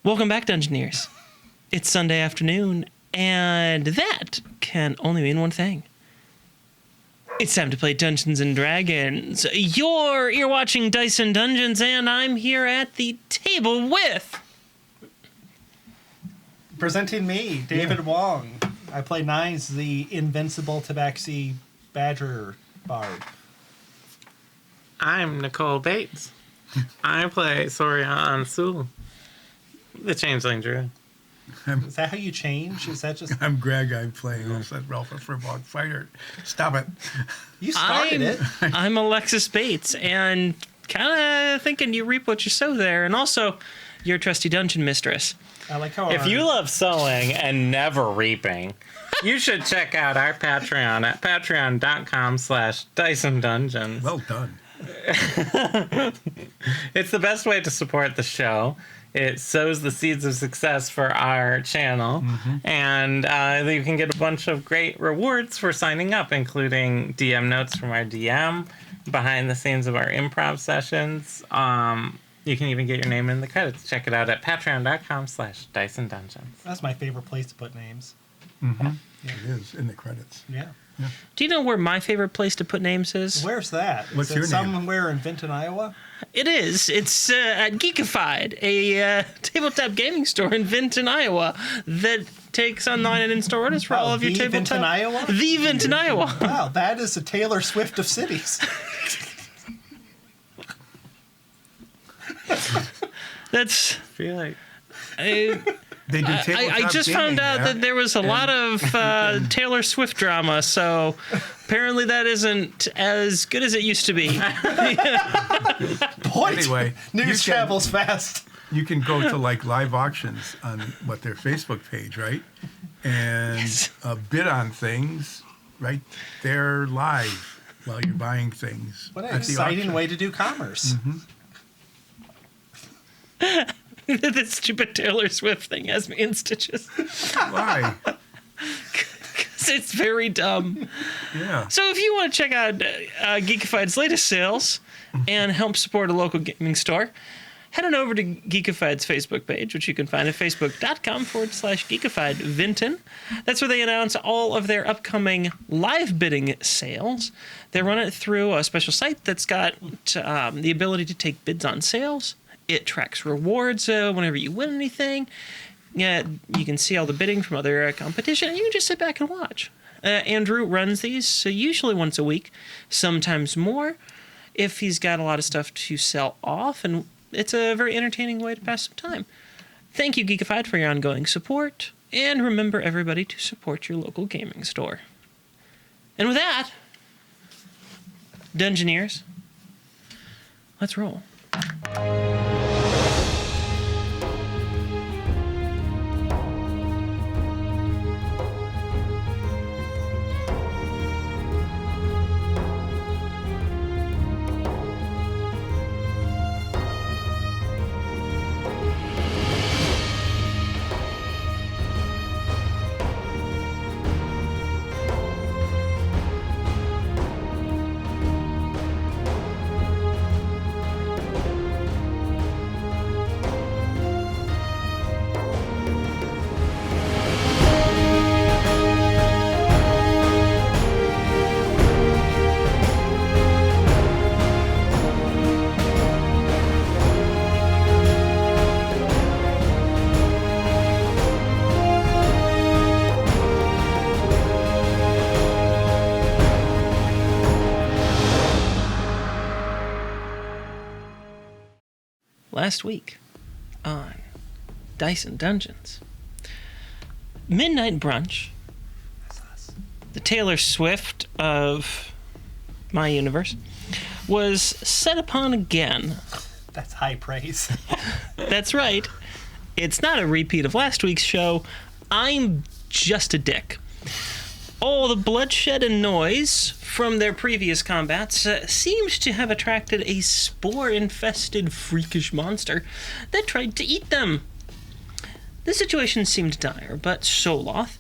Welcome back, Dungeoneers. It's Sunday afternoon, and that can only mean one thing. It's time to play Dungeons and Dragons. You're watching Dice and Dungeons, and I'm here at the table with... Presenting me, David Wong. I play Nines, the invincible Tabaxi Badger Bard. I'm Nicole Bates. I play Sorian Sul, the Changeling Druid. Is that how you change? Is that just... I'm Greg. I'm playing Ralph a Frivolous Fighter. Stop it. You started it. I'm Alexis Bates, and kind of thinking you reap what you sow there, and also your trusty dungeon mistress. I like how If you love sowing and never reaping, you should check out our Patreon at patreon.com/DiceandDungeons. Well done. It's the best way to support the show. It sows the seeds of success for our channel, and you can get a bunch of great rewards for signing up, including DM notes from our DM, behind the scenes of our improv sessions. You can even get your name in the credits. Check it out at patreon.com/DiceandDungeons. That's my favorite place to put names. Mm-hmm. Yeah. It is in the credits. Yeah. Do you know where my favorite place to put names is? Where's that? What's is your it name? somewhere in Vinton, Iowa? It is. It's at Geekified, a tabletop gaming store in Vinton, Iowa, that takes online and in-store orders for all of your the tabletop... Vinton, Iowa? The Vinton, Iowa. Wow, that is a Taylor Swift of cities. That's... I feel like They do I just found out that there was a lot of Taylor Swift drama, so apparently that isn't as good as it used to be. Point. Anyway, News travels fast. You can go to like live auctions on their Facebook page, right? And bid on things right there live while you're buying things. What an at the exciting auction. way to do commerce. This stupid Taylor Swift thing has me in stitches. Why? Because it's very dumb. Yeah. So if you want to check out Geekified's latest sales and help support a local gaming store, head on over to Geekified's Facebook page, which you can find at facebook.com/Geekified Vinton. That's where they announce all of their upcoming live bidding sales. They run it through a special site that's got the ability to take bids on sales. It tracks rewards whenever you win anything. Yeah, you can see all the bidding from other competition, and you can just sit back and watch. Andrew runs these, so usually once a week, sometimes more, if he's got a lot of stuff to sell off, and it's a very entertaining way to pass some time. Thank you, Geekified, for your ongoing support, and remember, everybody, to support your local gaming store. And with that, Dungeoneers, let's roll. Last week on Dice and Dungeons, Midnight Brunch, the Taylor Swift of my universe, was set upon again. That's high praise. That's right. It's not a repeat of last week's show. I'm just a dick. All the bloodshed and noise from their previous combats seemed to have attracted a spore-infested freakish monster that tried to eat them. The situation seemed dire, but Soloth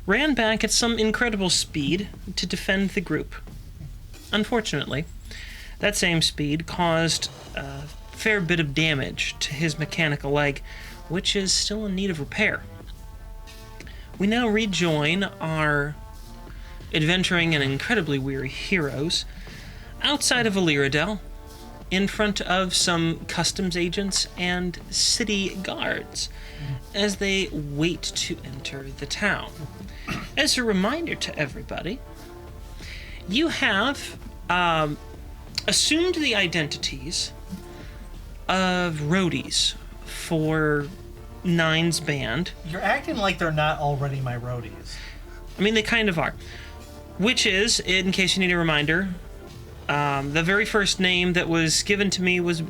ran back at some incredible speed to defend the group. Unfortunately, that same speed caused a fair bit of damage to his mechanical leg, which is still in need of repair. We now rejoin our adventuring and incredibly weary heroes outside of Allyradyll, in front of some customs agents and city guards as they wait to enter the town. As a reminder to everybody, you have assumed the identities of roadies for Nine's band. You're acting like they're not already my roadies. I mean, they kind of are. Which is, in case you need a reminder, the very first name that was given to me was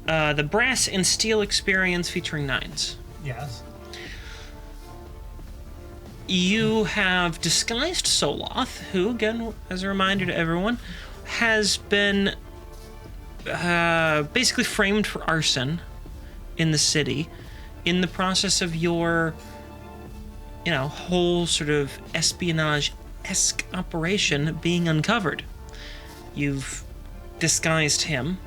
the Brass and Steel Experience featuring Nines. Yes. You have disguised Soloth, who, again, as a reminder to everyone, has been basically framed for arson in the city in the process of your, whole sort of espionage-esque operation being uncovered. You've disguised him,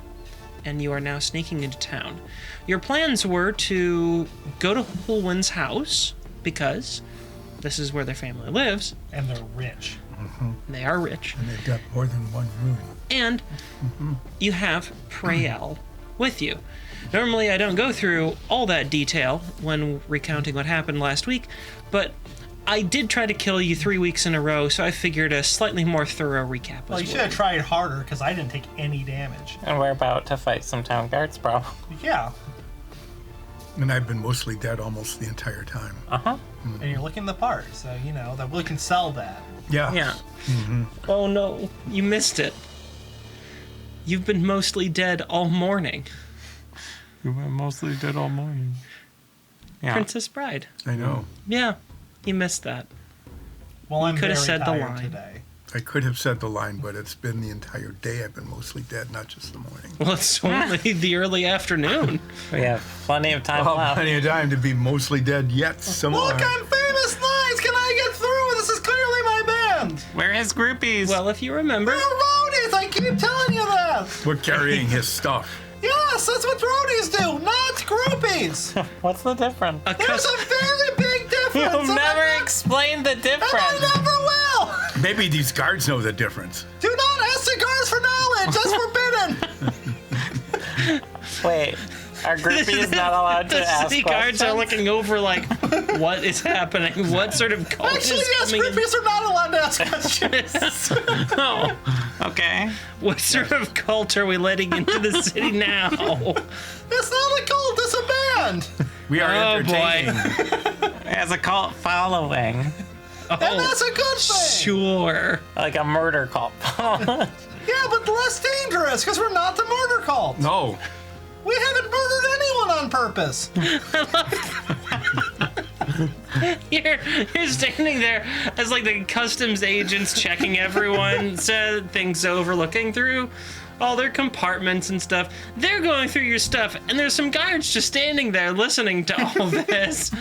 and you are now sneaking into town. Your plans were to go to Holwyn's house, because this is where their family lives. And they're rich. They are rich. And they've got more than one room. And you have Prayel with you. Normally, I don't go through all that detail when recounting what happened last week, but I did try to kill you 3 weeks in a row, so I figured a slightly more thorough recap Well, you should have tried harder, because I didn't take any damage. And we're about to fight some town guards, bro. Yeah. And I've been mostly dead almost the entire time. Uh-huh. And you're looking the part, so, that we can sell that. Yeah. Yeah. Oh no, you missed it. You've been mostly dead all morning. You were mostly dead all morning. Yeah. Princess Bride. I know. Yeah, you missed that. Well, I'm could have very said the tired line. today. I could have said the line, but it's been the entire day I've been mostly dead, not just the morning. Well, it's only the early afternoon. We have plenty of time Well, left. plenty of time to be mostly dead yet some more. Look, I'm famous Nines! Can I get through? This is clearly my band! We're his groupies. Well, if you remember, We're roadies! I keep telling you that! We're carrying his stuff. Yes, that's what roadies do, not groupies! what's the difference? a There's cus- a very big difference! You've and never I- explained the And difference. I never will! Maybe these guards know the difference. Do not ask the guards for knowledge! That's forbidden! Wait, are groupies not allowed to the ask city questions? guards are looking over like, what is happening? What sort of cult Actually, is yes, coming in? groupies are not allowed to ask questions. Oh, okay. What sort of cult are we letting into the city now? It's not a cult, it's a band! We are Oh, boy. entertaining. It has a cult following, And that's a good thing! Sure. like a murder cult. Yeah, but less dangerous, because we're not the murder cult! No. We haven't murdered anyone on purpose! You're standing there as like the customs agents checking everyone, said things over, looking through all their compartments and stuff. They're going through your stuff, and there's some guards just standing there listening to all this,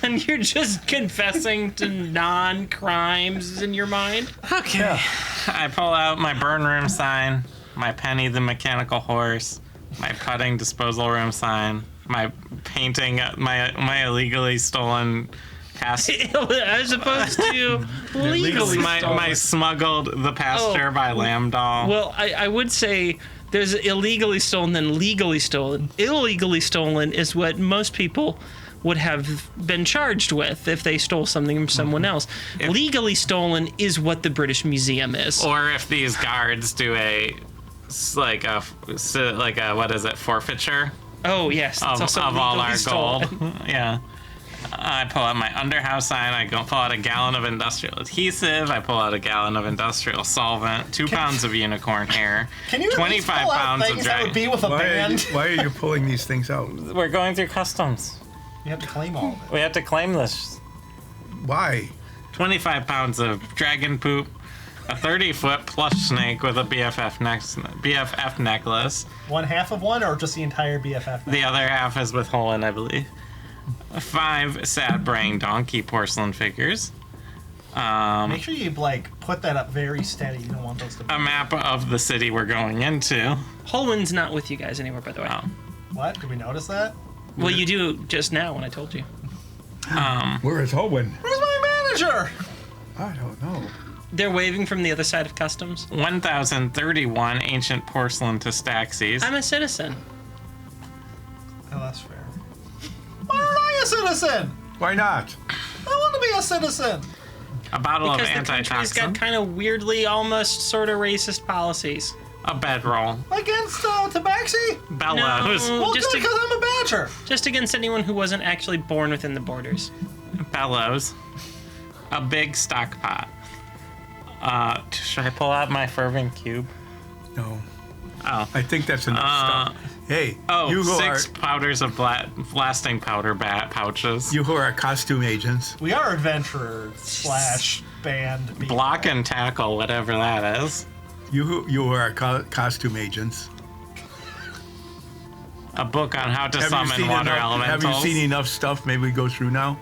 and you're just confessing to non-crimes in your mind. Okay. I pull out my burn room sign, my Penny the mechanical horse, my putting disposal room sign, my painting, my illegally stolen past. As opposed to legally my stolen. smuggled the pasture Oh. by Lamb Doll. Well, I would say there's illegally stolen and legally stolen. Illegally stolen is what most people would have been charged with if they stole something from someone else. Legally stolen is what the British Museum is. Or if these guards do like a what is it, forfeiture Oh, yes. of, It's also of all our legally stolen. gold. Yeah. I pull out my underhouse sign. I go pull out a gallon of industrial adhesive. I pull out a gallon of industrial solvent. 2 pounds of unicorn hair. Can you at least 25 pull out pounds of things that would drag. be with a band? Why are you pulling these things out? We're going through customs. You have to claim all of it. We have to claim this. Why? 25 pounds of dragon poop. A 30-foot plush snake with a BFF necklace. One half of one, or just the entire BFF? The other half is with Holland, I believe. 5 sad brain donkey porcelain figures. Make sure you put that up very steady. You don't want those to. A map of the city we're going into. Holwyn's not with you guys anymore, by the way. Oh. What? Did we notice that? Well, you do just now when I told you. Where is Owen? Where's my manager? I don't know. They're waving from the other side of customs. 1,031 ancient porcelain to Staxies. I'm a citizen. Oh, that's fair. Why aren't I a citizen? Why not? I want to be a citizen. A bottle Because of the country's got antitoxin. kind of weirdly, almost sort of racist policies. A bedroll. Against Tabaxi? Bellows. No. Well, Just good, to- because I'm a badger. Just against anyone who wasn't actually born within the borders. Bellows. A big stock pot. Should I pull out my fervent cube? No. Oh. I think that's enough stuff. Hey, Oh, you who 6 powders of blasting powder pouches. you who are costume agents, We are adventurers / band people. Block and tackle, whatever that is. you who are costume agents. A book on how to Have you summon seen water enough? elementals. Have you seen enough stuff? Maybe we go through now,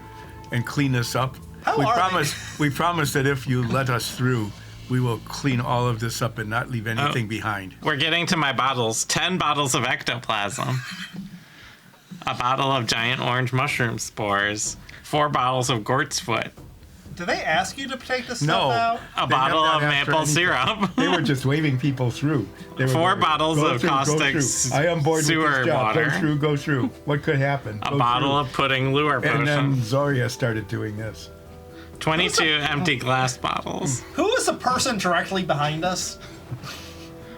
and clean this up. How we are promise. We promise that if you let us through, we will clean all of this up and not leave anything behind. We're getting to my bottles. 10 bottles of ectoplasm. A bottle of giant orange mushroom spores. 4 bottles of Gort's foot. Do they ask you to take this No. stuff out? A They bottle have of not asked for maple anything. syrup. They were just waving people through. They were 4 going, bottles "Go of through, go caustic through. I am bored with sewer this job. water. Go through. What could happen? A bottle of pudding lure And then potion. Zoria started doing this. 22 empty glass bottles. Who is the person directly behind us?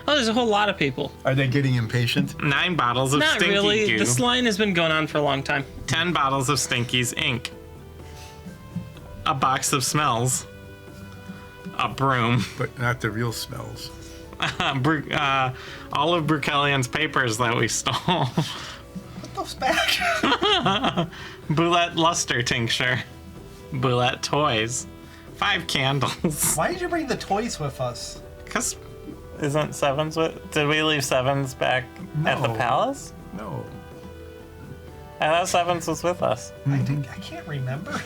Oh, there's a whole lot of people. Are they getting impatient? 9 bottles of Not Stinky really. Goo. This line has been going on for a long time. 10 bottles of Stinky's ink. A box of smells. A broom. But not the real smells. All of Brukelian's papers that we stole. Put those back. Boulette luster tincture. Boulette toys. 5 candles. Why did you bring the toys with us? Because isn't Sevens with... Did we leave Sevens back at the No. palace? No. I thought Sevens was with us. I can't remember.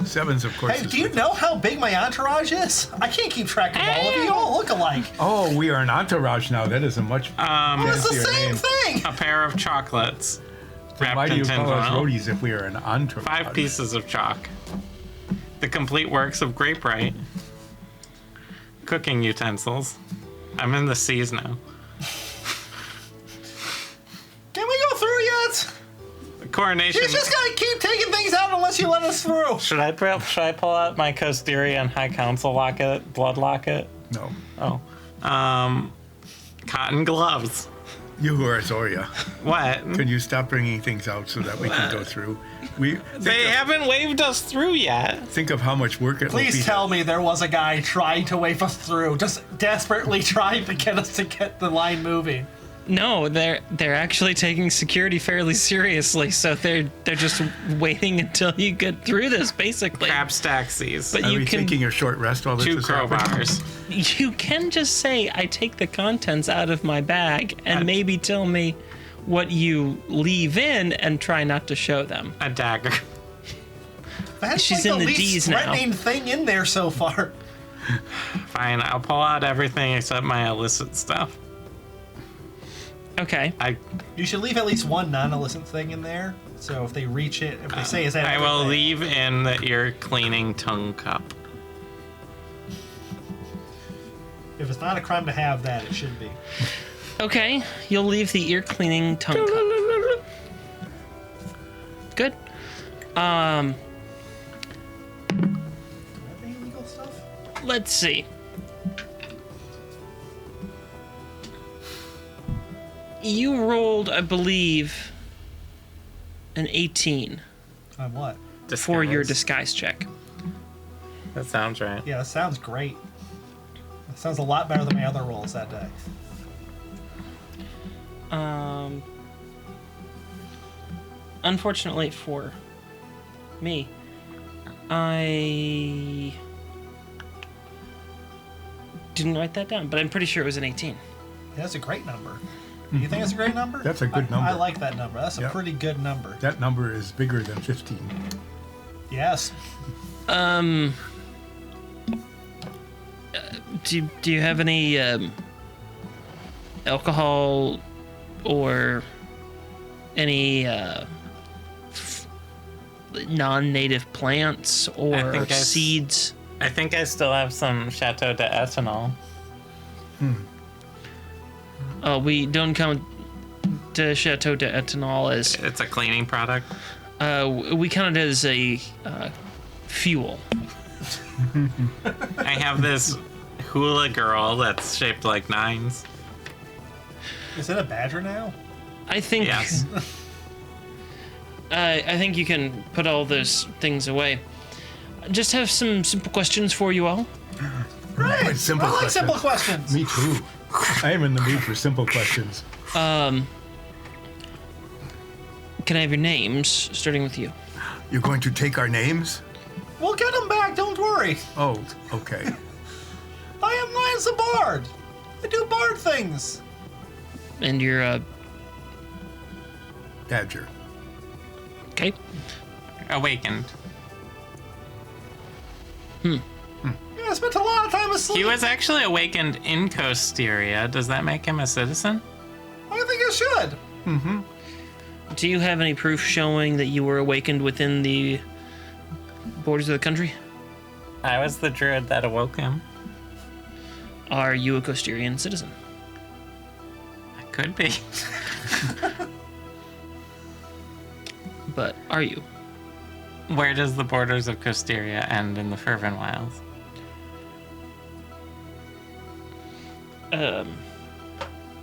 Sevens, of course. Hey, is do you with- know how big my entourage is? I can't keep track of all of you. You all look alike. Oh, we are an entourage now. That is a much It's the fancier same name. thing. A pair of chocolates. Why Wrapped do in you call us tinfoil. roadies if we are an entourage? 5 pieces of chalk. The complete works of Grapewright. Cooking utensils. I'm in the C's now. Can we go through yet? Coronation. She's just gonna keep taking things out unless you let us through. Should I pull out my Costerian High Council locket, blood locket? No. Oh. Cotton gloves. You who are Zoria, What? can you stop bringing things out so that we can go through? They haven't waved us through yet. Think of how much work it will be. Please tell me there was a guy trying to wave us through, just desperately trying to get us to get the line moving. No, they're actually taking security fairly seriously, so they're just waiting until you get through this, basically. Crab Staxies. But Are you we can taking a short rest while this 2 is happening? crowbars. you can just say I take the contents out of my bag and maybe tell me what you leave in and try not to show them. A dagger. That's She's like in the the least D's now. threatening thing in there so far. Fine, I'll pull out everything except my illicit stuff. Okay. You should leave at least one non-illicit thing in there. So if they reach it, if they say, "Is that?" I will everything?" leave in the ear cleaning tongue cup. If it's not a crime to have that, it should be. Okay, you'll leave the ear cleaning tongue cup. Good. Do I have any legal stuff? Let's see. You rolled, I believe, an 18 On what? for your Disguise. disguise check. That sounds right. Yeah, that sounds great. That sounds a lot better than my other rolls that day. Unfortunately for me, I didn't write that down, but I'm pretty sure it was an 18. Yeah, that's a great number. Do you think that's a great number? That's a good number. I like that number. That's a Yeah. pretty good number. That number is bigger than 15. Yes. Do you have any alcohol or any non-native plants or seeds. I think I still have some Chateau de Ethanol. We don't count the Chateau de Ethanol as... It's a cleaning product. We count it as a fuel. I have this hula girl that's shaped like nines. Is it a badger now? I think... Yes. I think you can put all those things away. Just have some simple questions for you all. Great. Simple I like questions. simple questions. Me too. I am in the mood for simple questions. Can I have your names, starting with you? You're going to take our names? We'll get them back. Don't worry. Oh, okay. I am Lance the Bard. I do bard things. And your, Badger. okay. Awakened. Yeah, I spent a lot of time asleep. He was actually awakened in Costeria. Does that make him a citizen? I think I should. Do you have any proof showing that you were awakened within the borders of the country? I was the druid that awoke him. Are you a Costerian citizen? I could be. But are you? Where does the borders of Costeria end in the Fervent Wilds?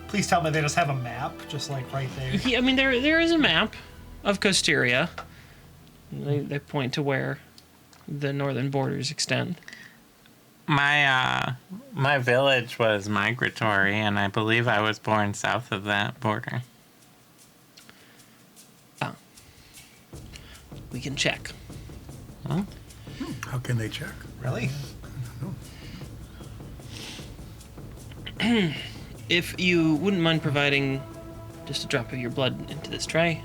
Please tell me they just have a map, just like right there. Yeah, I mean, there is a map of Costeria. They point to where the northern borders extend. My village was migratory, and I believe I was born south of that border. We can check. How can they check? Really? If you wouldn't mind providing just a drop of your blood into this tray.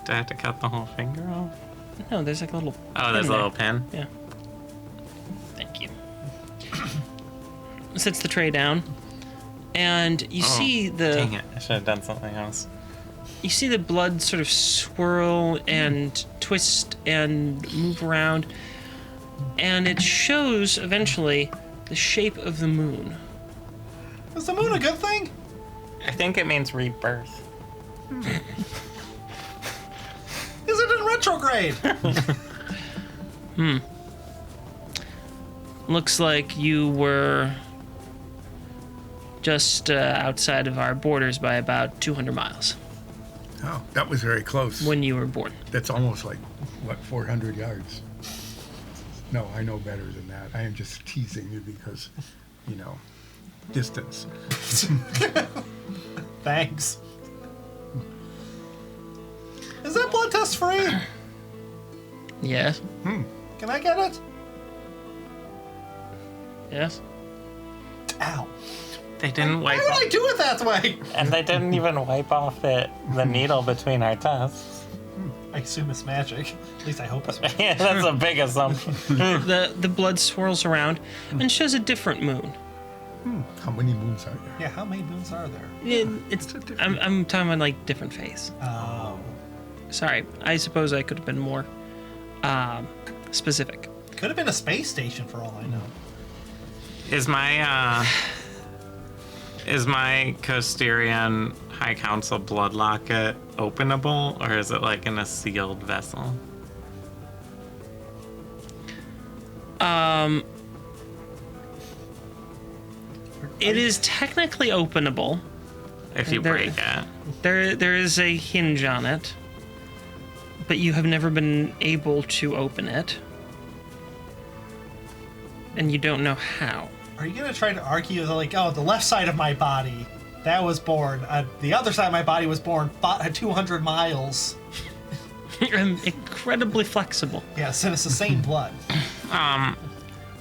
Do I have to cut the whole finger off? No, there's like a little. Oh, there's a pin little there. pin. Yeah. Thank you. Sets the tray down, and you see the. Dang it! I should have done something else. You see the blood sort of swirl and twist and move around, and it shows eventually the shape of the moon. Is the moon a good thing? I think it means rebirth. Is it in retrograde? Looks like you were just outside of our borders by about 200 miles Oh, that was very close. when you were born. That's almost like, what, 400 yards? No, I know better than that. I am just teasing you because, distance. Thanks. Is that blood test free? Yes. Can I get it? Yes. Ow. They didn't Why wipe would off, I do it that way? and they didn't even wipe off the needle between our tests. I assume it's magic. At least I hope it's magic. Yeah, that's a big assumption. The blood swirls around and shows a different moon. How many moons are there? Yeah, how many moons are there? I'm talking about like different phase. Oh. Sorry, I suppose I could have been more specific. Could have been a space station for all I know. Is my Costerian High Council blood locket openable, or is it like in a sealed vessel? It is technically openable. If you There- break it. There is a hinge on it, but you have never been able to open it, and you don't know how. Are you going to try to argue that, like, oh, the left side of my body, that was born. The other side of my body was born 200 miles. I'm incredibly flexible. Yes, and it's the same blood.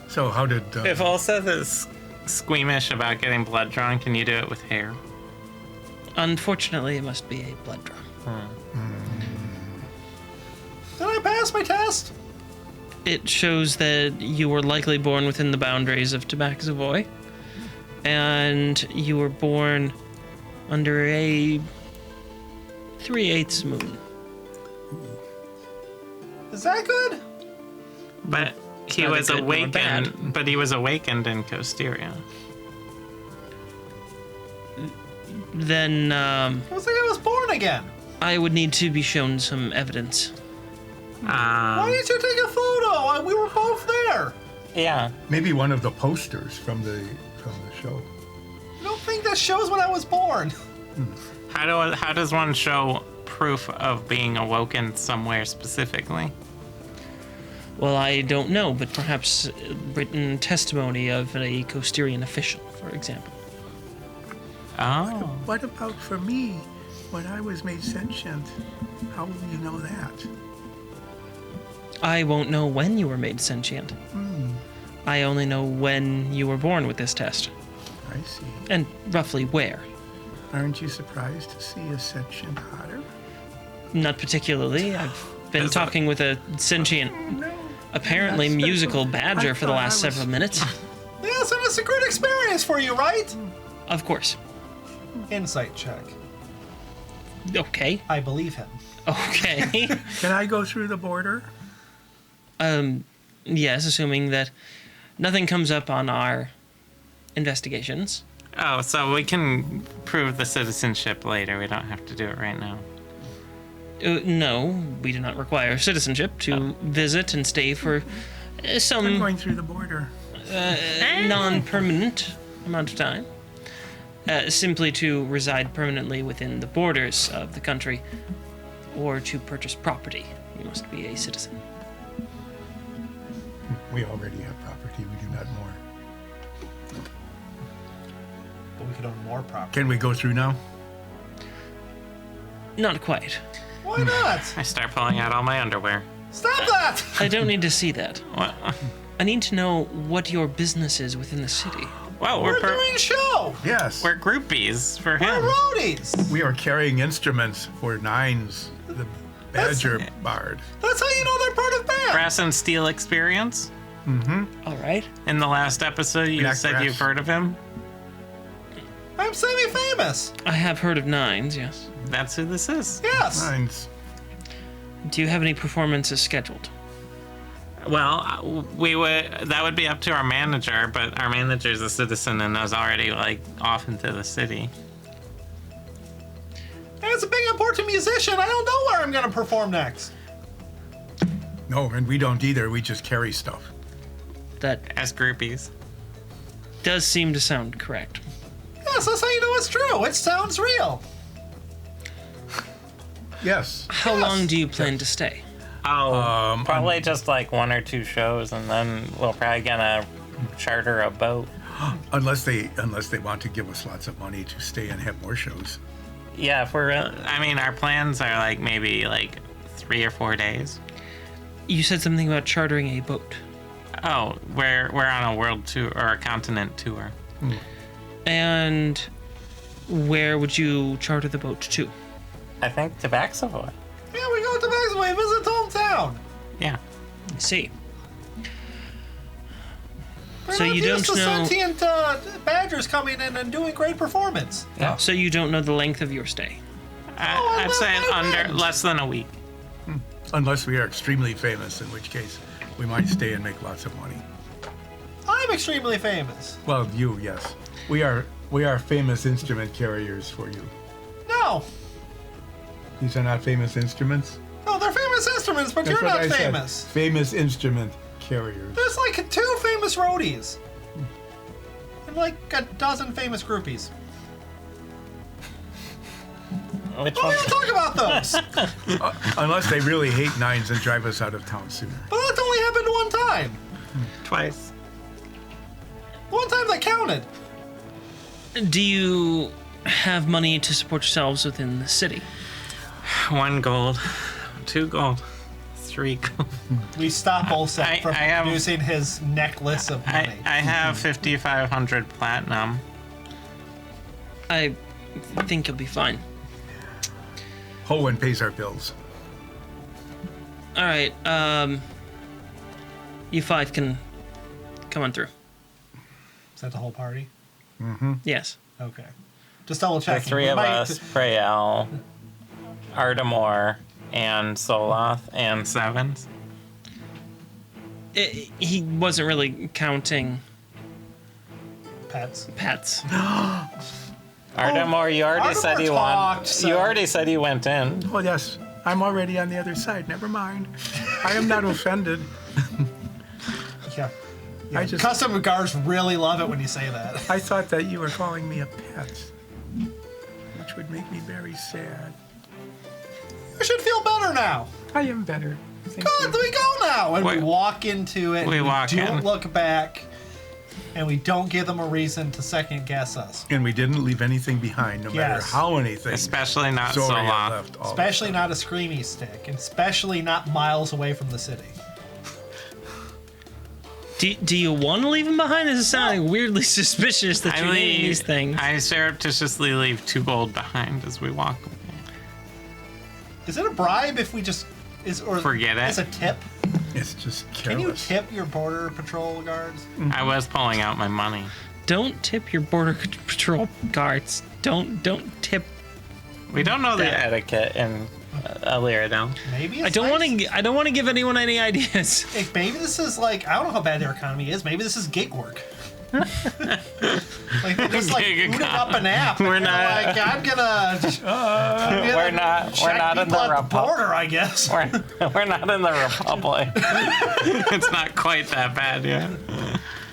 So how did... If Ulseth is squeamish about getting blood drawn, can you do it with hair? Unfortunately, it must be a blood draw. Did I pass my test? It shows that you were likely born within the boundaries of Tabac Savoy, and you were born under a 3/8 moon. Is that good? But he neither was good nor bad. awakened. But he was awakened in Costeria. Then I was like I was born again. I would need to be shown some evidence. Why didn't you take a photo? We were both there. Yeah. Maybe one of the posters from the show. I don't think that shows when I was born. How does one show proof of being awoken somewhere specifically? Well, I don't know, but perhaps written testimony of a Costerian official, for example. Oh. What about for me, when I was made sentient? How will you know that? I won't know when you were made sentient. I only know when you were born with this test, I see. and roughly where. Aren't you surprised to see a sentient otter? Not particularly. I've been talking with a sentient, apparently That's musical special. badger I for the thought I last was- several minutes. Yes, and it's a good experience for you, right? Of course. Insight check. Okay. I believe him. Okay. Can I go through the border? Yes, assuming that nothing comes up on our investigations. Oh, so we can prove the citizenship later. We don't have to do it right now. No, we do not require citizenship to visit and stay for I'm some going through the border. non-permanent amount of time. Simply to reside permanently within the borders of the country or to purchase property. You must be a citizen. We already have property. We do not more. But we could own more property. Can we go through now? Not quite. Why not? I start pulling out all my underwear. Stop that! I don't need to see that. What? I need to know what your business is within the city. Well, We're doing a show. Yes. we're groupies for We're him. roadies. We are carrying instruments for Nines, the Badger Bard. That's how you know they're part of band. Brass and Steel Experience. All right. In the last episode, you Black said Brass. you've heard of him. I'm semi-famous. I have heard of Nines, yes. That's who this is. Yes. Nines. Do you have any performances scheduled? Well, that would be up to our manager, but our manager's a citizen and is already off into the city. As a big important musician, I don't know where I'm gonna perform next. No, and we don't either. We just carry stuff. That As groupies. does seem to sound correct. Yes, that's how you know it's true. It sounds real. Yes. How Yes. long do you plan to stay? Oh, probably just 1 or 2 shows, and then we're probably gonna charter a boat. Unless they want to give us lots of money to stay and have more shows. Yeah, if we're, our plans are maybe 3 or 4 days. You said something about chartering a boat. Oh, we're on a world tour or a continent tour. And where would you charter the boat to? I think to Vaxavoy. Yeah, we go to Maxway, visit hometown. Yeah. I see. We're So not you used don't to know- sentient badgers coming in and doing great performance. Yeah. So you don't know the length of your stay. I'd say I under went. less than a week. Unless we are extremely famous, in which case we might stay and make lots of money. I'm extremely famous. Well, you, yes. We are famous instrument carriers for you. No. These are not famous instruments? No, they're famous instruments, but That's you're what not I said. famous. Famous instrument carriers. There's 2 famous roadies. And a dozen famous groupies. Which Well, we one? don't talk about those. Unless they really hate Nines and drive us out of town sooner. But that only happened one time. Twice. One time that counted. Do you have money to support yourselves within the city? 1 gold, 2 gold, 3 gold. We stop Olsek from I have- using his necklace of I money. have 5,500 platinum. I think you'll be fine. Hohen pays our bills. All right. You 5 can come on through. Is that the whole party? Yes. Okay. Just double The checking. 3 We of might- us, Prayel, Ardamore and Soloth and Sevens. He wasn't really counting Pets. pets. Ardamore, you already said you talked, went. so- You already said you went in. Oh, yes. I'm already on the other side. Never mind. I am not offended. Yeah. I just- Custom guards really love it when you say that. I thought that you were calling me a pet, which would make me very sad. You should feel better now. I am better. Thank Good, you. we go now. And we Wait. walk into it. We and walk don't in. look back. And we don't give them a reason to second guess us. And we didn't leave anything behind, no matter Yes. how anything. Especially not Zora had Soloth. left all Especially not a screamy stick. And especially not miles away from the city. Do you want to leave him behind? This is sounding weirdly suspicious that you're naming these things. I surreptitiously leave 2 gold behind as we walk away. Is it a bribe if we just... or Forget it. It's a tip? It's just Can you careless. tip your border patrol guards? I was pulling out my money. Don't tip your border patrol guards. Don't tip. We don't know the That- etiquette in Allyradyll. Maybe it's I don't nice. want to. I don't want to give anyone any ideas. Hey, maybe this is like, I don't know how bad their economy is. Maybe this is gig work. Like they just like Gig booted up an app. We're and they're not- like, I'm gonna We're not check in people the at the Republic. border, I guess. We're not in the Republic. It's not quite that bad yet.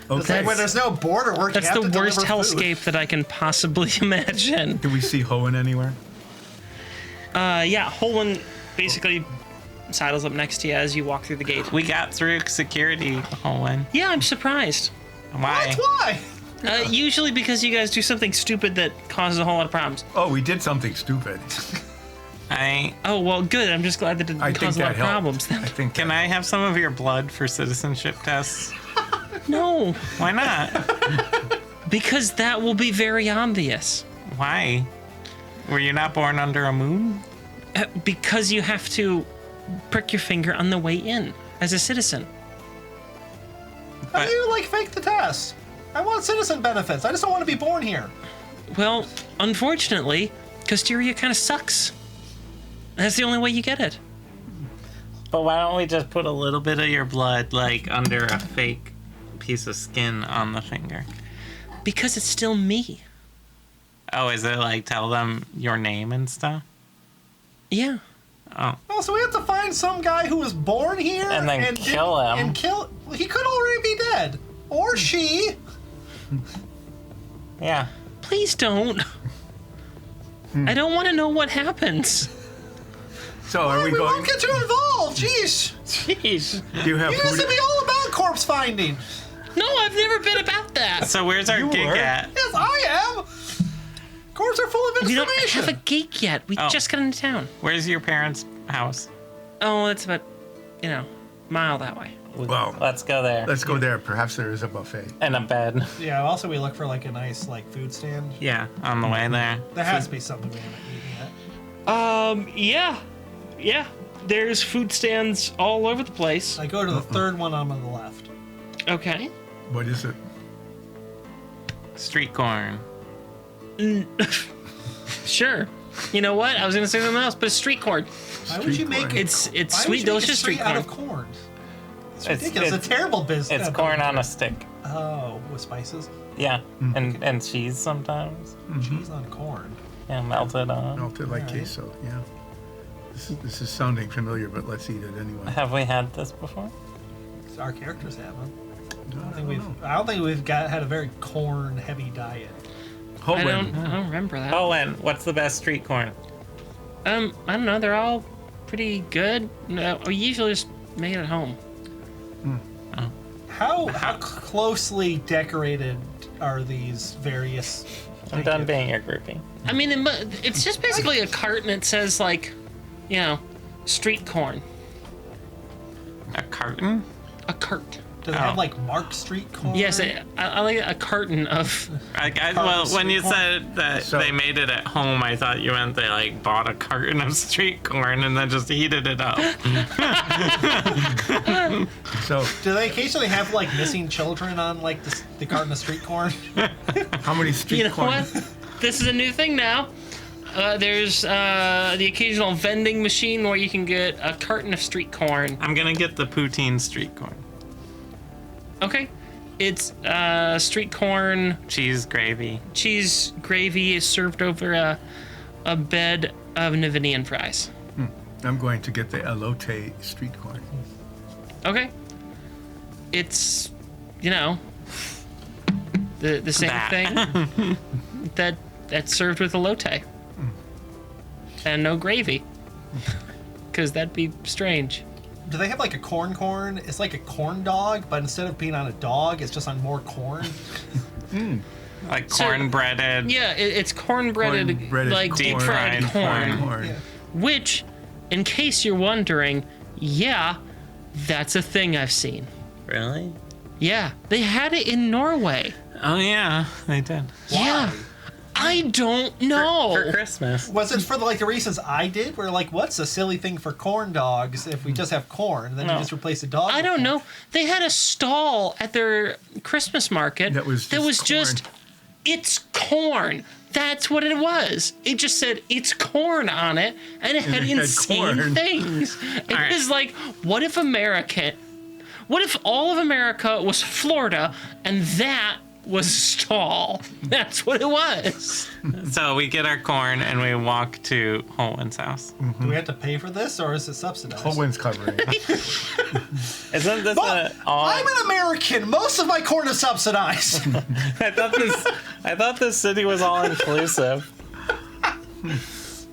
It's like when there's no border work. That's you have the to worst deliver food. hellscape that I can possibly imagine. Do we see Hoenn anywhere? Yeah, Holwyn basically sidles up next to you as you walk through the gate. We got through security, Owen. Yeah, I'm surprised. Why? That's why. Usually because you guys do something stupid that causes a whole lot of problems. Oh, we did something stupid. Oh, well, good. I'm just glad that didn't I think cause a lot that of helped. problems then. I think. Can I have some of your blood for citizenship tests? No, Why not? because that will be very obvious. Why? Were you not born under a moon? Because you have to prick your finger on the way in as a citizen. How do you like fake the test? I want citizen benefits. I just don't want to be born here. Well, unfortunately, Costeria kind of sucks. That's the only way you get it. But why don't we just put a little bit of your blood, like, under a fake piece of skin on the finger? Because it's still me. Oh, is it like tell them your name and stuff? Yeah. Oh. Oh, so we have to find some guy who was born here And then kill didn't- him. And kill. He could already be dead, or she. Yeah. Please don't. I don't want to know what happens. So are we We going? won't get you involved. Jeez. Jeez. Do you have You used to food? be all about corpse finding. No, I've never been about that. So where's our You gig were? at? Yes, I am. Corpses are full of We don't information. have a geek yet. We Oh. just got into town. Where's your parents' house? Oh, it's about, mile that way. Well, Let's go there. let's go there. Perhaps there is a buffet. And a bed. Yeah. Also, we look for like a nice food stand. Yeah, on the way there. There has to be something we haven't eaten yet. Yeah. There's food stands all over the place. I go to the third one on the left. Okay. What is it? Street corn. Sure. You know what? I was gonna say something else, but it's street corn. Why would you make corn. it? It's why would sweet, you delicious make a street out corn. of corn? It's It's- ridiculous. It's a terrible business. It's corn on a stick. Oh, with spices, Yeah. And cheese sometimes. cheese on corn. Yeah, melted on. Melted like Alright. queso. Yeah. This is sounding familiar, but let's eat it anyway. Have we had this before? Our characters haven't. No, I don't think we've had a very corn-heavy diet. I don't remember that. Oh, and what's the best street corn? I don't know. They're all pretty good. No, we usually just make it at home. How closely decorated are these various? I'm done being your groupie. I mean, it's just basically a cart and it says street corn. A carton? A cart. Do they have marked street corn? Yes, I like a carton of. Well, when you street corn? said that So- they made it at home, I thought you meant they bought a carton of street corn and then just heated it up. So, Do they occasionally have missing children on the carton of street corn? how many street You know corn? what? This is a new thing now. There's the occasional vending machine where you can get a carton of street corn. I'm gonna get the poutine street corn. Okay. It's street corn. Cheese gravy. Cheese gravy is served over a bed of Navinian fries. I'm going to get the elote street corn. Okay. It's, the same thing that's served with elote. And no gravy. Because that'd be strange. Do they have like a corn? It's like a corn dog, but instead of being on a dog, it's just on more corn. Like So- corn-breaded. Yeah, it's corn-breaded, Corn-breaded like corn. deep-fried corn. Corn. Yeah. Which, in case you're wondering, yeah, that's a thing I've seen. Really? Yeah, they had it in Norway. Oh yeah, they did. Yeah, I don't know. For Christmas. Was it for the reasons I did? Where like, what's a silly thing for corn dogs if we just have corn? Then No. you just replace the dog. I with don't corn. know. They had a stall at their Christmas market That was just corn. it's corn. That's what it was. It just said it's corn on it, and it had it had insane corn. things. It All right. was like, what if all of America was Florida, and that was a stall? That's what it was. So we get our corn and we walk to Holman's house. Do we have to pay for this, or is it subsidized? Cohen's covering it. Isn't this But I'm an American. Most of my corn is subsidized. I thought this city was all inclusive.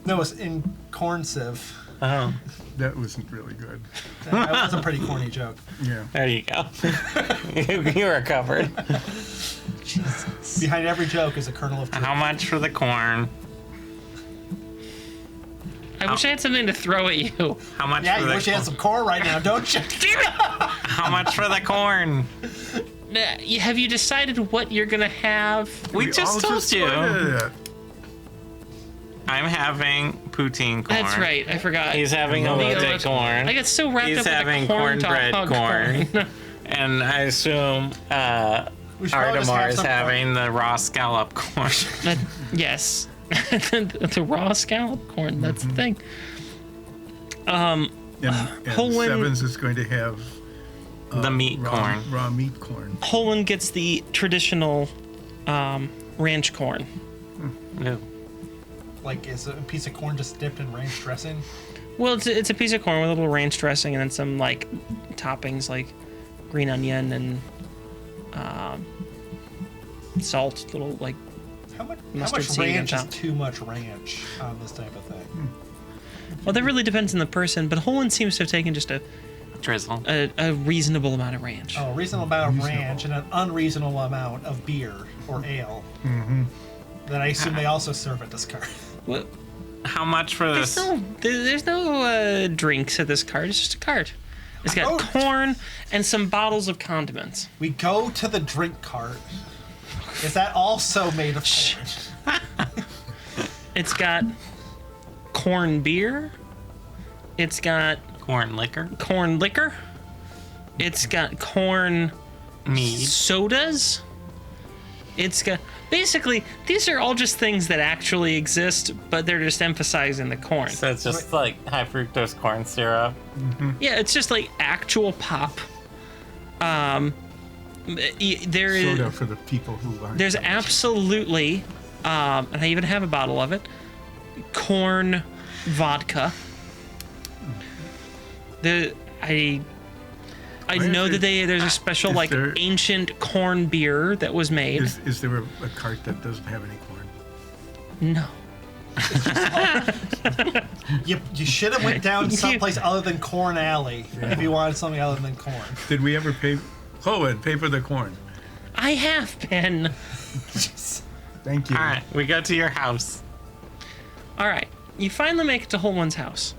No, it's in corn sieve. Oh, That wasn't really good. That was a pretty corny joke. Yeah. there you go. you are covered. Behind every joke is a kernel of truth. How much for the corn? I wish I had something to throw at you. How much Yeah, for you the wish you had some corn right now, don't you? How much for the corn? Have you decided what you're gonna have? We just all told you. started it. I'm having poutine corn. That's right. I forgot. He's having The elote elote- corn. I got so wrapped He's up with having the corn cornbread dog corn. And I assume We should probably just Ardamar have is some having the raw scallop corn. Yes. The raw scallop corn. That's the thing. And Cohen- Sevens is going to have The meat corn. raw meat corn. Holland gets the traditional ranch corn. Ew. Like, is a piece of corn just dipped in ranch dressing? Well, it's a piece of corn with a little ranch dressing and then some like toppings like green onion and salt, little like. How much Mustard seed ranch on is top. too much ranch on this type of thing? Well, that really depends on the person, but Holland seems to have taken just Drizzle. a reasonable amount of ranch. Oh, a reasonable amount of ranch and an unreasonable amount of beer or ale. Mm-hmm. That I assume they also serve at this cart. Well, How much for this? there's no drinks at this cart. It's just a cart. It's got Oh. corn and some bottles of condiments. We go to the drink cart. Is that also made of corn? It's got corn beer. It's got Corn liquor? corn liquor. It's got corn Mead. sodas. It's got basically these are all just things that actually exist, but they're just emphasizing the corn. So it's just like high fructose corn syrup. Yeah, it's just like actual pop. There is Soda for the people who aren't. there's absolutely, and I even have a bottle of it, corn vodka. I know that there's a special Is like there- ancient corn beer that was made. Is there a cart that doesn't have any corn? No. You should have went down someplace other than Corn Alley if you wanted something other than corn. Did we ever pay? Cohen, pay for the corn. I have been. Thank you. All right, we go to your house. All right. You finally make it to Holman's house.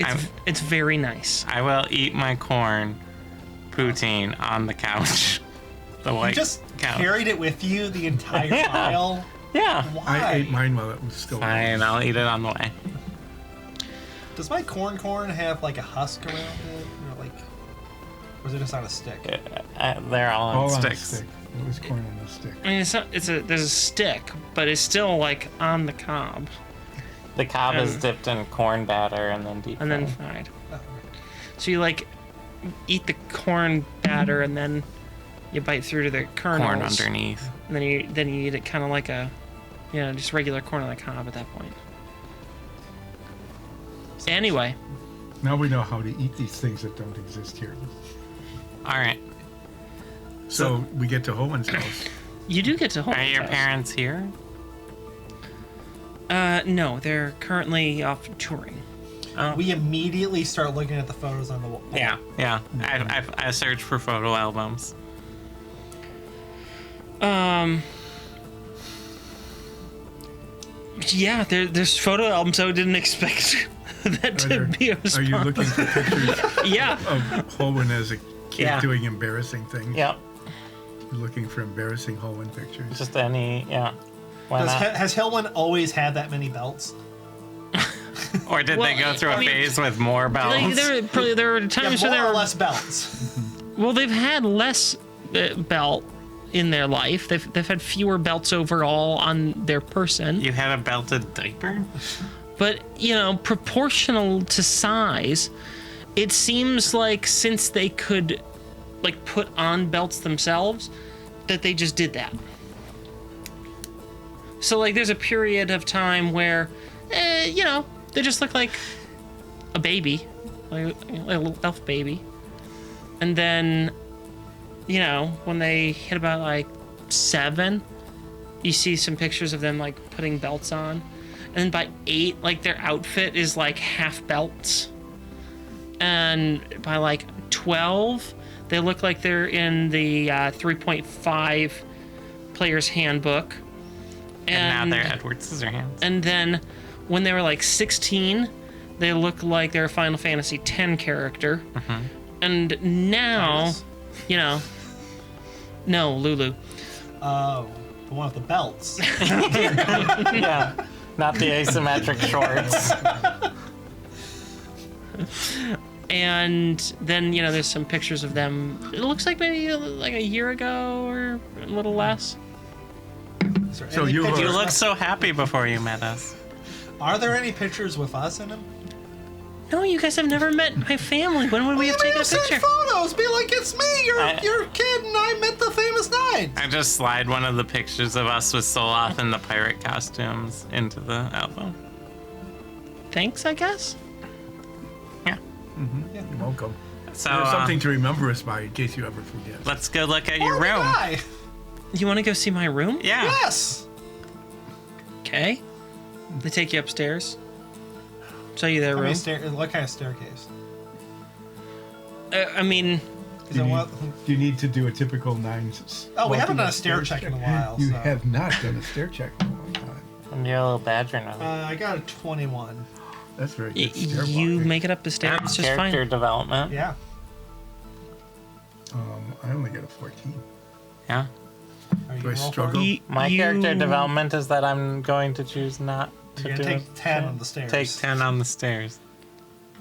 I'm- It's very nice. I will eat my corn poutine on the couch. The You white just couch. carried it with you the entire Yeah. aisle. Yeah. Why? I ate mine while it was still. Fine, I'll eat it on the way. Does my corn have like a husk around it, or is it just on a stick? They're all on All on a sticks. stick. It was corn on a stick. I mean, there's a stick, but it's still like on the cob. The cob is dipped in corn batter and then deep fried. and then fried. So you like eat the corn batter and then you bite through to the kernels. Corn underneath. And then you eat it kind of like just regular corn on the cob at that point. Anyway, Now we know how to eat these things that don't exist here. All right. So we get to Hohen's house. you do get to hold. Are your parents here? No, they're currently off touring. Oh. We immediately start looking at the photos on the wall. Yeah. I searched for photo albums. Yeah, there's photo albums. I didn't expect that to be a response. Are you looking for pictures Yeah. of Hohen as a kid Yeah. doing embarrassing things? Yep. You're looking for embarrassing Hohen pictures. Just any. Yeah. Why not? Has Hillman always had that many belts? Or did they Well, go through I a mean, phase with more belts? There were times where more they or were less belts. well. They've had less belt in their life. They've had fewer belts overall on their person. You had a belted diaper? But proportional to size, it seems like since they could like put on belts themselves, that they just did that. So like there's a period of time where they just look like a baby, like a little elf baby. And then when they hit about like 7, you see some pictures of them like putting belts on. And then by 8, like their outfit is like half belts. And by like 12, they look like they're in the 3.5 player's handbook. And now they're Edward Scissorhands. And then when they were like 16, they look like they're a Final Fantasy X character. Mm-hmm. And now, no, Lulu. Oh, the one with the belts. Yeah. Not the asymmetric shorts. And then, there's some pictures of them. It looks like maybe like a year ago or a little less. Is there So any you pictures You were- looked with- so happy before you met us. Are there any pictures with us in them? No, you guys have never met my family. When would we have taken a Send picture? photos. Be like, it's me, your kid, and I met the famous knight. I just slide one of the pictures of us with Soloth in the pirate costumes into the album. Thanks, I guess. Yeah. You're welcome. So There's something to remember us by in case you ever forget. let's go look at your Or the room. guy. You want to go see my room? Yeah. Yes. Okay. They take you upstairs. Show you their I room. mean, what kind of staircase? I mean, Is it what? Do you need to do a typical 9? Oh, we haven't walking done a up stair stairs check in a while. You so. have not done a stair check in a long time. And you're a little badger now. I got a 21. That's very good. Stair you walking. make it up the stairs That's just character fine. development. Yeah. I only got a 14. Yeah. Are you Do I roll for struggle? it? My character development is that I'm going to choose not to You're do gonna it. take 10 on the stairs. Take 10 on the stairs.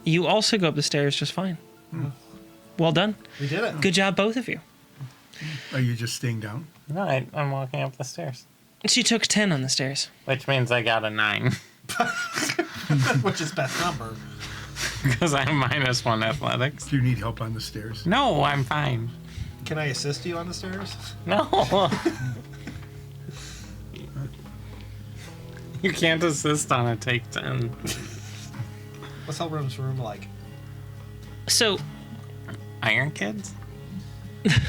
You also go up the stairs just fine. Well done. We did it. Good job, both of you. Are you just staying down? No, I'm walking up the stairs. She took 10 on the stairs. Which means I got a 9. Which is best number. Because I'm -1 athletics. Do you need help on the stairs? No, I'm fine. Can I assist you on the stairs? No. You can't assist on a take 10. What's Elrum's room like? So, Iron Kids?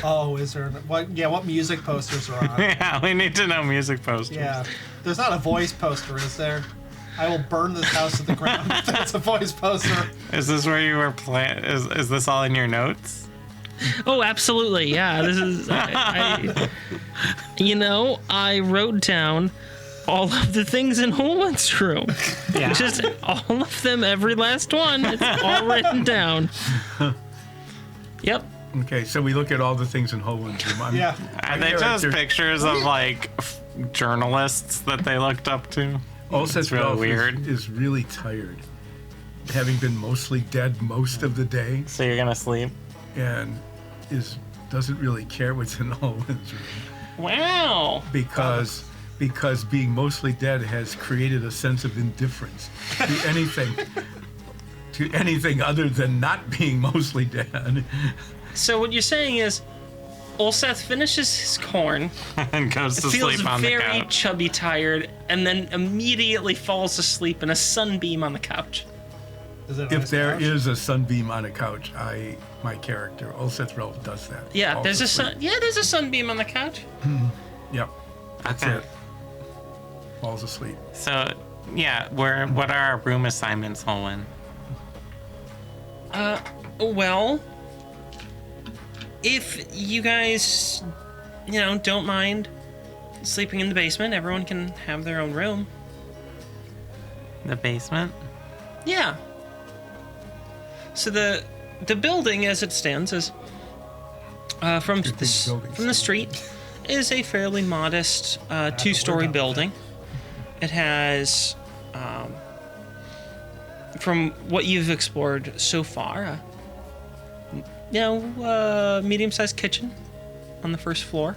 Oh, is there? What? Yeah, what music posters are on? Yeah, we need to know music posters. Yeah, there's not a voice poster, is there? I will burn this house to the ground if there's a voice poster. Is this where you were playing? Is this all in your notes? oh, absolutely. Yeah, this is. I wrote down all of the things in Holman's room. Yeah. Just all of them, every last one. It's all written down. Yep. Okay, so we look at all the things in Hohen's room. Yeah. Are they just pictures of like journalists that they looked up to? Olseth really weird. is really tired, having been mostly dead most of the day, So you're gonna sleep? and doesn't really care what's in Hohen's room Wow. because because being mostly dead has created a sense of indifference to anything other than not being mostly dead. So what you're saying is, Ulseth finishes his corn, And goes to feels sleep on the very couch. chubby tired, and then immediately falls asleep in a sunbeam on the couch. Is it a If nice there couch? is a sunbeam on a couch, my character, Ulseth Relf, does that. Yeah, Falls there's a asleep. there's a sunbeam on the couch. Yep, that's Okay. it. Falls asleep. So, yeah, what are our room assignments, Holwyn? Well, if you guys, don't mind sleeping in the basement, everyone can have their own room. The basement? Yeah. So the building, as it stands, is from Good thing buildings. the street, is a fairly modest two-story done with building. It has, from what you've explored so far, medium-sized kitchen on the first floor,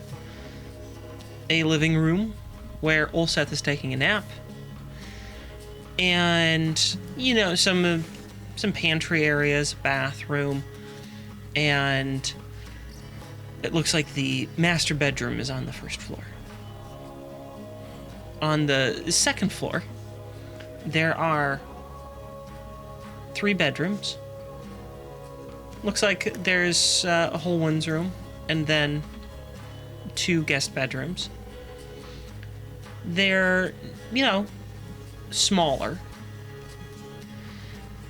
a living room where Ulseth is taking a nap, and some pantry areas, bathroom, and it looks like the master bedroom is on the first floor. On the second floor, there are 3 bedrooms. Looks like there's a whole one's room, and then 2 guest bedrooms. They're, smaller.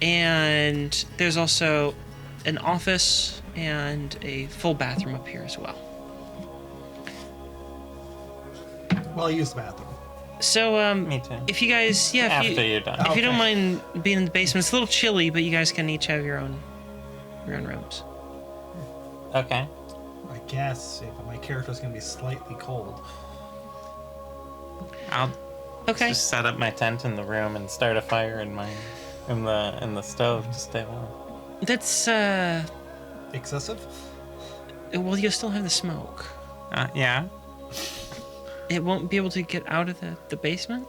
And there's also an office and a full bathroom up here as well. Well, I use the bathroom. So, Me too. if you guys, After you're done. if you don't Okay. mind being in the basement, it's a little chilly, but you guys can each have your own rooms. Okay. I guess if my character's gonna be slightly cold. I'll Okay. just set up my tent in the room and start a fire in the stove to stay warm. That's Excessive? well, you'll still have the smoke. Yeah. It won't be able to get out of the basement.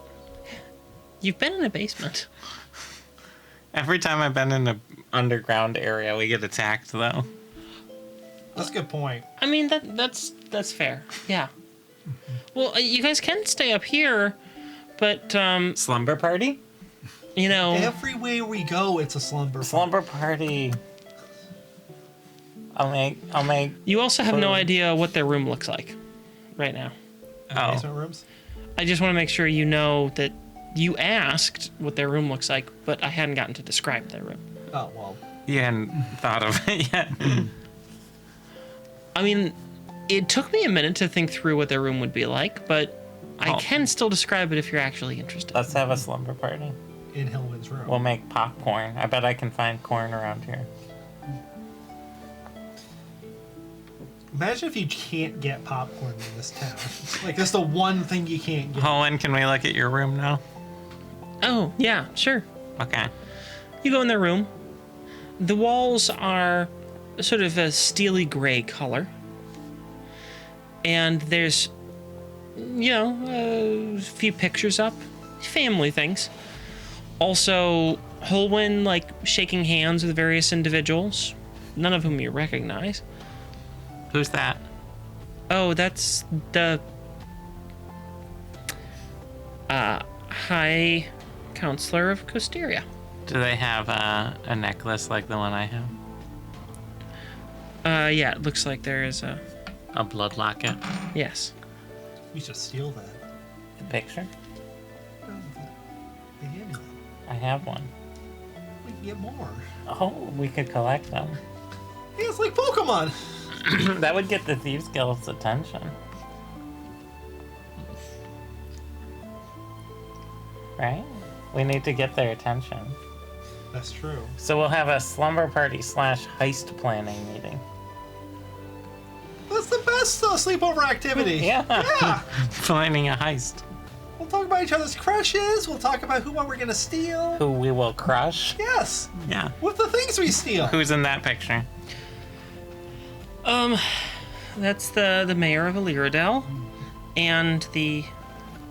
You've been in a basement. Every time I've been in an underground area, we get attacked, though. That's a good point. I mean that's fair. Yeah. Well, you guys can stay up here, but Slumber party? Everywhere we go, it's a slumber. Slumber party. I'll make. you also have no Food. idea what their room looks like right now. Oh. Basement rooms. I just want to make sure you know that you asked what their room looks like, but I hadn't gotten to describe their room. Oh well. You hadn't thought of it yet. I mean, it took me a minute to think through what their room would be like, but I Oh. can still describe it if you're actually interested. Let's have a slumber party. In Hillman's room. We'll make popcorn. I bet I can find corn around here. Imagine if you can't get popcorn in this town. Like, that's the one thing you can't get. Holwyn, can we look at your room now? Oh, yeah, sure. Okay. You go in their room. The walls are sort of a steely gray color. And there's, a few pictures up. Family things. Also, Holwyn, shaking hands with various individuals, none of whom you recognize. Who's that? Oh, that's the High Counselor of Costeria. Do they have a necklace like the one I have? Yeah, it looks like there is a... A blood locket? Yes. We should steal that. The picture? The amulet. I have one. We can get more. Oh, we could collect them. Yeah, it's like Pokemon. That would get the Thieves Guild's attention. Right? We need to get their attention. That's true. So we'll have a slumber party / heist planning meeting. That's the best sleepover activity. Yeah. Yeah. Planning a heist. We'll talk about each other's crushes. We'll talk about what we're gonna steal. Who we will crush. Yes. Yeah. With the things we steal. Who's in that picture? That's the mayor of Allyradyll and the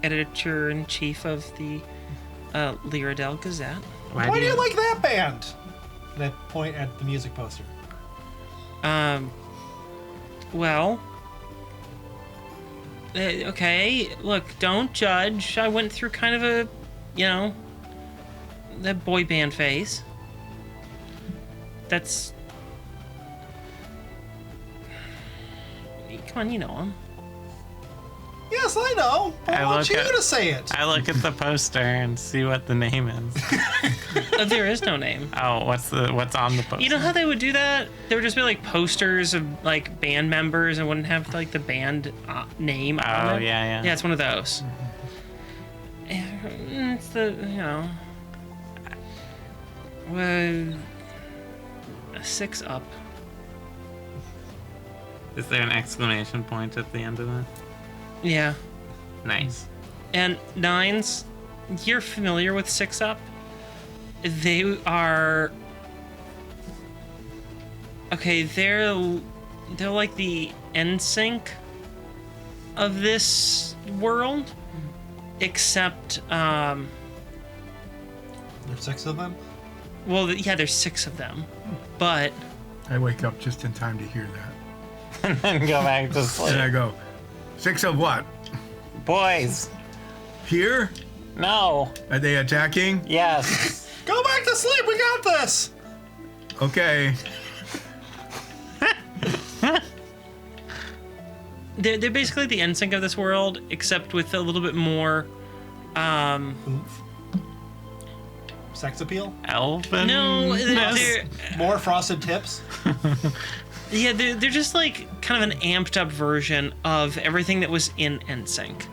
editor-in-chief of the Allyradyll Gazette. Why do you like that band? And I point at the music poster. Well, okay, look, don't judge. I went through kind of a, that boy band phase. That's... Come on, you know him. Yes, I know. But I want you to say it. I look at the poster and see what the name is. There is no name. Oh, what's on the poster? You know how they would do that? There would just be like posters of like band members and wouldn't have like the band name on Oh, it. yeah. Yeah, it's one of those. It's the, a 6 up. Is there an exclamation point at the end of that? Yeah. Nice. And 9s, you're familiar with 6 up? They are... Okay, they're like the NSYNC of this world, except, There's 6 of them? well, yeah, there's 6 of them, but... I wake up just in time to hear that. And then go back to And sleep. I go, 6 of what? Boys. Here? No. Are they attacking? Yes. Go back to sleep. We got this. Okay. They're basically the NSYNC of this world, except with a little bit more, Oomph. Sex appeal? Elven. No, they're More frosted tips? yeah, they're just like kind of an amped up version of everything that was in NSYNC.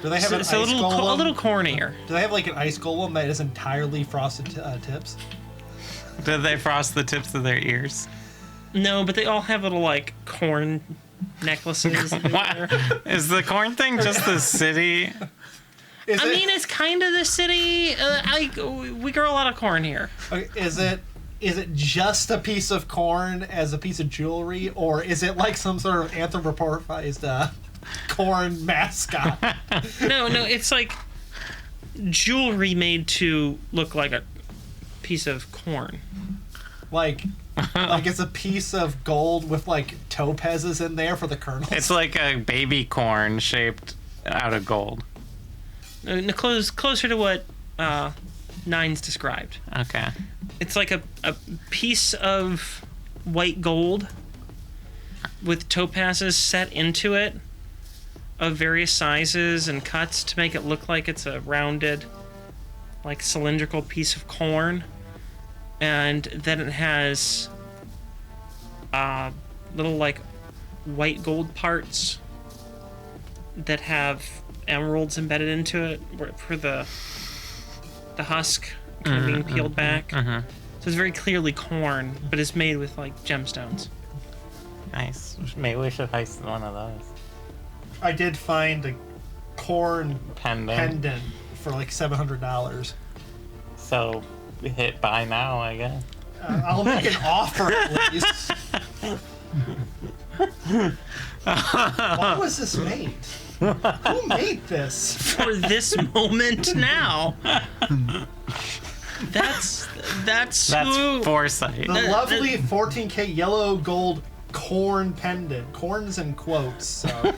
Do they have an So ice a golem? little cornier. Do they have like an ice golem that is entirely frosted tips? Did they frost the tips of their ears? No, but they all have little like corn necklaces. that they wear. What? Is the corn thing just the city? Is I it, mean, it's kind of the city. We grow a lot of corn here. okay, is it just a piece of corn as a piece of jewelry, or is it like some sort of anthropomorphized corn mascot? No, it's like jewelry made to look like a piece of corn. like it's a piece of gold with like topazes in there for the kernels. It's like a baby corn shaped out of gold. Closer to what Nines described. Okay. It's like a piece of white gold with topazes set into it of various sizes and cuts to make it look like it's a rounded, like cylindrical piece of corn. And then it has little like white gold parts that have emeralds embedded into it for the husk kind of being peeled back. So it's very clearly corn, but it's made with like gemstones. Nice. Maybe we should heist one of those. I did find a corn Pendant. pendant for like $700. So hit buy now, I guess. I'll make an offer at least. Why was this made? Who made this? For this moment now. That's That's who, foresight. The lovely 14K yellow gold corn pendant. Corn's in quotes, so.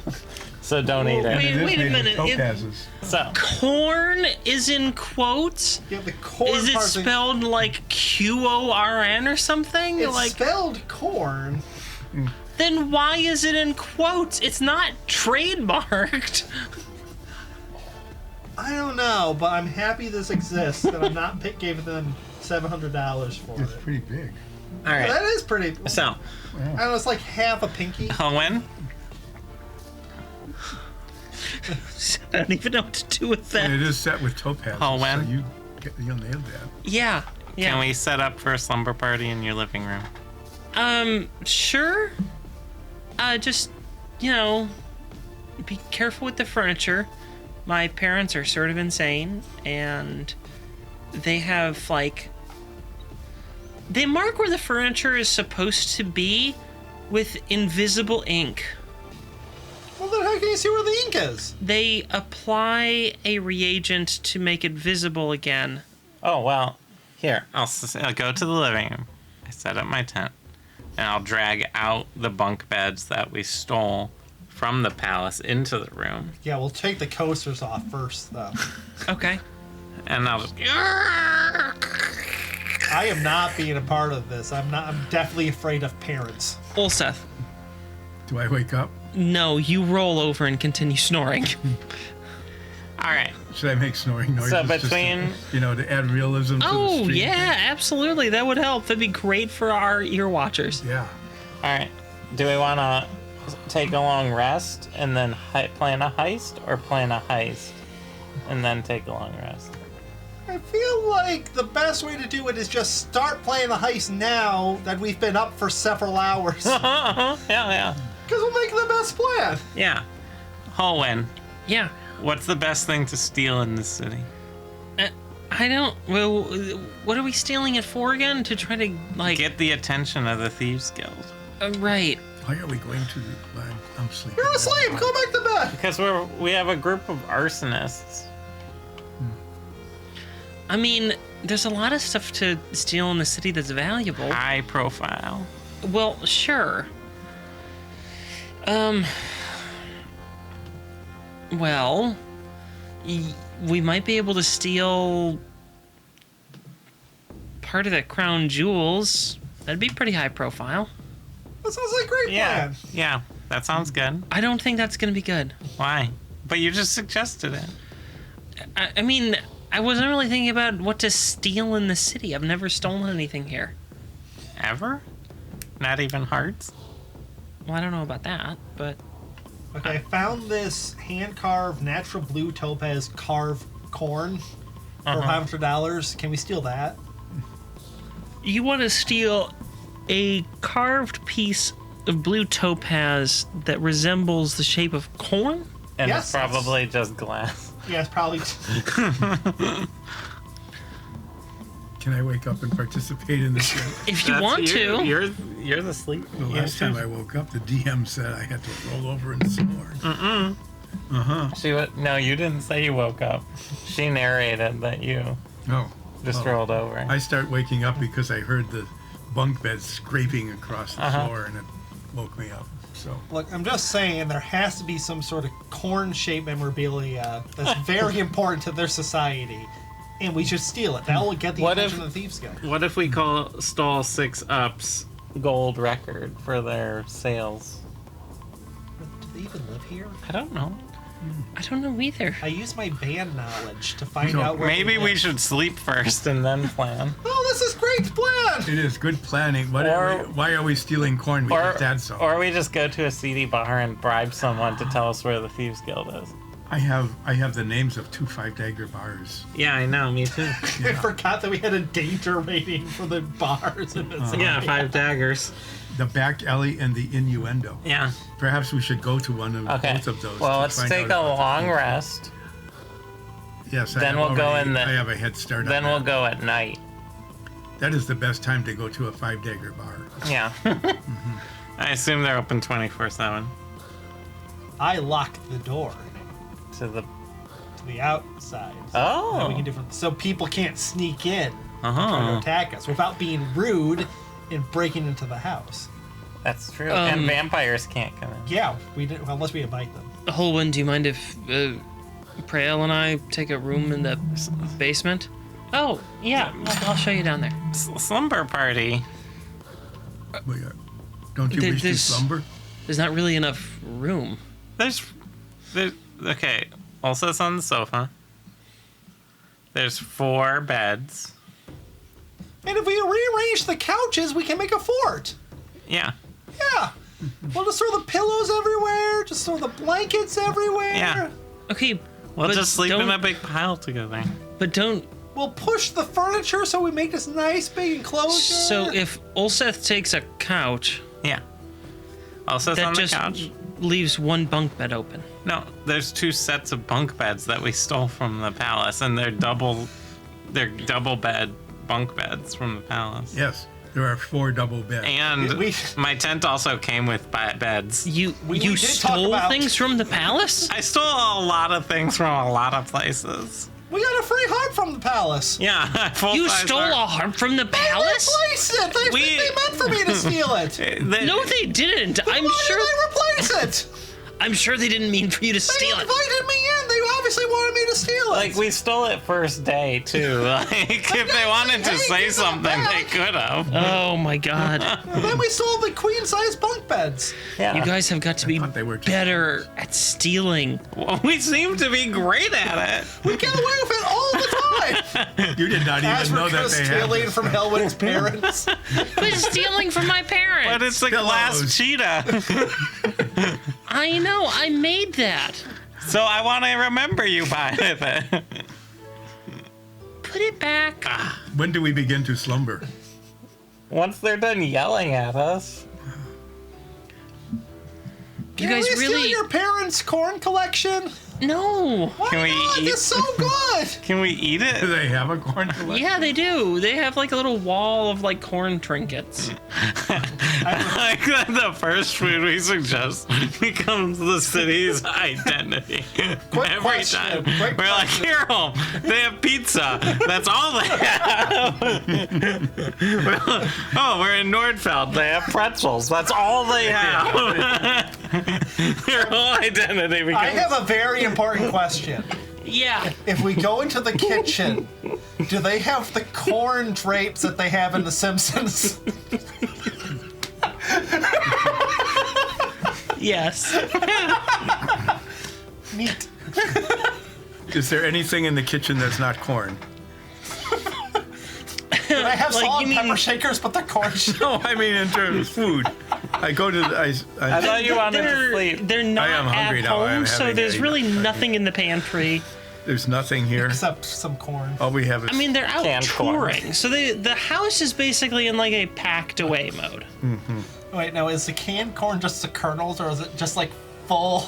So don't eat it. Wait It is a made with minute, it- Topazes. So corn is in quotes. Yeah, the corn Is it part spelled like QORN or something? It's Like, spelled corn. then why is it in quotes? It's not trademarked. I don't know, but I'm happy this exists, and I'm not giving them $700 for It's it. pretty big. all right. That is pretty. So I don't know, it's like half a pinky. Owen, I don't even know what to do with And that. it is set with topazes. Oh, when? So you'll nail that. Yeah. can we set up for a slumber party in your living room? Sure. Just, be careful with the furniture. My parents are sort of insane, and they have, like... They mark where the furniture is supposed to be with invisible ink. Well, then how can you see where the ink is? They apply a reagent to make it visible again. Oh, well, here, I'll go to the living room. I set up my tent, and I'll drag out the bunk beds that we stole from the palace into the room. Yeah, we'll take the coasters off first, though. Okay. And I'll just... I am not being a part of this. I'm definitely afraid of parents. Ulseth, Do I wake up? no, you roll over and continue snoring. All right. Should I make snoring noises? So just between- to add realism to the Oh, stream? yeah, absolutely. That would help. That'd be great for our ear watchers. Yeah. All right. Do we want to take a long rest and then plan a heist, or plan a heist and then take a long rest? I feel like the best way to do it is just start playing the heist now that we've been up for several hours. Yeah. Because we'll make the best plan. Yeah. Holwyn, Yeah. what's the best thing to steal in this city? I don't. Well, what are we stealing it for again? To try to, like. Get the attention of the Thieves Guild. Right. Why are we going to the... I'm sleeping. You're asleep. Go back to bed. Because we have a group of arsonists. I mean, there's a lot of stuff to steal in the city that's valuable. High profile. Well, sure. Well, we might be able to steal part of the crown jewels. That'd be pretty high profile. That sounds like a great plan. Yeah. That sounds good. I don't think that's gonna be good. Why? But you just suggested it. I mean, I wasn't really thinking about what to steal in the city. I've never stolen anything here. Ever? Not even hearts? Well, I don't know about that, but Okay, I found this hand-carved natural blue topaz carved corn for $500. Can we steal that? you want to steal a carved piece of blue topaz that resembles the shape of corn? And Yes, it's probably just glass. Yeah, it's probably... Can I wake up and participate in this game? If you want to. You're the sleep. The last time I woke up, the DM said I had to roll over in some more. No, you didn't say you woke up. She narrated that you Oh. just Oh. rolled over. I start waking up because I heard the bunk bed scraping across the floor, and it woke me up. So Look, I'm just saying there has to be some sort of corn-shaped memorabilia that's very important to their society, and we should steal it. That will get the What attention if- of the Thieves Guild. What if we stole 6UP's gold record for their sales? Do they even live here? I don't know. I don't know either. I use my band knowledge to find No, out where Maybe they we live. should sleep first and then plan. Oh, this is great plan! it is good planning. Why are we stealing corn? We Or, just had some. or we just go to a seedy bar and bribe someone to tell us where the Thieves Guild is. I have the names of 2 5-dagger bars. Yeah, I know. Me too. I forgot that we had a danger rating for the bars in this Yeah, area. 5 daggers. The back alley and the innuendo. Yeah. Perhaps we should go to one of Okay. both of those. Well, to let's find take out a about the long food. rest. Yes, Then we'll go in the- I have a head start. Then on we'll that. go at night. That is the best time to go to a 5-dagger bar. Yeah. I assume they're open 24/7 I locked the door to the. to the outside. Oh. That we can do so people can't sneak in and try to Uh-huh. attack us without being rude and breaking into the house. That's true. And vampires can't come in. Yeah, we didn't unless we invite them. Holwyn, do you mind if Prael and I take a room in the basement? Oh, yeah. I'll show you down there. Slumber party. Don't you wish to There's- slumber? There's not really enough room. There's okay. Also, it's on the sofa. There's 4 beds. And if we rearrange the couches, we can make a fort. Yeah. Yeah. We'll just throw the pillows everywhere. Just throw the blankets everywhere. Yeah. Okay, We'll but just sleep in don't- a big pile together. But don't. We'll push the furniture so we make this nice big enclosure. So if Ulseth takes a couch, Yeah. Also, it's that on the just couch. leaves one bunk bed open. No, there's 2 sets of bunk beds that we stole from the palace, and they're double bed bunk beds from the palace. Yes. There are 4 double beds. And We- my tent also came with beds. You We did talk stole about- things from the palace? I stole a lot of things from a lot of places. We got a free harp from the palace. Yeah, full You size stole a harp. harp from the palace? Replace it. They meant for me to steal it. No, they didn't. I'm Why sure. did they replace it? I'm sure they didn't mean for you to They steal it. invited me in. They obviously wanted me to steal it. Like, we stole it first day, too. Like, if they wanted to Hey, say give it something, they back. could have. Oh my god. And then we stole the queen-size bunk beds. Yeah. You guys have got to be thought they were just- better at stealing. Well, we seem to be great at it. We get away with it all the time. You did not As even we're know that they had stealing this. from Hellwig's parents. Quit stealing from my parents. But it's a glass Pillows. cheetah. I know, I made that. So I want to remember you by it. Put it back. When do we begin to slumber? Once they're done yelling at us. You Can guys we steal really your parents' corn collection? no. Why Can we not? eat- It's so good. Can we eat Do it? they have a corn collection? Yeah, they do. They have like a little wall of like corn trinkets. Like the first food we suggest becomes the city's identity. Quick Every question, time quick we're like, question. here home, they have pizza. That's all they have. Oh, we're in Nordfeld. They have pretzels. That's all they have. Their whole identity becomes. I have a very important question. Yeah. If we go into the kitchen, do they have the corn drapes that they have in The Simpsons? Yes. Neat. Is there anything in the kitchen that's not corn? Do they have Like, salt you and pepper mean- shakers, but the corn No, I mean in terms of food. I go to the, I thought you wanted to sleep. They're not am hungry at now. I am home, so having there's a- really nothing in the pantry. there's nothing here. except some corn. All we have is I mean, they're out Canned corn. touring, so the house is basically in like a packed away mode. Wait, now is the canned corn just the kernels, or is it just like full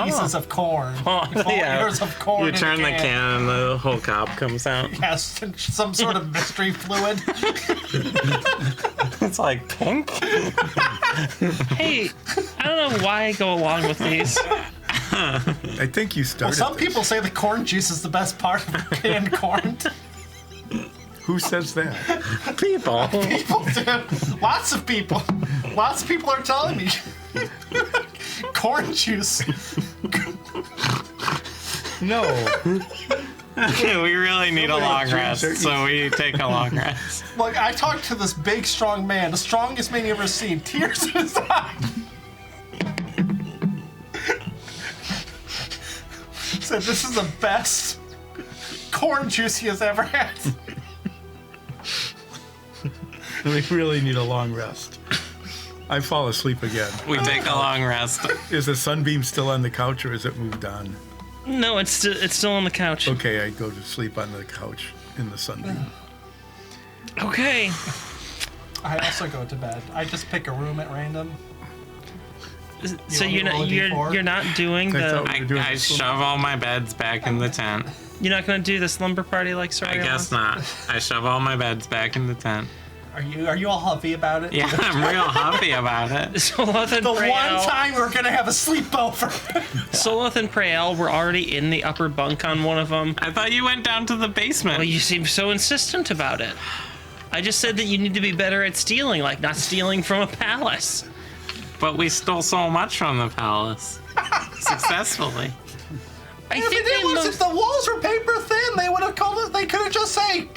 pieces of corn? Full ears of corn. You in a turn the can and the whole cob comes out. Yes, some sort of mystery fluid. It's like pink. Hey, I don't know why I go along with these. I think you started. Some this. people say the corn juice is the best part of canned corn. Who says that? People. People do. Lots of people. Lots of people are telling me. Corn juice. No. We really need a long drinks rest, are so we take a long rest. Look, I talked to this big, strong man, the strongest man you've ever seen. Tears in his eyes. Said this is the best corn juice he has ever had. We really need a long rest. I fall asleep again. We take a long rest. Is the sunbeam still on the couch or is it moved on? No, it's still on the couch. Okay, I go to sleep on the couch in the sunbeam. Okay. I also go to bed. I just pick a room at random. So want me to roll a D4? you're not doing I thought the we were doing I this shove all my beds back in the tent. you're not gonna do the slumber party like I Sorry. guess not. I shove all my beds back in the tent. Are you all huffy about it? Yeah, I'm real happy about it. Soloth and The one Prael, time we're gonna have a sleepover. Soloth and Prael were already in the upper bunk on one of them. I thought you went down to the basement. Well, you seem so insistent about it. I just said that you need to be better at stealing, like not stealing from a palace. But we stole so much from the palace. Successfully. I If think it was, if the walls were paper thin, they would have called it. They could have just say,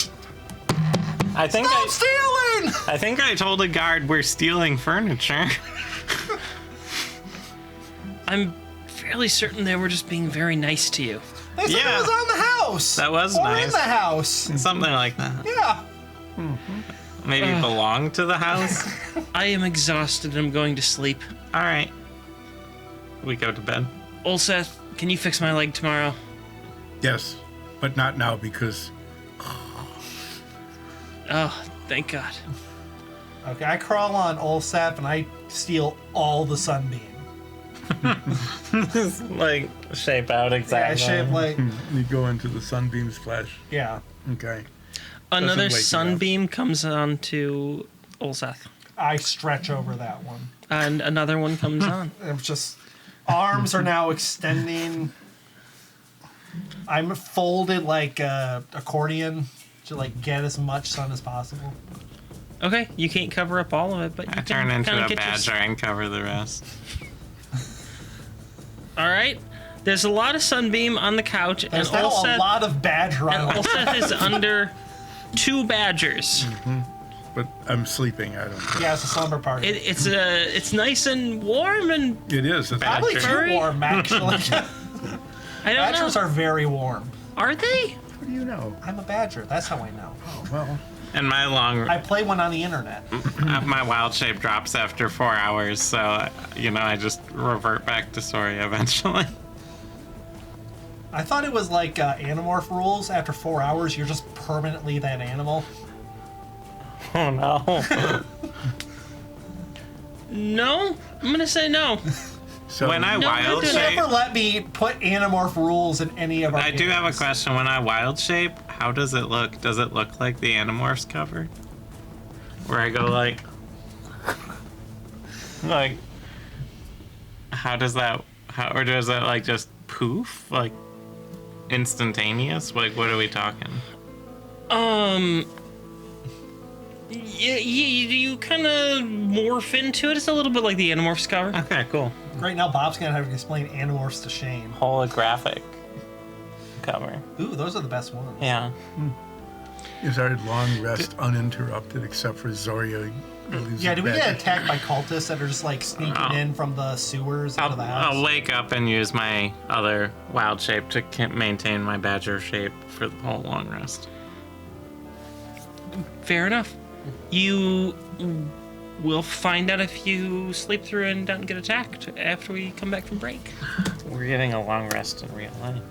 I think "Stop stealing!" I think I told a guard we're stealing furniture. I'm fairly certain they were just being very nice to you. They said Yeah. it was on the house. That was or nice. in the house. Something like that. Yeah. Maybe belong to the house. I am exhausted. I'm going to sleep. All right. We go to bed. Ulseth, can you fix my leg tomorrow? Yes, but not now because Oh, thank God. Okay, I crawl on Olsap and I steal all the sunbeam. Like shape out Yeah, I exactly. shape like you go into the sunbeam splash. yeah. Okay. Another wake you up. sunbeam comes onto Ulseth, I stretch over that one. and another one comes on. It's just arms are now extending. I'm folded like a accordion to like get as much sun as possible. Okay, you can't cover up all of it, but you I can turn into kinda a get badger and cover the rest. All right. There's a lot of sunbeam on the couch, There's and now a Ulseth, lot of badger and on it. Ulseth is under 2 badgers. But I'm sleeping. I don't care. Yeah, it's a slumber party. It's nice and warm, and It is. It's Probably too Furry? warm, actually. I don't Badgers know. are very warm. Are they? What do you know? I'm a badger. That's how I know. Oh, well, And my I play one on the internet. my wild shape drops after 4 hours, so I just revert back to Soria eventually. I thought it was like Animorph rules. After 4 hours, you're just permanently that animal. Oh no! No, I'm gonna say no. so When I No, wild they You shape, never let me put Animorph rules in any of our I do have a games. question. When I wild shape, how does it look? Does it look like the Animorphs cover? Where I go like, how does that? Or does it like just poof, like instantaneous? Like, what are we talking? You kind of morph into it. It's a little bit like the Animorphs cover. Okay, cool. Right now, Bob's gonna have to explain Animorphs to Shane. Holographic cover. Ooh, those are the best ones. Yeah. is our long rest uninterrupted except for Zoria? Yeah, do we get attacked by cultists that are just like sneaking Oh. in from the sewers into the house? I'll wake up and use my other wild shape to maintain my badger shape for the whole long rest. Fair enough. You will find out if you sleep through and don't get attacked after we come back from break. We're getting a long rest in real life.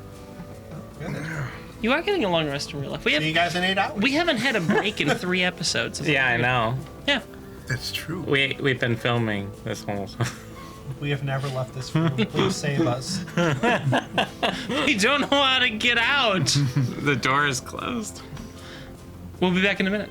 Good. You are getting a long rest in real life. See you guys in 8 hours. We haven't had a break in 3 episodes. Yeah, I know. Yeah. That's true. We've been filming this whole. We have never left this room. Please save us. We don't know how to get out. The door is closed. We'll be back in a minute.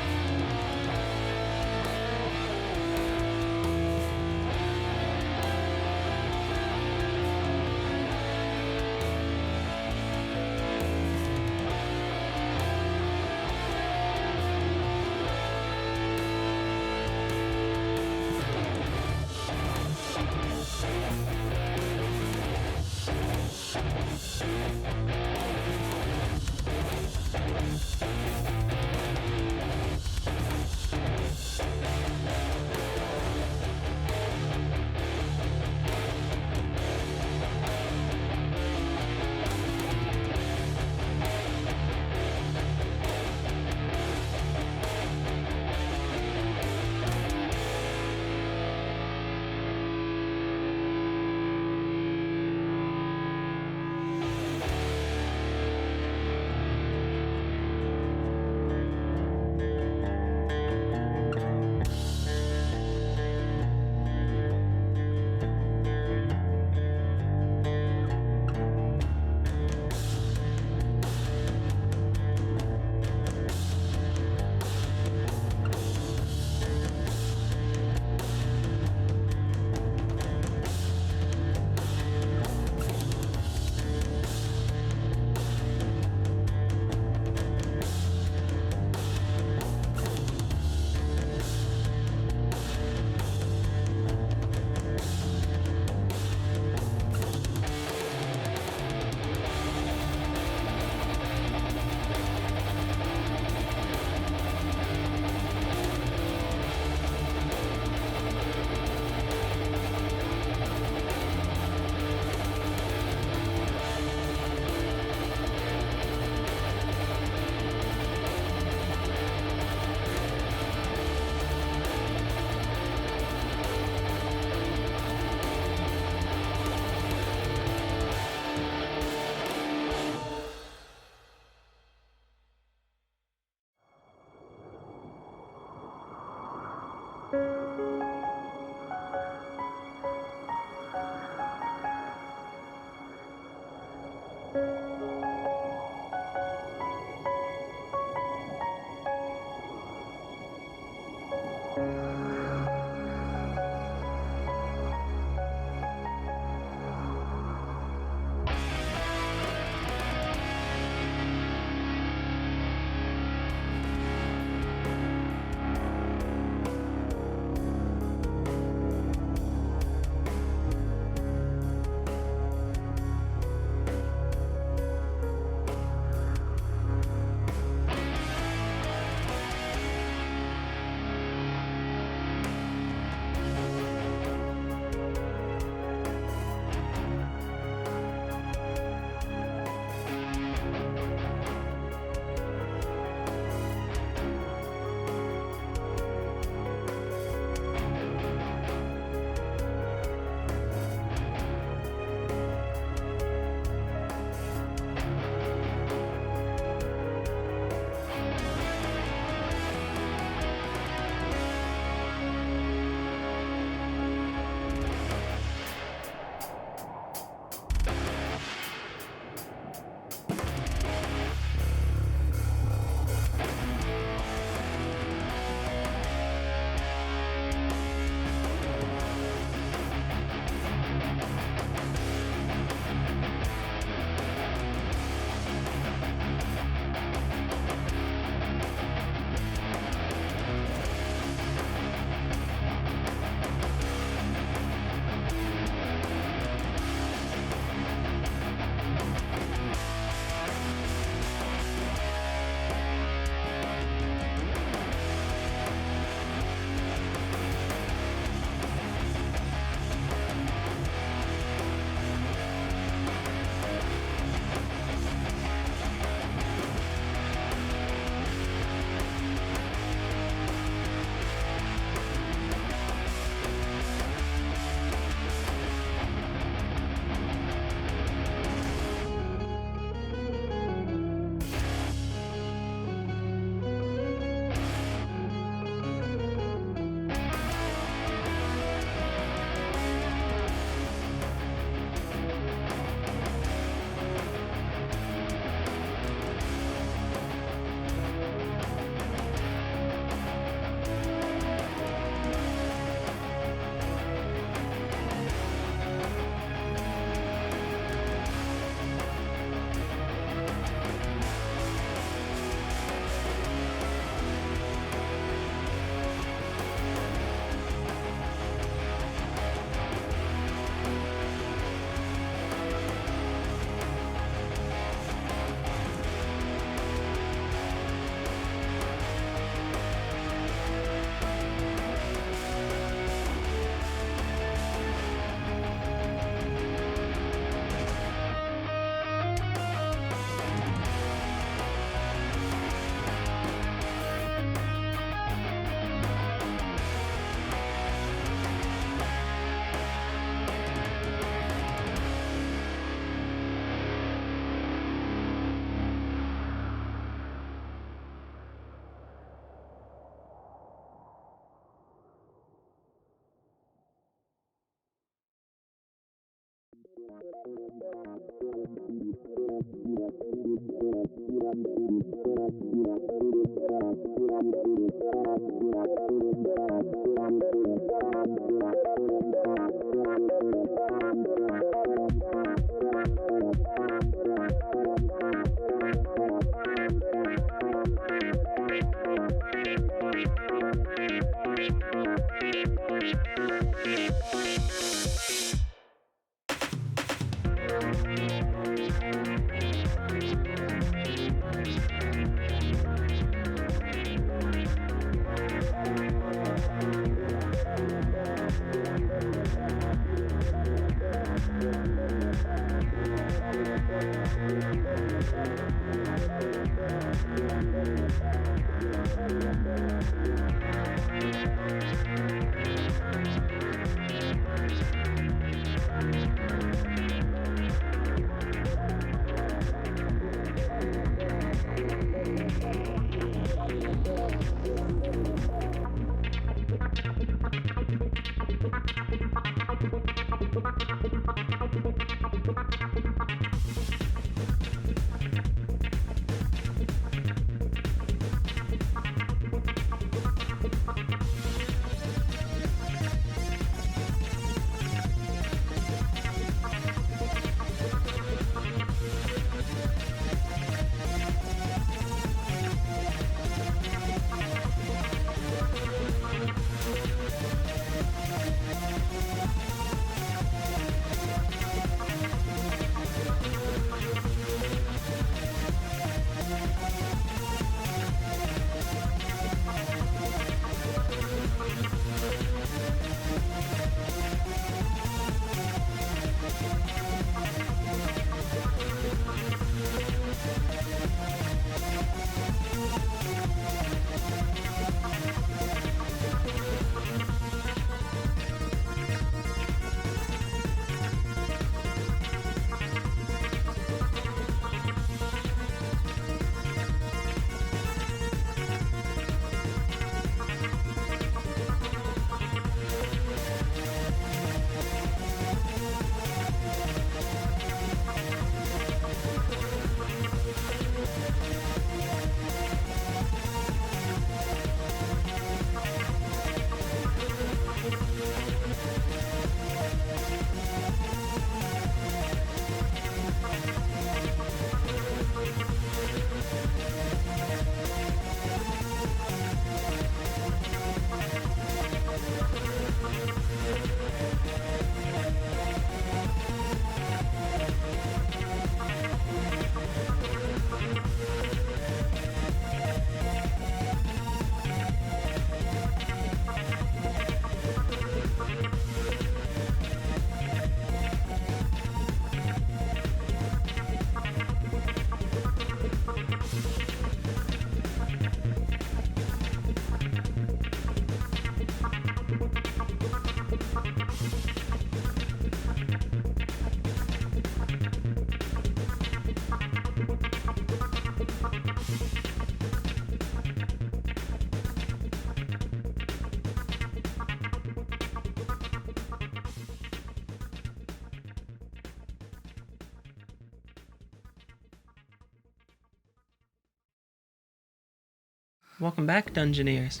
Welcome back, Dungeoneers.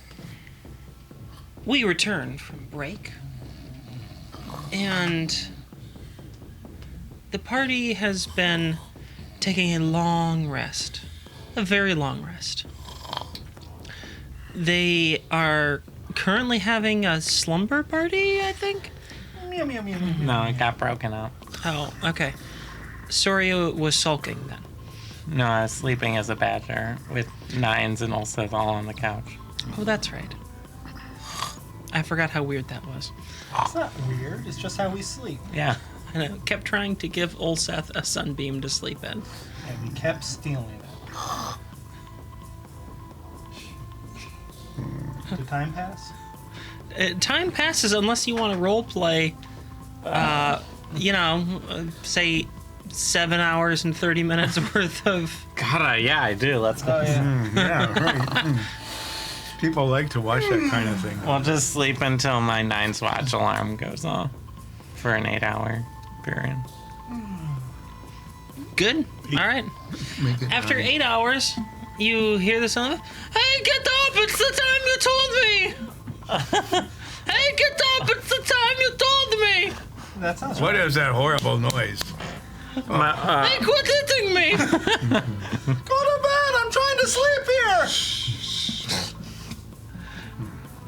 We return from break, and the party has been taking a long rest. A very long rest. They are currently having a slumber party, I think? Meow, meow, meow, meow. No, it got broken up. Oh, okay. Soria was sulking then. No, I was sleeping as a badger with Nines and Ulseth all on the couch. Oh, that's right. I forgot how weird that was. It's not weird. It's just how we sleep. Yeah. I know, kept trying to give Ulseth a sunbeam to sleep in. And we kept stealing it. Did time pass? Time passes unless you want to role play, say 7 hours and 30 minutes worth of... God, yeah, I do. Let's go. Oh, yeah. Yeah, right. People like to watch that kind of thing. We'll just sleep until my Nines watch alarm goes off for an 8-hour period. Good. All right. Make it After 9. 8 hours, you hear the sound of, "Hey, get up! It's the time you told me! Hey, get up! It's the time you told me! That sounds What right. is that horrible noise? Hey, quit hitting me!" Go to bed! I'm trying to sleep here!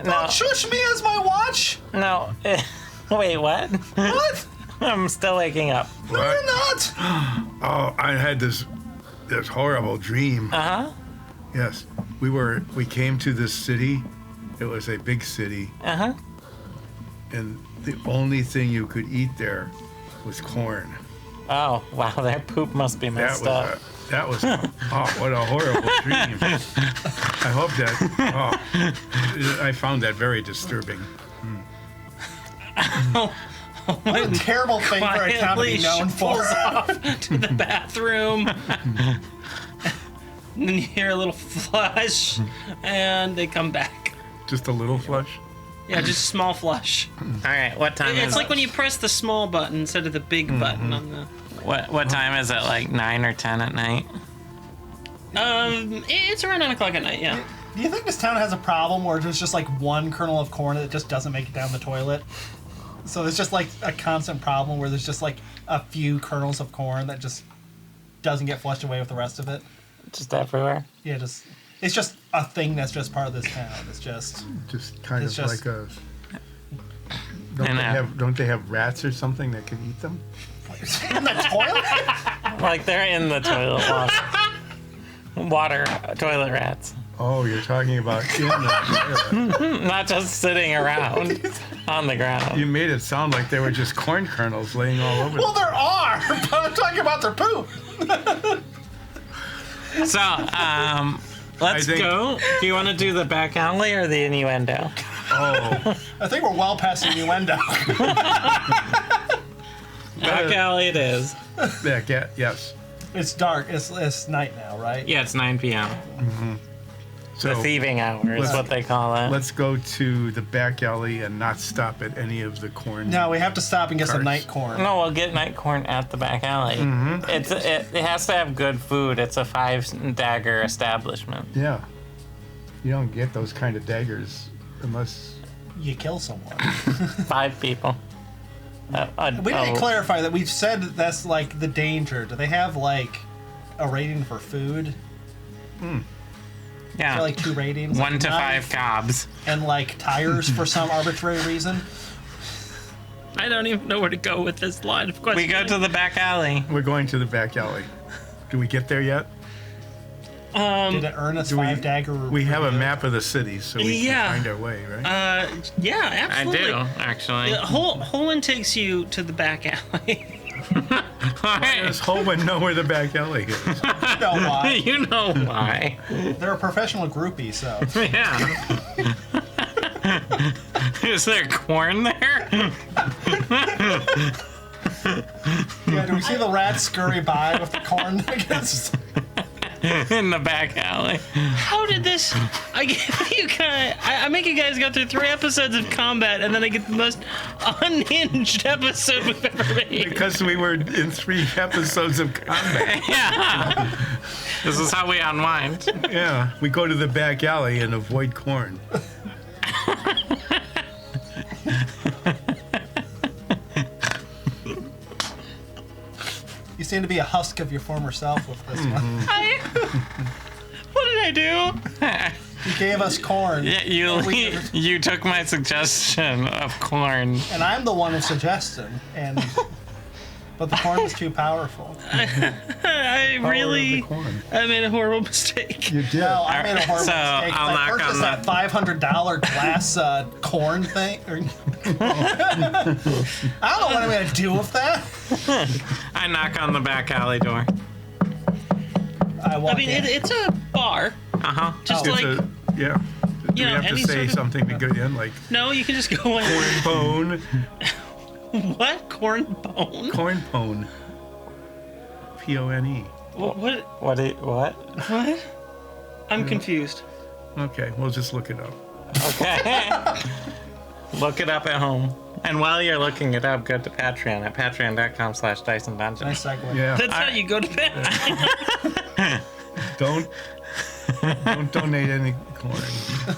No, Shush me as my watch! no. Wait, what? What? I'm still waking up. No, you're not! Oh, I had this horrible dream. Uh-huh. Yes, we came to this city. It was a big city, Uh-huh. and the only thing you could eat there was corn. Oh, wow, their poop must be messed up. What a horrible dream. I hope that. I found that very disturbing. What a terrible thing for a town to be known for. shuffles off to the bathroom. And then you hear a little flush, and they come back. Just a little flush. Yeah, just a small flush. All right, what time It's is like it? when you press the small button instead of the big button on the. What time is it? Like 9 or 10 at night? It's around 9 o'clock at night. Yeah. Do you think this town has a problem where there's just like one kernel of corn that just doesn't make it down the toilet? So it's just like a constant problem where there's just like a few kernels of corn that just doesn't get flushed away with the rest of it. Just everywhere? Yeah, it's just a thing that's just part of this town. It's just Kind It's of just- like a. And, Don't they have rats or something that can eat them? in the toilet. Like they're in the toilet water. Toilet rats. Oh, you're talking about in the toilet. Not just sitting around on the ground. You made it sound like they were just corn kernels laying all over. Well, there are, but I'm talking about their poop. So, let's think- go. Do you want to do the back alley or the innuendo? Oh, I think we're well past innuendo. Back alley it is. yes. It's dark. It's night now, right? Yeah, it's 9 p.m. So The thieving hour is let's- what they call it. let's go to the back alley and not stop at any of the corn. No, we have to stop and get some Carts. night corn. No, we'll get night corn at the back alley. It has to have good food. It's a 5-dagger establishment. Yeah. You don't get those kind of daggers unless. You kill someone. 5 people. We didn't clarify that. We've said that that's like the danger. Do they have like a rating for food? Yeah. Or, like 2 ratings. 1 like to knife 5 cobs. And like tires for some arbitrary reason. I don't even know where to go with this line of We questioning. go to the back alley. We're going to the back alley. Do we get there yet? Did it earn its Do we- 5-dagger? We have a map of the city, so we Yeah. can find our way, right? Yeah, I absolutely. do, actually. Holman takes you to the back alley. Does Holman know where the back alley is? You know why? You know why. They're a professional groupie, so. Yeah. Is there corn there? Yeah, do we see the rats scurry by with the corn? I guess. In the back alley. How did this? I give you guys. I make you guys go through 3 episodes of combat, and then I get the most unhinged episode we've ever made. Because we were in 3 episodes of combat. Yeah. This is how we unwind. Yeah, we go to the back alley and avoid corn. You seem to be a husk of your former self with this one. What did I do? You gave us corn. Yeah, you took my suggestion of corn. And I'm the one who suggested, but the corn was too powerful. I Power of really. the corn. I made a horrible mistake. You did. No, I made a horrible So, mistake. I'll I knock purchased on that $500 glass corn thing. I don't know what I'm gonna do with that. I knock on the back alley door. I I mean, it's a bar. Uh-huh. Just Oh. like Yeah. Do You we know, have to any say sort of- something to get in? Like no, you can just go in. corn bone? What corn bone? Corn pone. Pone. What? What? I'm confused. Okay, we'll just look it up. Okay. Look it up at home. And while you're looking it up, go to Patreon at patreon.com/Dyson Dungeon. Nice segue. Yeah. That's how you go to bed. Don't donate any corn.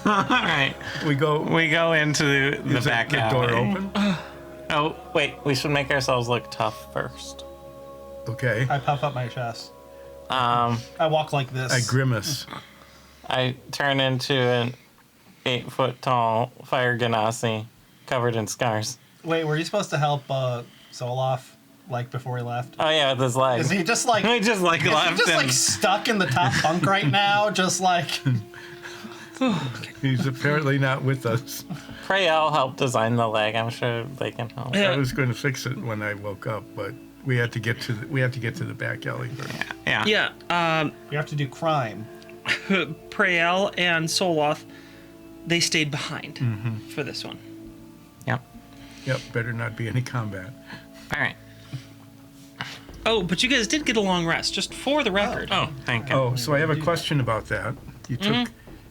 All right. We go into the is back the alley. door open. Oh, wait. We should make ourselves look tough first. Okay. I puff up my chest. Um, I walk like this. I grimace. I turn into an 8-foot-tall fire ganassi covered in scars. Wait, were you supposed to help Solaf like before he left? Oh, yeah, with his legs. Is he just like? He just like is he left just and... like stuck in the top bunk right now? Just like. He's apparently not with us. Pray I'll help design the leg. I'm sure they can help. Yeah. I was going to fix it when I woke up, but we had to get to the back alley first. Yeah. Yeah. You have to do crime. Prael and Soloth, they stayed behind for this one. Yep. Yep. Better not be any combat. All right. Oh, but you guys did get a long rest, just for the record. Oh, thank you. Oh, so I have a question about that.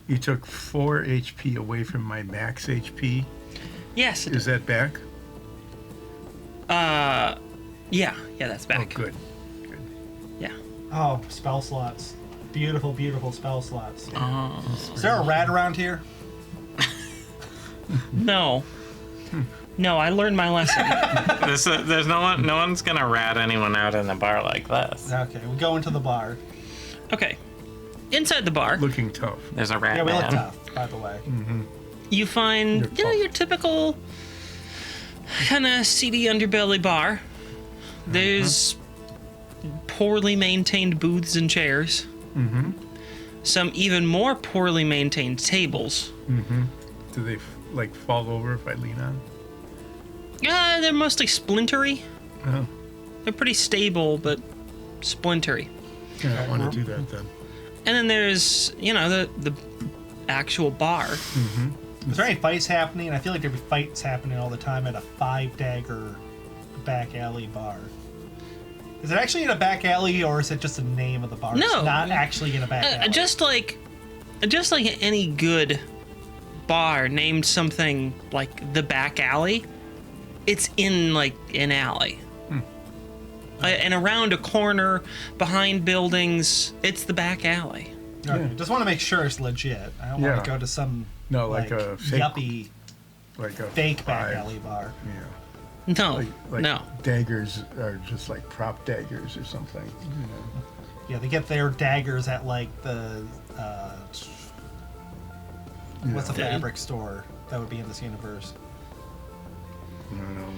You took 4 HP away from my max HP. Yes. It Is that back? Yeah, that's Oh, back. good. Yeah. Oh, spell slots. Beautiful, beautiful spell slots. Is there a rat around here? No. No, I learned my lesson. There's no one's gonna rat anyone out in a bar like this. Okay, we go into the bar. Okay. Inside the bar, Looking tough. There's a rat Yeah, we look man. tough, by the way. you find, You're tough. your typical kind of seedy underbelly bar. There's poorly maintained booths and chairs. Some even more poorly maintained tables. Do they like fall over if I lean on? They're mostly splintery. Oh, They're pretty stable, but splintery. yeah, I don't want to do that then. And then there's, the actual bar. Is there any fights happening? I feel like there'd be fights happening all the time at a 5-dagger back alley bar. Is it actually in a back alley, or is it just the name of the bar? No. It's not actually in a back alley. Just like any good bar named something like the back alley, it's in like an alley. And around a corner, behind buildings, it's the back alley. Okay, Yeah. just want to make sure it's legit. I don't Yeah. want to go to some No, like a fake- yuppie Like a fake back five. alley bar. Yeah. No, Like no. daggers are just like prop daggers or something. You know. Yeah, they get their daggers at like the what's a The- fabric store that would be in this universe? I don't know.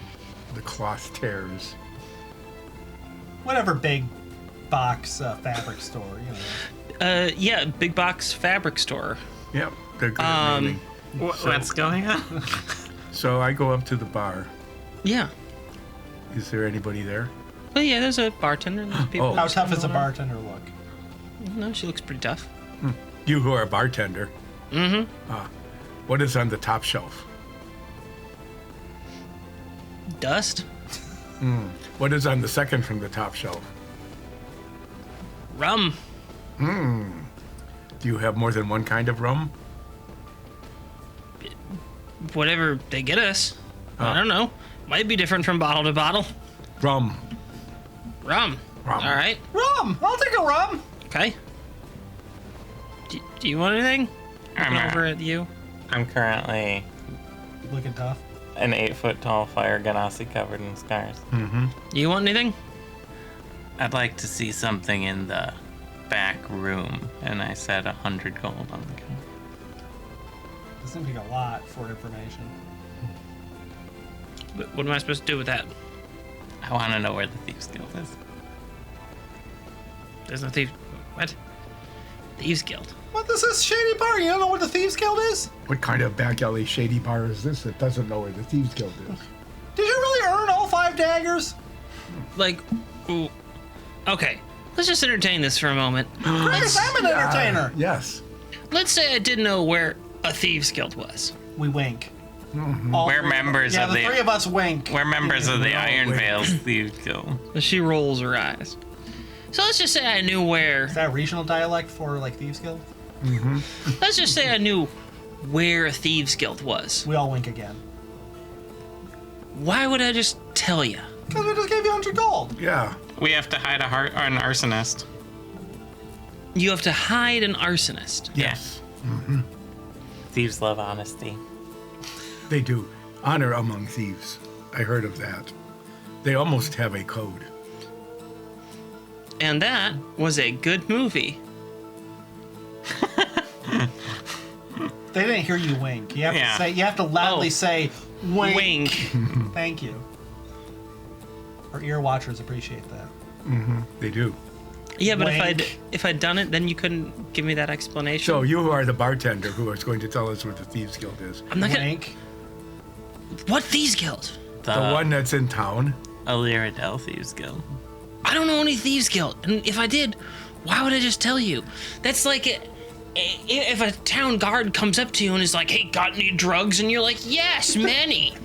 The cloth tears. Whatever big box fabric store, Yeah, big box fabric store. Yep, they're good at naming. What's going on? So I go up to the bar. Yeah. Is there anybody there? Well, yeah, there's a bartender. There's people. Oh. How tough does a around. bartender look? No, she looks pretty tough. You who are a bartender. What is on the top shelf? Dust, What is on the second from the top shelf? rum. Do you have more than one kind of rum? Whatever they get us. I don't know. Might be different from bottle to bottle. Rum. Rum. Rum. All right. Rum! I'll take a rum! Okay. Do you want anything? Looking over at you. I'm currently Looking tough. an 8-foot-tall fire ganassi covered in scars. You want anything? I'd like to see something in the back room, and I said 100 gold on the counter. This seems like a lot for information. What am I supposed to do with that? I want to know where the Thieves Guild is. There's no thief. What? Thieves Guild. What is this shady bar? You don't know what the Thieves Guild is? What kind of back alley shady bar is this that doesn't know where the Thieves Guild is? Did you really earn all 5 daggers? Like, ooh. Okay. Let's just entertain this for a moment. Chris, I'm an entertainer. Yes. Let's say I didn't know where a Thieves Guild was. We wink. All We're three- members yeah, of the the- three of us wink. We're members of the No, Iron wait. Veils Thieves Guild. She rolls her eyes. So let's just say I knew where. Is that a regional dialect for like Thieves Guild? Let's just say I knew where a Thieves Guild was. We all wink again. Why would I just tell you? Because we just gave you 100 gold. Yeah. We have to hide an arsonist. You have to hide an arsonist. Yes. Thieves love honesty. They do. Honor among thieves. I heard of that. They almost have a code. And that was a good movie. They didn't hear you wink. You have Yeah. to say. You have to loudly Oh. say wink. Wink. Thank you. Our ear watchers appreciate that. They do. Yeah, but Wink. if I'd done it, then you couldn't give me that explanation. So you are the bartender who is going to tell us what the Thieves Guild is. I'm not gonna. Wink. What Thieves Guild? The one that's in town. Allyradyll Thieves Guild. I don't know any Thieves Guild, and if I did, why would I just tell you? That's like if a town guard comes up to you and is like, "Hey, got any drugs?" and you're like, "Yes, many."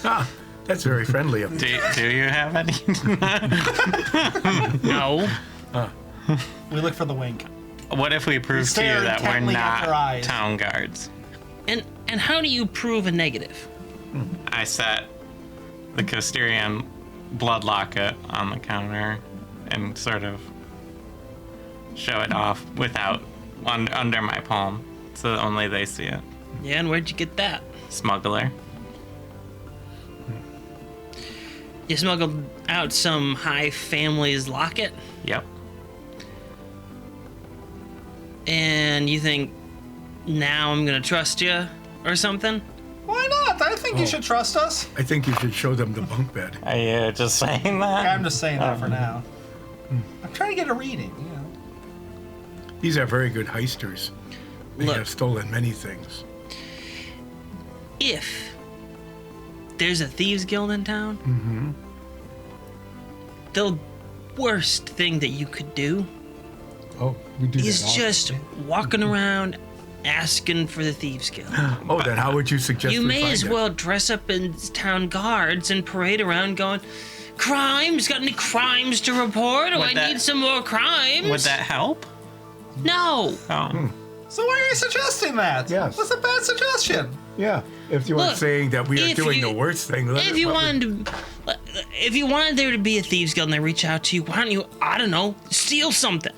Ah, that's very friendly of you. Do you have any? No. We look for the wink. What if we prove to stare you that we're intently at their not eyes. town guards? And how do you prove a negative? I set the Costerian blood locket on the counter and sort of show it off without under my palm, so that only they see it. Yeah, and where'd you get that? Smuggler. You smuggled out some high family's locket, Yep. and you think now I'm gonna trust you or something? Why not? I think you should trust us. I think you should show them the bunk bed. Are you just saying that? I'm just saying that for now. I'm trying to get a reading. You know. These are very good heisters. They Look. have stolen many things. If there's a thieves guild in town, the worst thing that you could do Oh, we do is just walking around asking for the thieves guild. Oh, then how would you suggest You we may find as it? well dress up as town guards and parade around going, "Crimes? Got any crimes to report? Oh, Would I that- need some more crimes." Would that help? No. Oh. So why are you suggesting that? Yes. What's a bad suggestion? Yeah, if you Look, weren't saying that we are if doing you- the worst thing. If you wanted there to be a thieves guild and they reach out to you, why don't you, I don't know, steal something?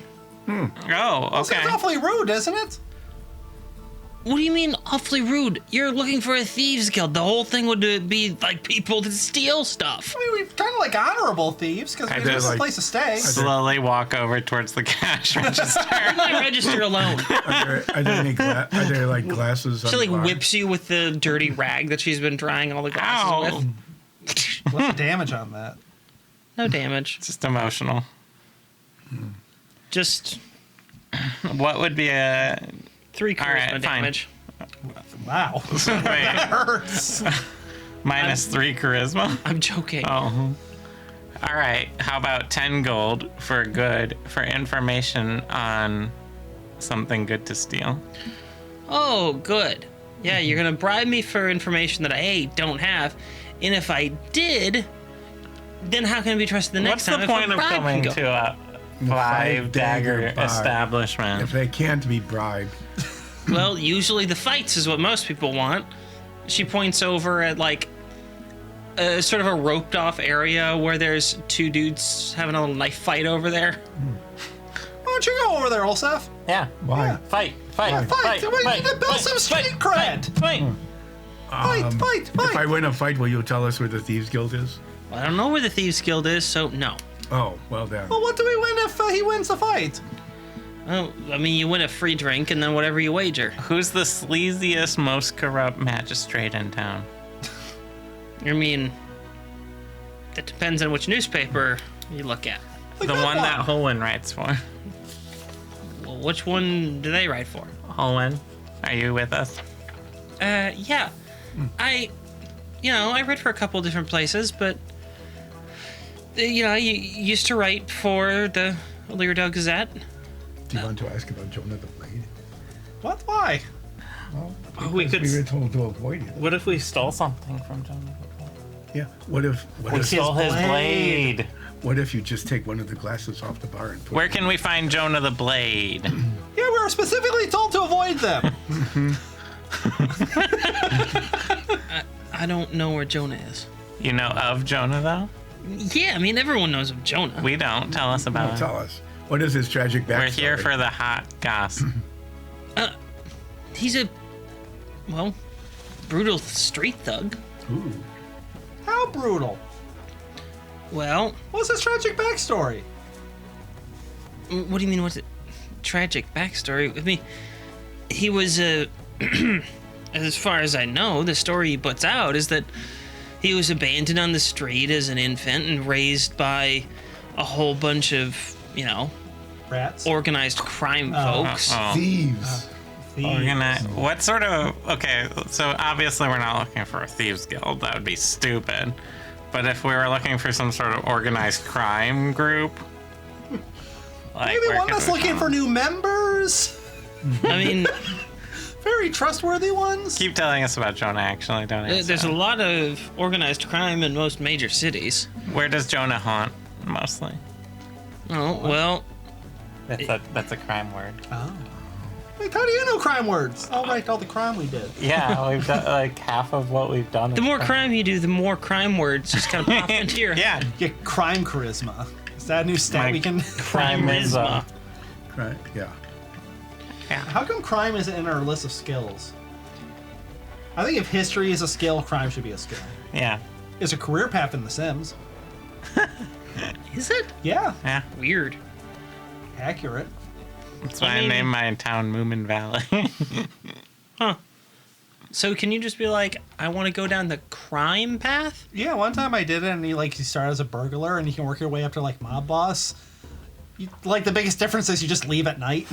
Oh, okay. It's awfully rude, isn't it? What do you mean awfully rude? You're looking for a thieves guild. The whole thing would be like people that steal stuff. I mean, we're kind of like honorable thieves because I we have just a like- place to stay. Slowly walk over towards the cash register. I register alone. are there like glasses? She on like the bar? whips you with the dirty rag that she's been drying all the glasses Ow. with. What's the damage on that? No damage. Just emotional. Just What would be a 3 All right, charisma fine. damage. Wow. wait, That hurts. -3 charisma? I'm joking. Oh. All right. How about 10 gold for information on something good to steal? Oh, good. Yeah, you're gonna bribe me for information that I don't have, and if I did, then how can I be trusted the next What's time? the if a point of bribe can coming go? to a The five-dagger bar. establishment? If they can't be bribed, Well, usually the fights is what most people want. She points over at like a sort of a roped off area where there's 2 dudes having a little knife fight over there. Why don't you go over there, Olsef? Yeah. why? Yeah. Fight. Fight. We need to build some street cred. Fight. Fight. If I win a fight, will you tell us where the Thieves Guild is? Well, I don't know where the Thieves Guild is, so no. Oh, well then. Well, what do we win if he wins the fight? Well, I mean, you win a free drink and then whatever you wager. Who's the sleaziest, most corrupt magistrate in town? I mean, it depends on which newspaper you look at. Like The one that one. Holwyn writes for. Well, which one do they write for? Holwyn, are you with us? Yeah. I read for a couple different places, but, I used to write for the Allyradyll Gazette. Do you want to ask about Jonah the Blade? What? Why? Well, We could- we were told to avoid it. What if we stole something from Jonah? Yeah. What if We stole his blade. what if you just take one of the glasses off the bar and put Where can we find Jonah the Blade? Yeah, we were specifically told to avoid them. I don't know where Jonah is. You know of Jonah, though? Yeah, I mean, everyone knows of Jonah. We don't. Tell us about Well, it. tell us. What is his tragic backstory? We're here for the hot goss. He's a, well, brutal street thug. Ooh. How brutal. Well, What's his tragic backstory? what do you mean, what's it? Tragic backstory? I mean, he was, as far as I know, the story he puts out is that he was abandoned on the street as an infant and raised by a whole bunch of, you know, Rats? organized crime folks. Thieves. Thieves. What sort of... Okay, so obviously we're not looking for a thieves guild. That would be stupid. But if we were looking for some sort of organized crime group... Like, Maybe where one could that's we looking come? for new members? I mean, Very trustworthy ones? Keep telling us about Jonah, actually. Don't answer. there's a lot of organized crime in most major cities. Where does Jonah haunt, mostly? Oh, well, That's a crime word. Oh. Wait, how do you know crime words? Oh, right, all the crime we did. Yeah, we've done like half of what we've done. the more crime you do, the more crime words just kind of pop into your Yeah, Get crime charisma. Is that a new stat My we can... crime-ism. Right. Yeah. How come crime isn't in our list of skills? I think if history is a skill, crime should be a skill. Yeah, It's a career path in The Sims. Is it? Yeah, yeah. Weird. accurate. That's why I I mean- named my town Moomin Valley. Huh. So can you just be like, I want to go down the crime path? Yeah, one time I did it, and you start as a burglar, and you can work your way up to mob boss. The biggest difference is you just leave at night.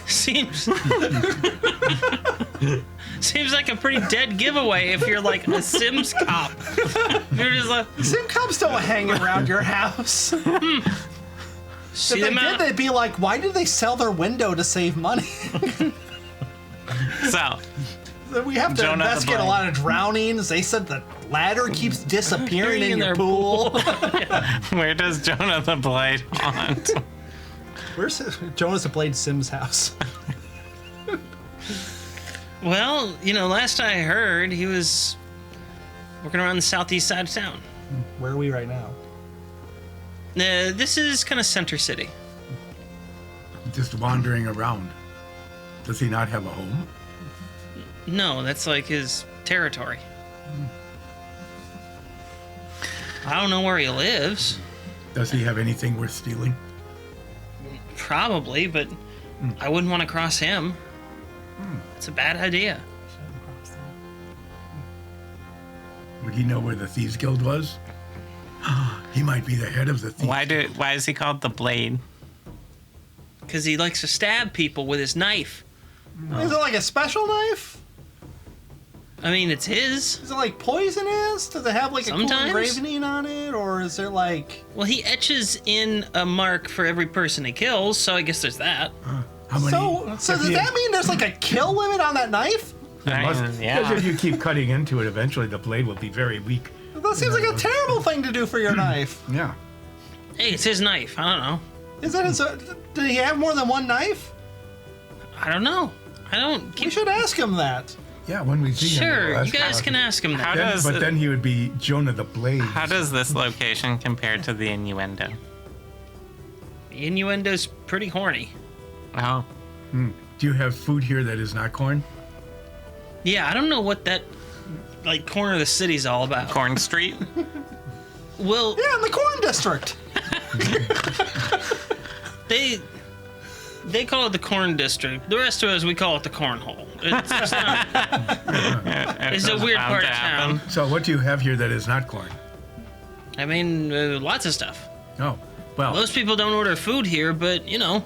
Seems seems like a pretty dead giveaway if you're like a Sims cop. You're just like, Sim cops don't hang around your house. If see they them did, out. they'd be like, why did they sell their window to save money? So, We have to Jonah the investigate a Blade. lot of drownings. They said the ladder keeps disappearing in your their pool. where does Jonah the Blade haunt? Where's Jonas the Blade Sims' house? Well, last I heard, he was working around the southeast side of town. Where are we right now? This is kind of center city. Just wandering around. Does he not have a home? No, that's like his territory. I don't know where he lives. Does he have anything worth stealing? Probably, but I wouldn't want to cross him. It's a bad idea. Would he know where the Thieves Guild was? He might be the head of the thieves. Why is he called the Blade? Because he likes to stab people with his knife. Is it like a special knife? I mean, it's his. Is it poisonous? Does it have a cool Sometimes. engraving on it? Or is it Well, he etches in a mark for every person he kills, so I guess there's that. How many? So does that mean there's a kill limit on that knife? There must- Yeah. Because if you keep cutting into it, eventually the blade will be very weak. That seems like a terrible thing to do for your knife. Yeah. Hey, it's his knife. I don't know. Is that his, did he have more than one knife? I don't know. I don't We keep. should ask him that. Yeah, when we see him. Sure, we'll you ask guys him. can ask him How that. does But then he would be Jonah the Blade. How does this location compare to the innuendo? The innuendo's pretty horny. Oh, Do you have food here that is not corn? Yeah, I don't know what that corner of the city's all about. Corn Street? Well, Yeah, in the corn district. they call it the corn district. The rest of us, we call it the cornhole. It's just not. It's a weird bound part to of happen. town. So what do you have here that is not corn? I mean, lots of stuff. Oh, well, Most people don't order food here, but Jarn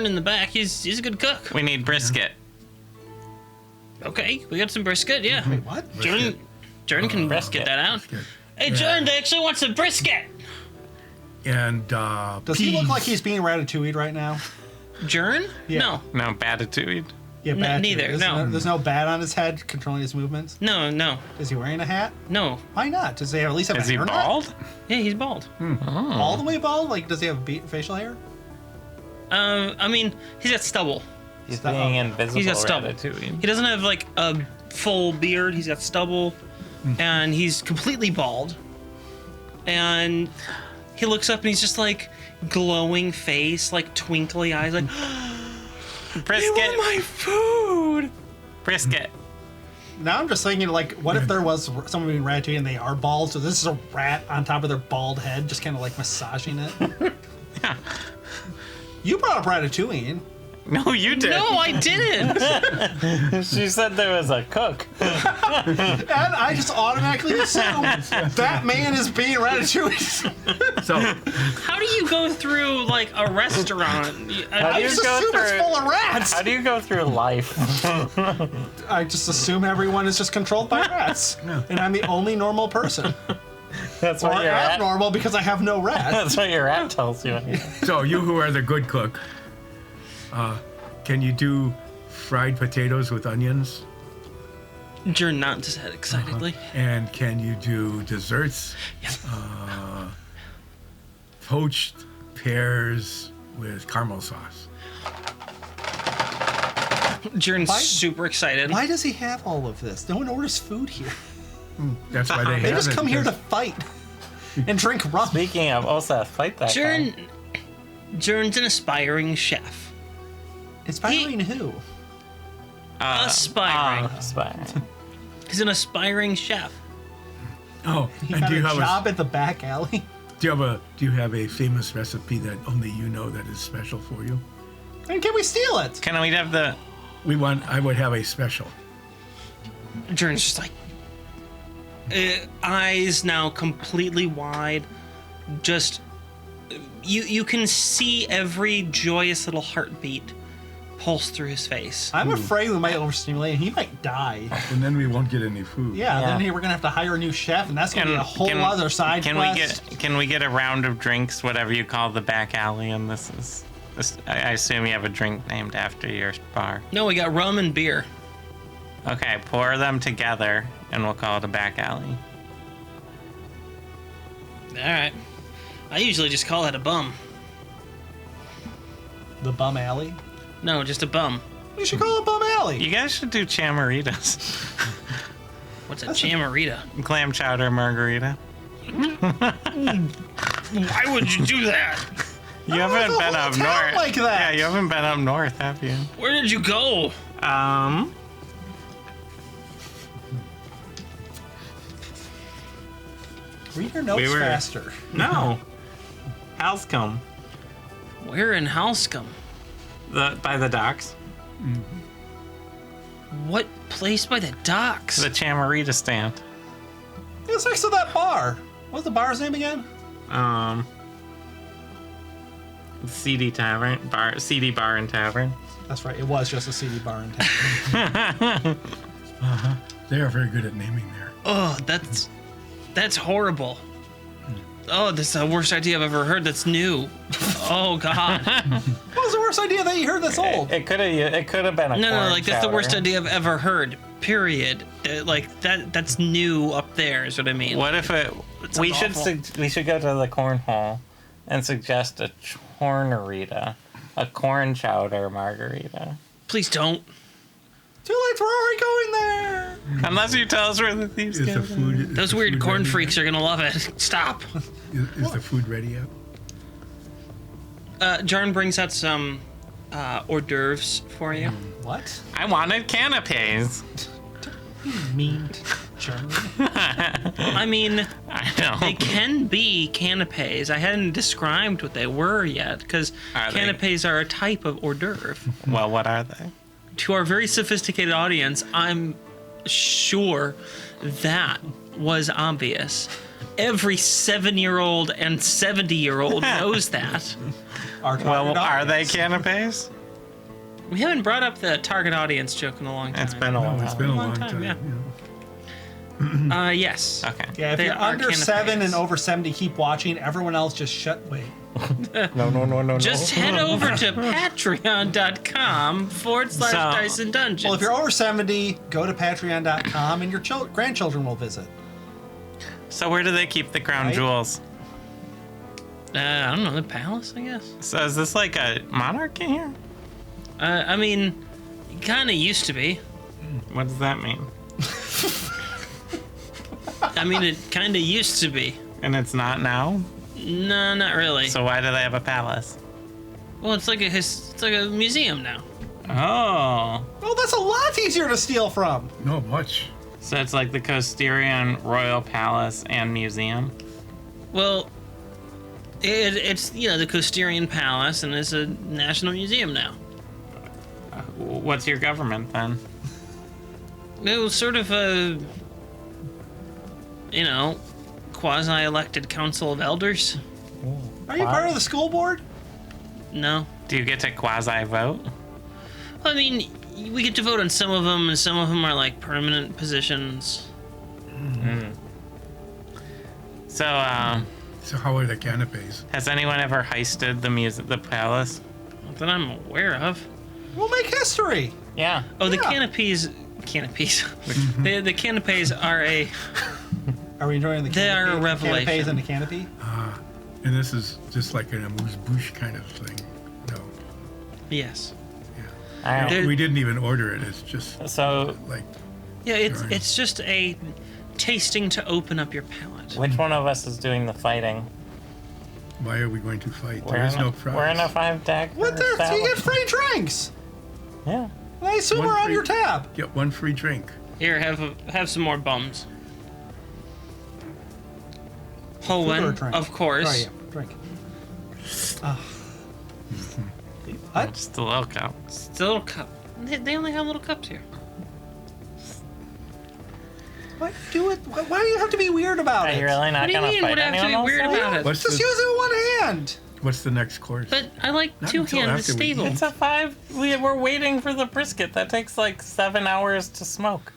in the back, he's a good cook. We need brisket. Okay, we got some brisket. Yeah, Wait, what? Jarn can get that out. good. Hey, Jarn, they actually want some brisket. And Does he look like he's being ratatouille'd right now? Jarn? Yeah. No, No, batitude. Yeah, bat. neither, There's no. There's no bat on his head controlling his movements. no. Is he wearing a hat? No. Why not? Does he at least have Is a he hairnet? bald? Yeah, he's bald. All the way bald? Does he have facial hair? I mean, he's got stubble. He's being invisible. He's got stubble. Ratatouille. He doesn't have like a full beard. He's got stubble, and he's completely bald. And he looks up and he's just like glowing face, like twinkly eyes, like Brisket. you want my food. Brisket. Now I'm just thinking, like, what if there was someone being Ratatouille and they are bald? So this is a rat on top of their bald head, just kind of like massaging it. Yeah. You brought up Ratatouille. No, you did. No, I didn't. She said there was a cook. And I just automatically assume that man is being Ratatouille. So, How do you go through like a restaurant? I you just go assume it's through- full of rats. How do you go through life? I just assume everyone is just controlled by rats. And I'm the only normal person. That's Or what your rat. abnormal because I have no rats. That's what your rat tells you. so you who are the good cook, can you do fried potatoes with onions? Jern nods his head excitedly. And can you do desserts? Yep. Poached pears with caramel sauce. Jern's Why- super excited. Why does he have all of this? No one orders food here. That's why they have They just it, come here to because- fight and drink rum. Speaking of Oseth, fight that guy. Jern's an aspiring chef. Inspiring who? Aspiring. Aspiring. He's an aspiring chef. Oh, He and got do you a have job at the back alley. do you have a famous recipe that only you know that is special for you? And can we steal it? Can we have the... I would have a special. Jern's just like eyes now completely wide. Just you can see every joyous little heartbeat pulse through his face. I'm afraid we might overstimulate and he might die. And then we won't get any food. Yeah, Yeah. then we're gonna have to hire a new chef, and that's gonna be a whole other side quest. Can we get a round of drinks, whatever you call the back alley? And I assume you have a drink named after your bar. No, we got rum and beer. Okay, pour them together, and we'll call it a back alley. All right. I usually just call it a bum. The bum alley. No, just a bum. We should call it bum alley. You guys should do chamaritas. What's a chamarita? Clam chowder margarita. Why would you do that? You Oh, haven't the been whole up town north. like that. Yeah, you haven't been up north, have you? Where did you go? Read your notes We were- faster. No. Halscombe. Where in Halscombe? By the docks. What place by the docks? The chamarita stand. It's next to that bar. What's the bar's name again? CD Bar and Tavern. That's right. It was just a CD bar in town. They are very good at naming there. Oh, that's horrible. Oh, this is the worst idea I've ever heard. That's new. Oh God. What was the worst idea that you heard that's old? It could have been a No, corn like that's the worst chowder. idea I've ever heard. Period. Like that's new up there is what I mean. What if it? That We sounds should awful. we should go to the cornhole and suggest a chornerita, a corn chowder margarita. Please don't. Too late. We're already going there. Unless you tell us where the thieves Is go. the food? Is Those the weird food corn ready freaks yet? are gonna love it. Stop. Is the food ready yet? Jarn brings out some hors d'oeuvres for you. What? I wanted canapes. Mean German. I mean, I know. they can be canapes. I hadn't described what they were yet, because Are they? canapes are a type of hors d'oeuvre. Well, what are they? To our very sophisticated audience, I'm sure that was obvious. Every 7-year-old and 70-year-old knows that. Our Well, target are they audience. canapes? We haven't brought up the target audience joke in a long time. It's been a No, while. it's been a Long long time, time. yeah. yeah. Yes. Okay. Yeah, if They you're are under 7 canapes. and over 70, keep watching. Everyone else just shut. Wait. No. Just head over to patreon.com/Dice and Dungeons. Well, if you're over 70, go to patreon.com and your grandchildren will visit. So where do they keep the crown Right? jewels? I don't know, the palace, I guess. So is this like a monarchy here? I mean, it kind of used to be. What does that mean? I mean, it kind of used to be. And it's not now? No, not really. So why do they have a palace? Well, it's like a museum now. Oh. Oh, that's a lot easier to steal from. No, much. So it's like the Costerian Royal Palace and Museum? Well, it's the Costerian Palace, and it's a national museum now. What's your government then? It was sort of a, quasi-elected council of elders. Are you part of the school board? No. Do you get to quasi-vote? I mean, we get to vote on some of them, and some of them are like permanent positions. So, So how are the canapes? has anyone ever heisted the palace? Not that I'm aware of. We'll make history. Yeah. Oh, the Yeah. canopies. The canapes are a. Are we enjoying the They are a revelation. canapes and the canopy? And this is just like an amuse-bouche kind of thing. No. Yes. All right. There- We didn't even order it. It's just So, like, Yeah, Darn. it's just a tasting to open up your palate. which one of us is doing the fighting? why are we going to fight? We're There is in a- no prize. We're in a 5-deck. What there? So you get free drinks. Yeah. And I assume One we're on free- your tab. Get one free drink. Here, have some more bums. Food or Hoen, drink? of course. Oh, yeah, drink. What? Just a little cup. It's a little cup. They only have little cups here. Why do it? Why do you have to be weird about Are it? you really not What do you gonna mean? fight Would I have to anyone be else? weird about it? What's Just the, use it with one hand. what's the next course? But I like Not until two-handed after we stable. eat. It's a 5. We're waiting for the brisket. That takes like 7 hours to smoke.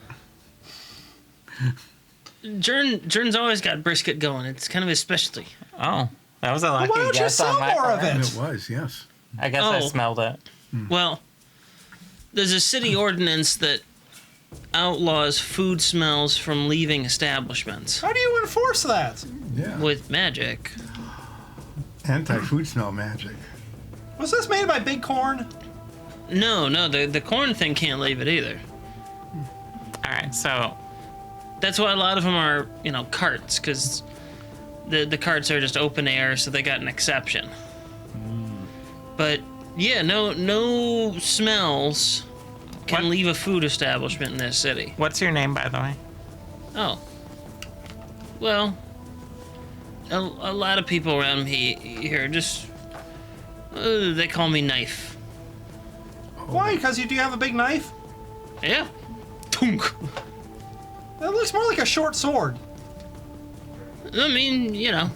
Jern's always got brisket going. It's kind of his specialty. Oh, that was a lucky why don't you guess on sell my more of part. it? And it was, yes. I guess I Oh. smelled it. Well, there's a city ordinance that outlaws food smells from leaving establishments How do you enforce that? Yeah. with magic. Anti-food smell magic. Was this made by Big Corn? No, the corn thing can't leave it either. All right, so That's why a lot of them are, carts, because the carts are just open air, so they got an exception. But yeah, no smells can What? leave a food establishment in this city. what's your name, by the way? Oh, well, a lot of people around me here just they call me Knife. Why? Because you do have a big knife? Yeah, Tunk. That looks more like a short sword. I mean, No,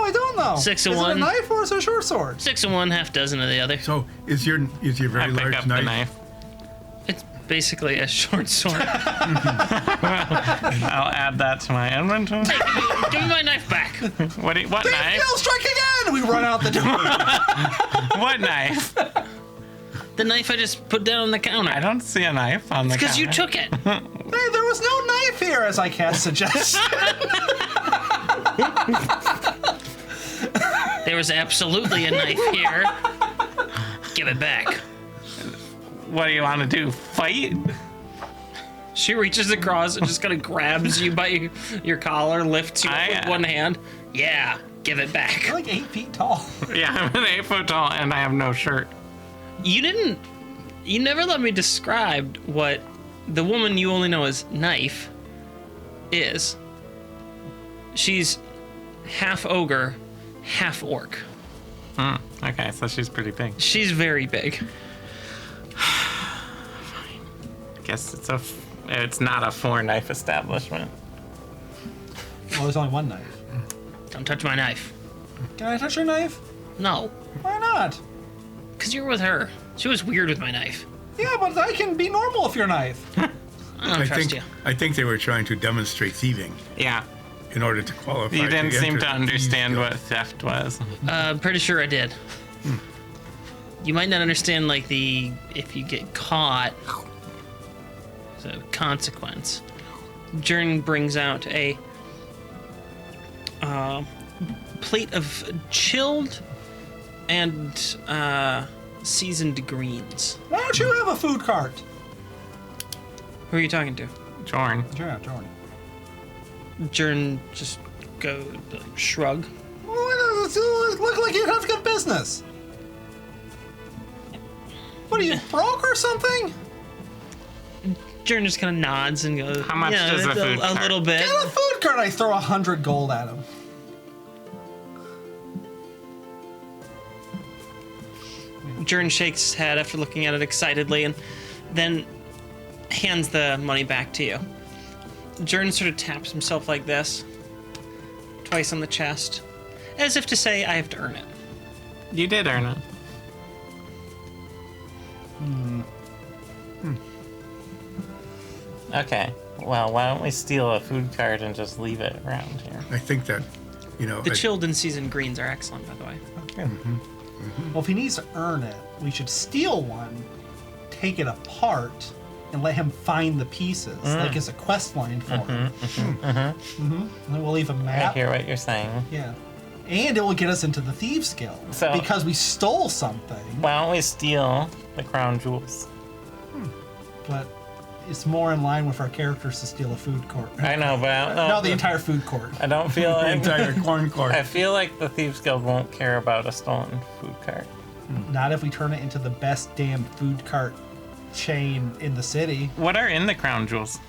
I don't know. 6 is of one. it a knife or is it a short sword? 6 of one, half dozen of the other. So is your I very pick large up knife, the knife. It's basically a short sword. I'll add that to my inventory. Give me my knife back. What Big knife? Deal, strike again! We run out the door. What knife? The knife I just put down on the counter. I don't see a knife on the Because you counter. took it. Hey, there was no knife here, as I cast suggestion. There was absolutely a knife here. Give it back. What do you want to do? Fight? She reaches across and just kind of grabs you by your collar, lifts you up with one hand. Yeah, give it back. You're like 8 feet tall. Yeah, I'm an 8 foot tall and I have no shirt. You never let me describe what the woman you only know as Knife is. She's half ogre, half orc. Okay, so she's pretty big. She's very big. I guess it's not a 4-knife establishment. Well, there's only one knife. Don't touch my knife. Can I touch your knife? No, Why not? because you're with her. She was weird with my knife. Yeah, but I can be normal with your knife. I don't trust you. I think they were trying to demonstrate thieving Yeah, in order to qualify. you didn't seem enter to the understand thieves what theft was. I'm pretty sure I did. You might not understand, like, if you get caught, the consequence. Jern brings out a plate of chilled and seasoned greens. Why don't you have a food cart? Who are you talking to? Jorn. Yeah, Jordan. Jern just shrug. Well, it look like you have good business. What are you, broke or something? Jern just kind of nods and goes, How much does a food a cart? little bit. Get a food cart. I throw 100 gold at him. Jern shakes his head after looking at it excitedly and then hands the money back to you. Jern sort of taps himself like this, twice on the chest, as if to say, I have to earn it. You did earn it. Okay. Well, why don't we steal a food cart and just leave it around here? I think that, The chilled and seasoned greens are excellent, by the way. Well, if he needs to earn it, we should steal one, take it apart, and let him find the pieces, like it's a quest line for him. And then we'll leave a I map. hear what you're saying. Yeah. And it will get us into the Thieves Guild. So- because we stole something, Why don't we steal the crown jewels? but it's more in line with our characters to steal a food court. I know, but I don't know. No, the entire food court. I don't feel the like entire corn court. I feel like the Thieves Guild won't care about a stolen food cart. Not if we turn it into the best damn food cart chain in the city. What are in the crown jewels?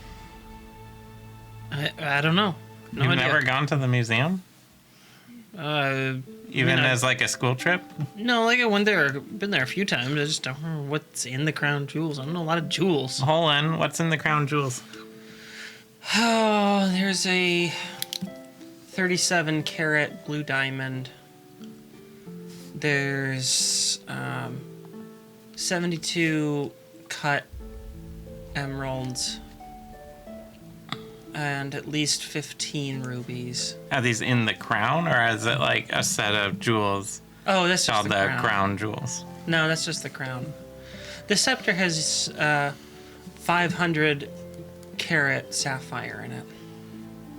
I don't know. No You've idea. never gone to the museum? Even I- as like a school trip? No, like I went there, been there a few times. I just don't remember what's in the crown jewels. I don't know a lot of jewels. Hold on, what's in the crown jewels? Oh, there's a 37 karat blue diamond. There's 72 cut emeralds. And at least 15 rubies. Are these in the crown, or is it like a set of jewels Oh, that's just called the the crown. crown jewels? No, that's just the crown. The scepter has 500 carat sapphire in it.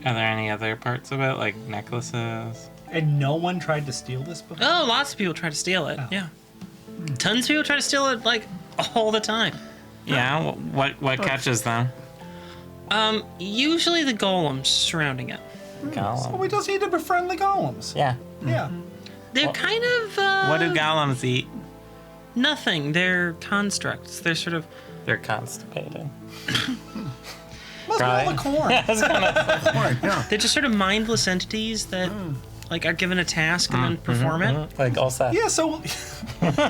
Are there any other parts of it, like necklaces? And no one tried to steal this before? Oh, lots of people try to steal it. Oh. Yeah. Tons of people try to steal it, like, all the time. Yeah, what catches them? Usually the golems surrounding it. Well, we just need to befriend the golems. Yeah. Yeah. They're Well, kind of, What do golems eat? nothing. They're constructs. They're sort of, They're constipated. Must be all the corn. Right, yeah. they're just sort of mindless entities that, like, are given a task and then perform it. Like also. Yeah, so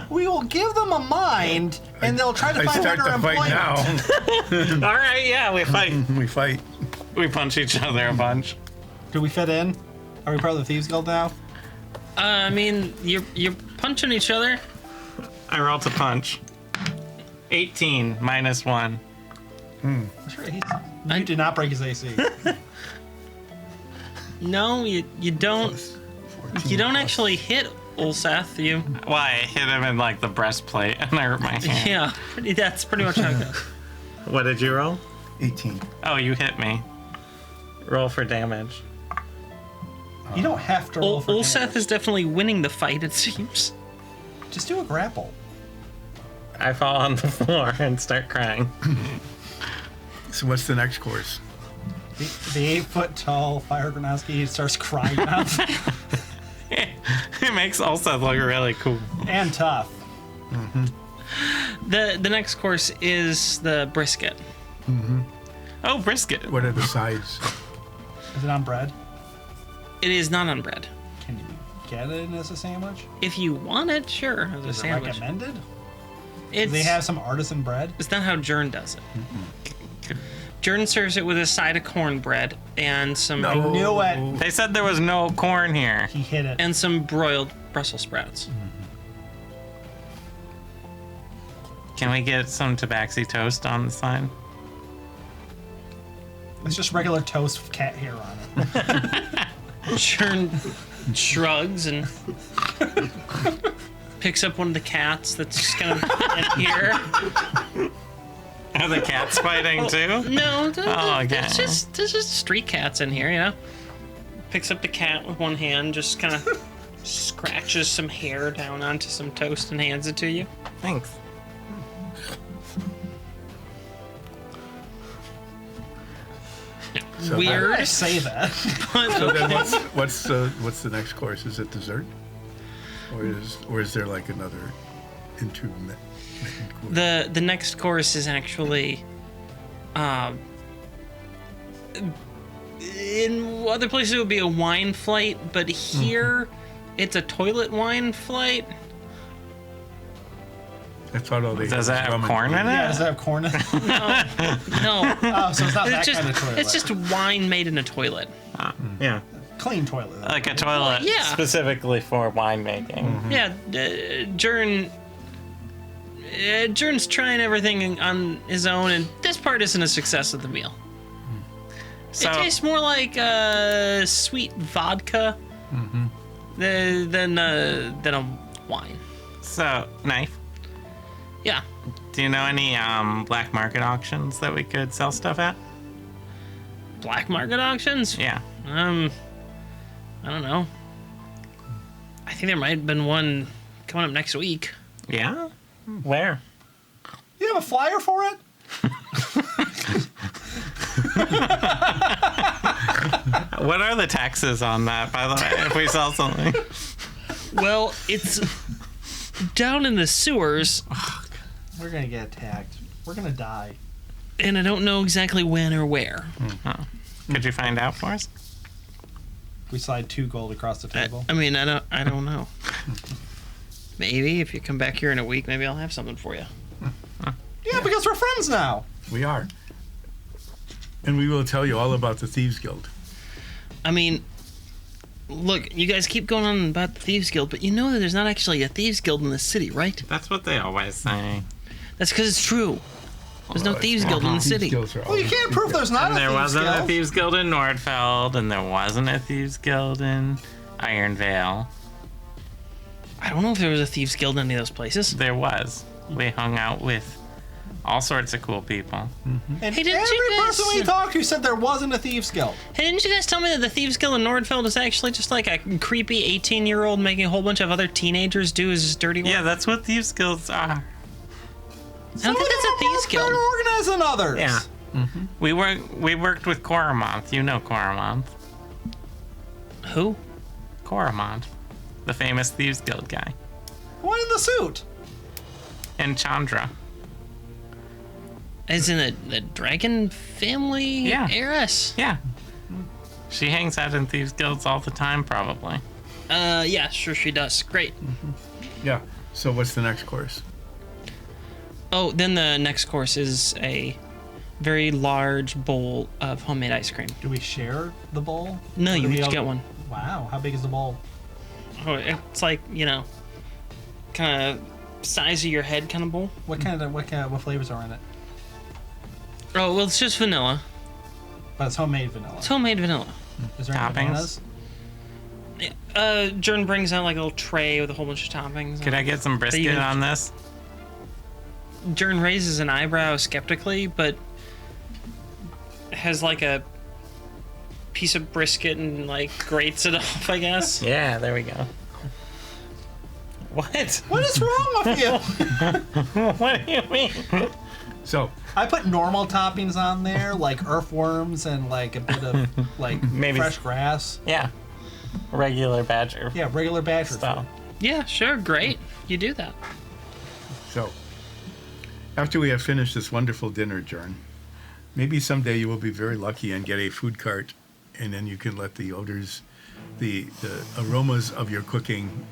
we will give them a mind, and they'll try to I find start better to fight employment. now. All right, yeah, we fight. We fight. We punch each other a bunch. Do we fit in? Are we part of the Thieves Guild now? I mean, you're punching each other. I rolled to punch. 18 minus 1. Sure, you did not break his AC. No, you don't. 14 You don't plus. actually hit Ulseth. You, Why? I hit him in like the breastplate and I hurt my hand. yeah. That's pretty much how it goes. What did you roll? 18. Oh, you hit me. Roll for damage. You don't have to roll for Ulseth damage. is definitely winning the fight. It seems. Just do a grapple. I fall on the floor and start crying. So what's the next course? The 8-foot-tall Fire Gronowski starts crying out. It makes Ulsa look really cool. And tough. The next course is the brisket. Oh, brisket. What are the sides? Is it on bread? It is not on bread. Can you get it as a sandwich? If you want it, sure, as a Is it sandwich. recommended? Do It's, they have some artisan bread? it's not how Jern does it. Jern serves it with a side of cornbread and some No. I knew it. They said there was no corn here. He hit it. and some broiled Brussels sprouts. Can we get some tabaxi toast on the side? It's just regular toast with cat hair on it. Jern shrugs and picks up one of the cats that's just kind of in here. Are the cats fighting too? No, Oh, okay. there's just street cats in here, you know. picks up the cat with one hand, just kind of scratches some hair down onto some toast and hands it to you. Thanks. So Weird. I say that. So then what's the next course? Is it dessert? Or is there like another intermittent course? The next course is actually, in other places it would be a wine flight, but here it's a toilet wine flight. I thought all they Does that have corn in it? Yeah, does that have corn in it? No, Oh, so it's not that it's kind of toilet. just wine made in a toilet. Yeah. clean toilet. Like a toilet Yeah. specifically for winemaking. Yeah, Jern's trying everything on his own, and this part isn't a success of the meal. So, It tastes more like sweet vodka than a wine. so knife. Yeah. Do you know any black market auctions that we could sell stuff at? Black market auctions? Yeah. I don't know. I think there might have been one coming up next week. Yeah? Where? You have a flyer for it? What are the taxes on that, by the way, if we sell something? Well, it's down in the sewers, We're gonna get attacked. We're gonna die. and I don't know exactly when or where. Could you find out for us? We slide 2 gold across the table. I mean, I don't know. Maybe if you come back here in a week, maybe I'll have something for you. Yeah, because we're friends now. We are. And we will tell you all about the Thieves Guild. I mean, look, you guys keep going on about the Thieves Guild, but you know that there's not actually a Thieves Guild in this city, right? That's what they always say. That's because it's true. There's no Thieves Guild in the Thieves city. Guilds are Well, you always can't prove there's not And a there Thieves wasn't Guild. a Thieves Guild in Nordfeld, and there wasn't a Thieves Guild in Ironvale. I don't know if there was a Thieves Guild in any of those places. There was. We hung out with all sorts of cool people. And Hey, didn't every you guys- person we talked to said there wasn't a Thieves Guild. Hey, didn't you guys tell me that the Thieves Guild in Nordfeld is actually just like a creepy 18-year-old making a whole bunch of other teenagers do his dirty work? Yeah, that's what Thieves Guilds are. I don't think that's a Thieves Guild. Better organized than others. Yeah. We worked with Coramonth. You know Coramonth. Who? Coramonth. The famous Thieves Guild guy. One in the suit. And Chandra. As in the dragon family Yeah. heiress? Yeah. She hangs out in Thieves Guilds all the time, probably. Yeah, sure she does. Great. Yeah. So what's the next course? Oh, then the next course is a very large bowl of homemade ice cream. Do we share the bowl? No, Or you do we each all- get one. Wow, how big is the bowl? Oh, it's like, kind of size of your head kind of bowl. What flavors are in it? Oh, well, it's just vanilla. But it's homemade vanilla. It's homemade vanilla. Is there any Toppings? bananas? Jordan brings out like a little tray with a whole bunch of toppings. Could I get some brisket on this? Jordan raises an eyebrow skeptically, but has like a piece of brisket and like grates it off, I guess. Yeah, there we go. What? What is wrong with you? What do you mean? So I put normal toppings on there, like earthworms and like a bit of like Maybe- fresh grass. Yeah. Regular badger Yeah, regular badger style. food. Yeah, sure, great. You do that. after we have finished this wonderful dinner, Jern, maybe someday you will be very lucky and get a food cart, and then you can let the odors, the aromas of your cooking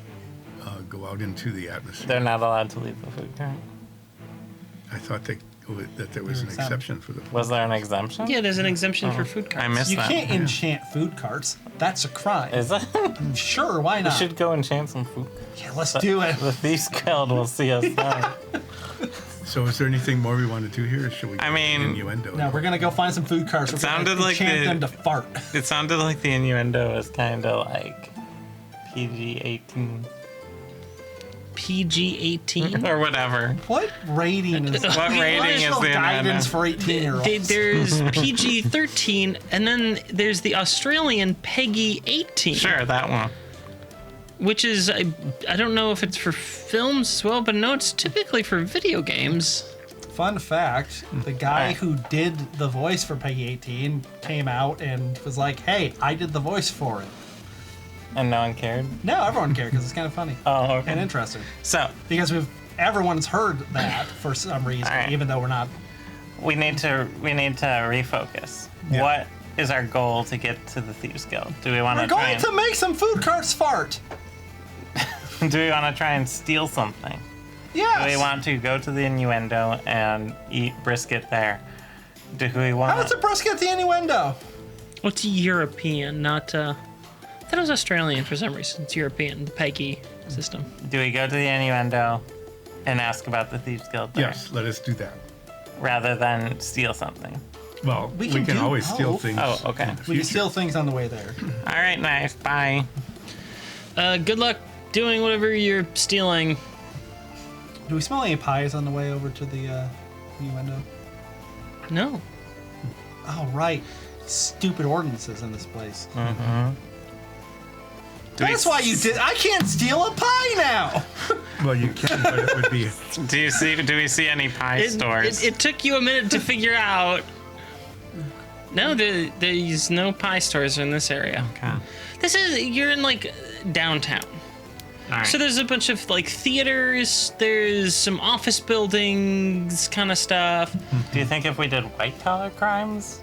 go out into the atmosphere. They're not allowed to leave the food cart. I thought that there was an Exempt. exception for the. Was there an exemption? Yeah, there's an exemption for food carts. I missed You that. can't enchant food carts. That's a crime. Is it? Sure, why We not? should go enchant some food. Yeah, let's do it. The Thieves Guild will see us now. So is there anything more we want to do here? Or should we? I go mean- innuendo. No, we're gonna go find some food carts. We're gonna sounded like enchant the- them to fart. It sounded like the innuendo was kind of like PG-18. PG-18. or whatever. What rating is that? What rating is National the guidance for 18-year-olds? There's PG-13, and then there's the Australian PEGI-18. Sure, that one. Which is, I don't know if it's for films as well, but no, it's typically for video games. Fun fact, the guy who did the voice for Peggy 18 came out and was like, hey, I did the voice for it. And no one cared? No, everyone cared because it's kind of funny Oh, okay. and interesting. So, Because everyone's heard that for some reason, All right. even though we're not. we need to refocus. Yeah. What is our goal to get to the Thieves Guild? Do we want We're to try going and, to make some food carts fart. do we want to try and steal something? Yes. Do we want to go to the innuendo and eat brisket there? Do we want? How does the brisket the innuendo? What's European, not, I thought it was Australian for some reason. It's European, the PEGI system. Do we go to the innuendo and ask about the Thieves Guild there, Yes, let us do that. rather than steal something? Well, We we can can do always steal both. things. Oh, okay. in the We can future. steal things on the way there. All right, nice. Bye. Good luck doing whatever you're stealing. Do we smell any pies on the way over to the innuendo? No. Oh, right. Stupid ordinances in this place. Do we That's why you did. I can't steal a pie now. Well, you can, but it would be. Do we see any pie stores? It took you a minute to figure out. No, there's no pie stores in this area. Okay. You're in like downtown. All right. So there's a bunch of like theaters, there's some office buildings kind of stuff. Do you think if we did white collar crimes?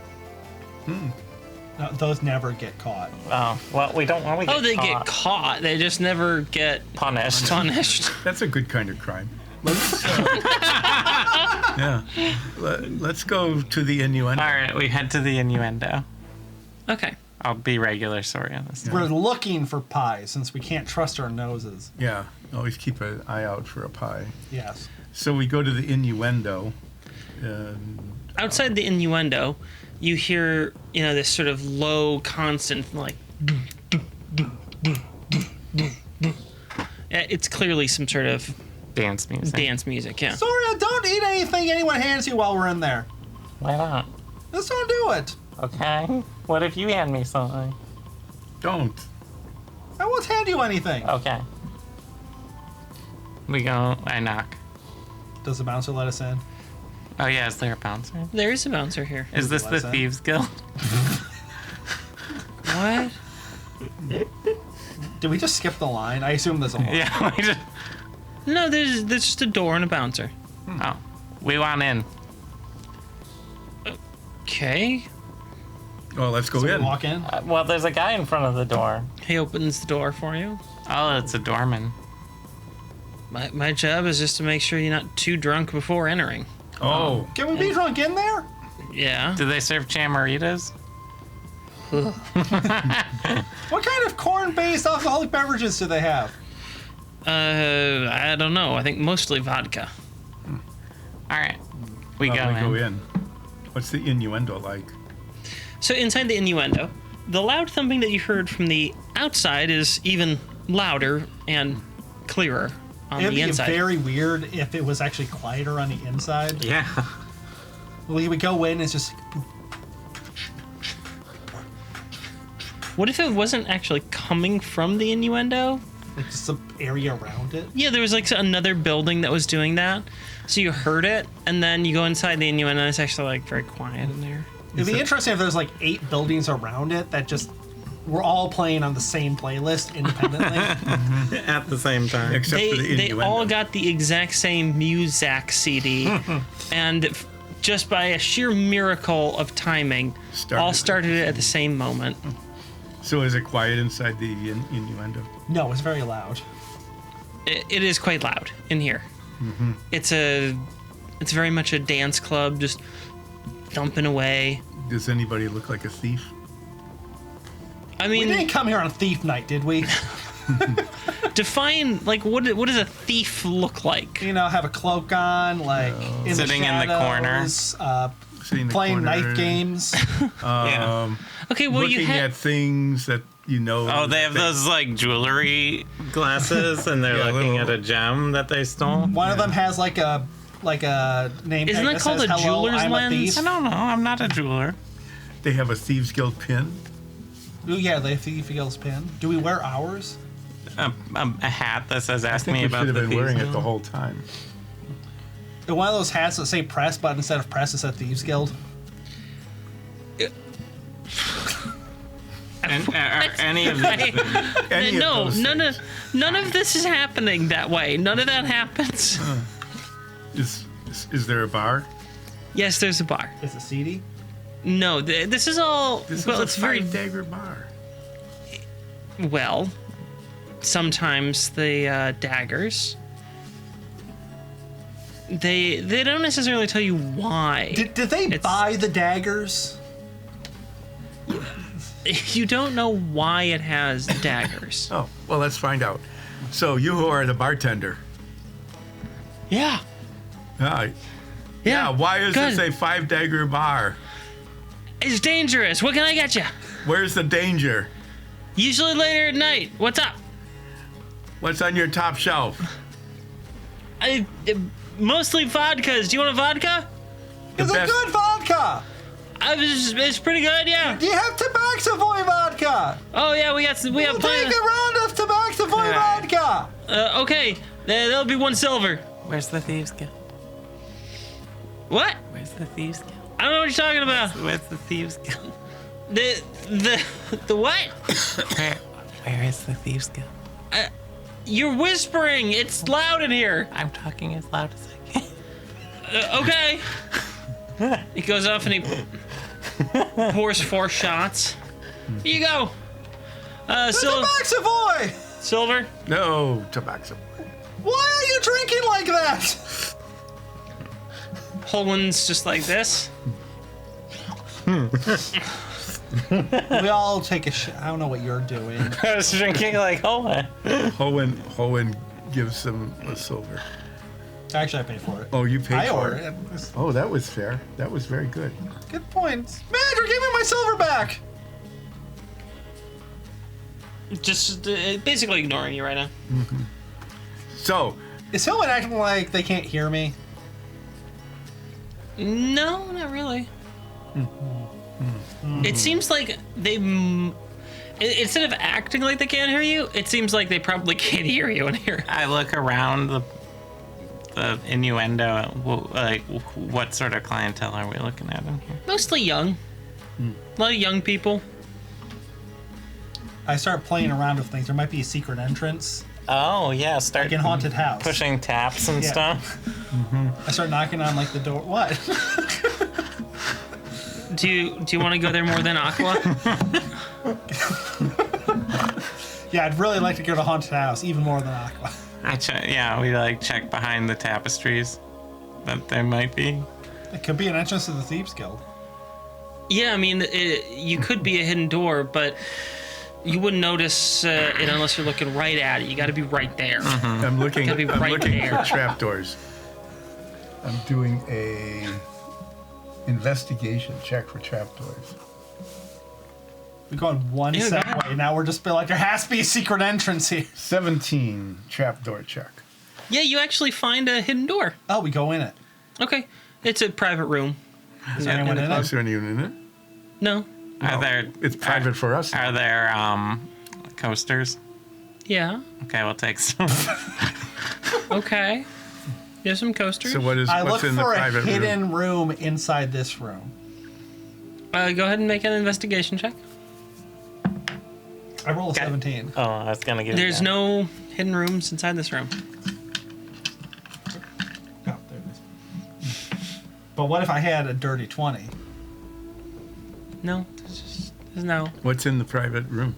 No, those never get caught. Oh, well, we don't want to get Oh, they caught. get caught. They just never get punished. punished. That's a good kind of crime. Let's, yeah. Let's go to the innuendo. All right, we head to the innuendo. Okay. I'll be regular sorry on this. We're looking for pies since we can't trust our noses. Yeah, always keep an eye out for a pie. Yes. So we go to the innuendo. Outside the innuendo, you hear, this sort of low, constant, like. It's clearly some sort of Dance music. dance music, yeah. Soria, don't eat anything anyone hands you while we're in there. Why not? Just don't do it. Okay. What if you hand me something? Don't. I won't hand you anything. Okay. We go. I knock. Does the bouncer let us in? Oh yeah, is there a bouncer? There is a bouncer here. Is this the What's that? Thieves Guild? What? Did we just skip the line? I assume there's a line. Yeah. We just. No, there's just a door and a bouncer. Oh, we want in. Okay. Oh, let's go So we in. walk in. Well, there's a guy in front of the door. He opens the door for you. Oh, it's a doorman. My job is just to make sure you're not too drunk before entering. Oh, Can we be drunk in there? Yeah. Do they serve chamaritas? What kind of corn-based alcoholic beverages do they have? I don't know. I think mostly vodka. All right. We we go in. go in. What's the innuendo like? So inside the innuendo, the loud thumping that you heard from the outside is even louder and clearer on It'd the be inside. very weird if it was actually quieter on the inside. Yeah. We would go in and it's just What if it wasn't actually coming from the innuendo? like just some area around it. Yeah, there was like another building that was doing that. So you heard it, and then you go inside the innuendo, and it's actually like very quiet in there. It'd be interesting if there's like 8 buildings around it that just were all playing on the same playlist independently. At the same time. Except for the They innuendo. all got the exact same Muzak CD, and just by a sheer miracle of timing, all started it at the same moment. So is it quiet inside the innuendo? No, it's very loud. It is quite loud in here. It's very much a dance club, just thumping away. Does anybody look like a thief? I We mean, didn't come here on thief night, did we? define like what does a thief look like? You know, have a cloak on, like in Sitting in the corner. Sitting in the playing corner, knife games. Yeah. Okay, well looking you have at things that you know. Oh, they have those like jewelry glasses, and they're Yeah, looking little- at a gem that they stole. One of them has like a name Isn't tag that called says, a "Hello, jeweler's I'm lens? a thief." I don't know. I'm not a jeweler. They have a Thieves Guild pin. Ooh, yeah, they have Thief Guild's pin. Do we wear ours? A hat that says I "Ask think me we about should have the been Thieves wearing it Guild." the whole time. One of those hats that say press, but instead of press, it said Thieves Guild. And are any of these Any of No, those things. none of this is happening that way. None of that happens. Is there a bar? Yes, there's a bar. Is it seedy? No, this is all. This well, is it's a very five-dagger bar. well. Sometimes the daggers. They don't necessarily tell you why. Did they It's- buy the daggers? You don't know why it has daggers. Oh, well, let's find out. So you who are the bartender. Yeah. Yeah. Yeah, why is good. this a five-dagger bar? It's dangerous. What can I get you? Where's the danger? Usually later at night. What's up? What's on your top shelf? Mostly vodkas. Do you want a vodka? It's a best- good vodka. It's pretty good, yeah. Do you have Tabaxavoy vodka? Oh yeah, we have We'll take plenty. a round of Tabaxavoy Alright. vodka. Okay, that'll be 1 silver. Where's the Thieves Guild? What? Where's the Thieves Guild? I don't know what you're talking about. Where's the Thieves Guild? The what? Where is the Thieves Guild? You're whispering. It's loud in here. I'm talking as loud as I can. Okay. He goes off and he pours 4 shots. Here you go. Tabaxavoy. Silver. No, tobacco. Why are you drinking like that? Poland's just like this. We all take a shot. I don't know what you're doing. I was drinking like, oh, Hohen gives them a silver. Actually, I paid for it. Oh, you paid I for ordered it. it. Oh, that was fair. That was very good. Good point. Manager, give me my silver back. Just basically ignoring you right now. So, Is someone acting like they can't hear me? No, not really. It seems like instead of acting like they can't hear you, it seems like they probably can't hear you in here. I look around the innuendo. Like, what sort of clientele are we looking at in here? Mostly young. A lot of young people. I start playing around with things. There might be a secret entrance, Oh yeah, start like in Haunted House. pushing taps and Yeah. stuff. I start knocking on like the door. What? Do you want to go there more than Aqua? Yeah, I'd really like to go to Haunted House, even more than Aqua. We like check behind the tapestries that there might be. It could be an entrance to the Thieves Guild. Yeah, I mean, you could be a hidden door, but you wouldn't notice it unless you're looking right at it. You got to be right there. I'm looking, Gotta be I'm right looking there. for trapdoors. I'm doing a investigation check for trapdoors. We've gone one Yeah, set go ahead. way. Now we're just like, there has to be a secret entrance here. 17 trapdoor check. Yeah, you actually find a hidden door. Oh, we go in it. Okay, it's a private room. Is there anyone in Is it? there anyone in it? No. Are there? It's private for us. Are there coasters? Yeah. Okay, we'll take some. Okay. There's some coasters. So what's I look in the for a private room? hidden room inside this room. Go ahead and make an investigation check. I roll a Okay. 17. Oh, I was gonna give. There's you that. no hidden rooms inside this room. Oh, there it is. But what if I had a dirty 20? No. There's no. What's in the private room?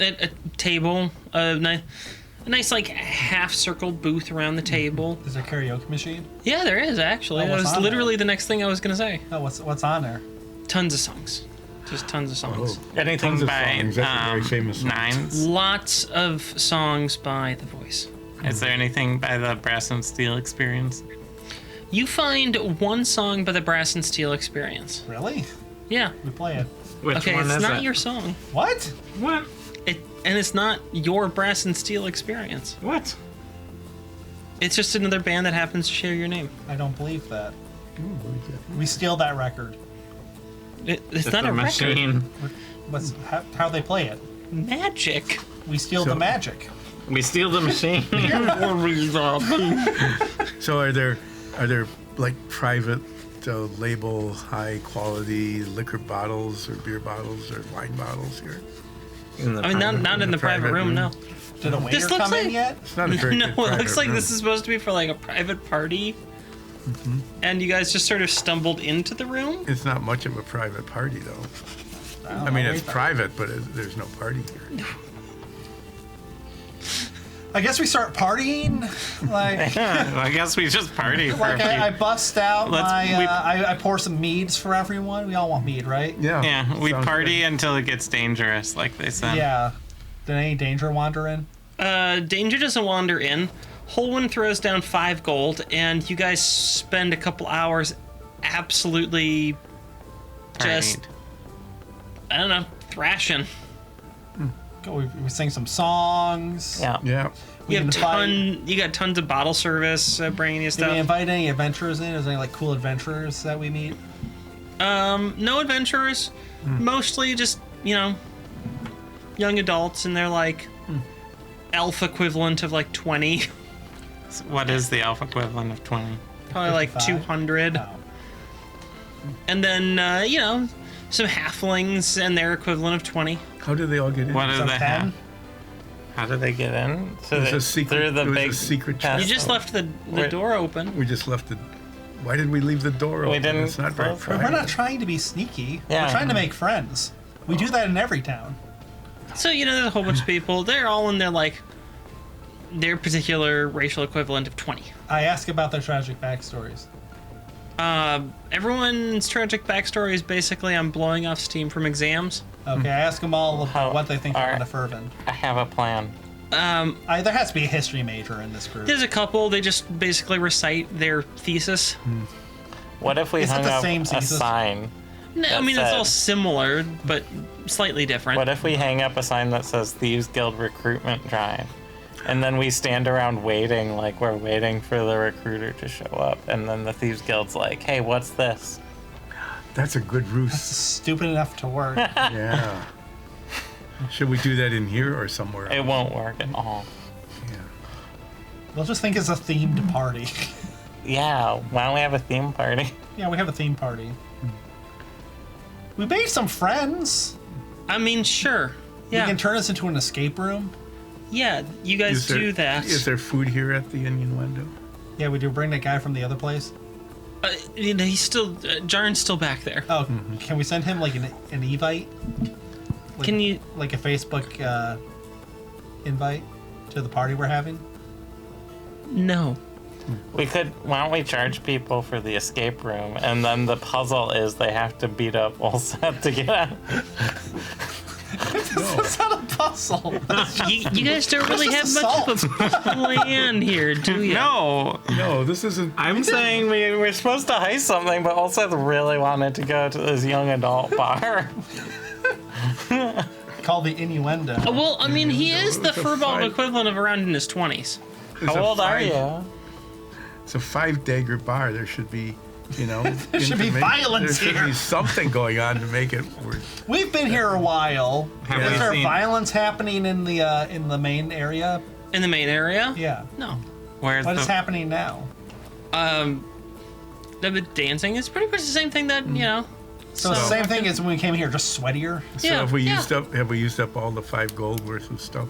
A table, a nice like half-circled booth around the table. Is there a karaoke machine? Yeah, there is actually. Oh, That what's was on literally the next thing I was gonna say. Oh, what's on there? Tons of songs. Just tons of songs. Anything Tons of by songs. That's a very famous song. Nines? Lots of songs by The Voice. Is there anything by the Brass and Steel Experience? You find one song by the Brass and Steel Experience. Really? Yeah. We play it. Which Okay, one it's is not it? your song. What? What? And it's not your Brass and Steel experience. What? It's just another band that happens to share your name. I don't believe that. We steal that record. It's not a a machine. What's how they play it? record. Magic. We steal the magic. We steal the machine. So are there like private label high quality liquor bottles or beer bottles or wine bottles here? I mean, not in the private room, no. Did a waiter This looks come in like- yet? It's not a very No, good it private looks like room. this is supposed to be for like a private party. And you guys just sort of stumbled into the room? It's not much of a private party though. I mean, it's private, but there's no party here. I guess we start partying. Like, I guess we just party for like a few. I bust out Let's- my. I pour some meads for everyone. We all want mead, right? Yeah. Yeah, we sounds party good. until it gets dangerous, like they said. Yeah. Did any danger wander in? Danger doesn't wander in. Holwyn throws down 5 gold, and you guys spend a couple hours absolutely just, Partied. I don't know, thrashing. Go. We sing some songs. Yeah. Yeah. We You have invite- you got tons of bottle service bringing you Did we stuff. invite any adventurers in? Is there any like cool adventurers that we meet? No adventurers, mostly just, young adults, and they're like elf equivalent of like 20, What is the alpha equivalent of 20? probably like 55? 200. Oh. And then, some halflings and their equivalent of 20. How do they all get in? What do Some they 10? have? How do they get in? So There's they- a secret- through the there was a big secret pass- You just left the Wait. door open. We just left it. Why did we leave the door open? didn't It's not very close it. But private. we're not trying to be sneaky. Yeah. We're trying to make friends. We do that in every town. So, there's a whole bunch of people. They're all in their particular racial equivalent of 20. I ask about their tragic backstories. Everyone's tragic backstory is basically I'm blowing off steam from exams. Okay, I ask them all How- what they think alright. of the Fervent. I have a plan. There has to be a history major in this group. There's a couple, they just basically recite their thesis. What if we Is it hung the up same a thesis? sign? No, I That mean, it's all said- similar, but slightly different. What if we hang up a sign that says Thieves Guild Recruitment Drive? And then we stand around waiting, like we're waiting for the recruiter to show up. And then the Thieves Guild's like, hey, what's this? That's a good ruse. Stupid enough to work. Yeah. Should we do that in here or somewhere It else? won't work at all. Yeah. They'll just think it's a themed party. Yeah, why don't we have a theme party? Yeah, we have a theme party. We made some friends. I mean, sure. You Yeah, can turn us into an escape room. yeah, you guys Is there- do that. Is there food here at the Onion Window? Yeah, we do bring that guy from the other place. He's still, Jarn's still back there. Oh, can we send him like an evite? Like, Can you- like a Facebook invite to the party we're having? No. We could, why don't we charge people for the escape room? And then the puzzle is they have to beat up Olseth to get out. It's not a puzzle. You guys don't really have just much of a plan here, do you? No, No, this isn't. I'm saying we're supposed to heist something, but Olseth really wanted to go to this young adult bar. Called the innuendo. Well, I mean, he is the It's a furball fight. equivalent of around in his 20s. It's How a old are 5 you? It's a 5-dagger bar. There should be, There should be violence There should here. be something going on to make it worth. We've been here a while. Have Is we there seen- violence happening in the main area? In the main area? Yeah. No. Where's What the is happening now? The dancing is pretty much the same thing that, So it's the same thing as when we came here, just sweatier. So Yeah, have we yeah. used up all the 5 gold worth of stuff?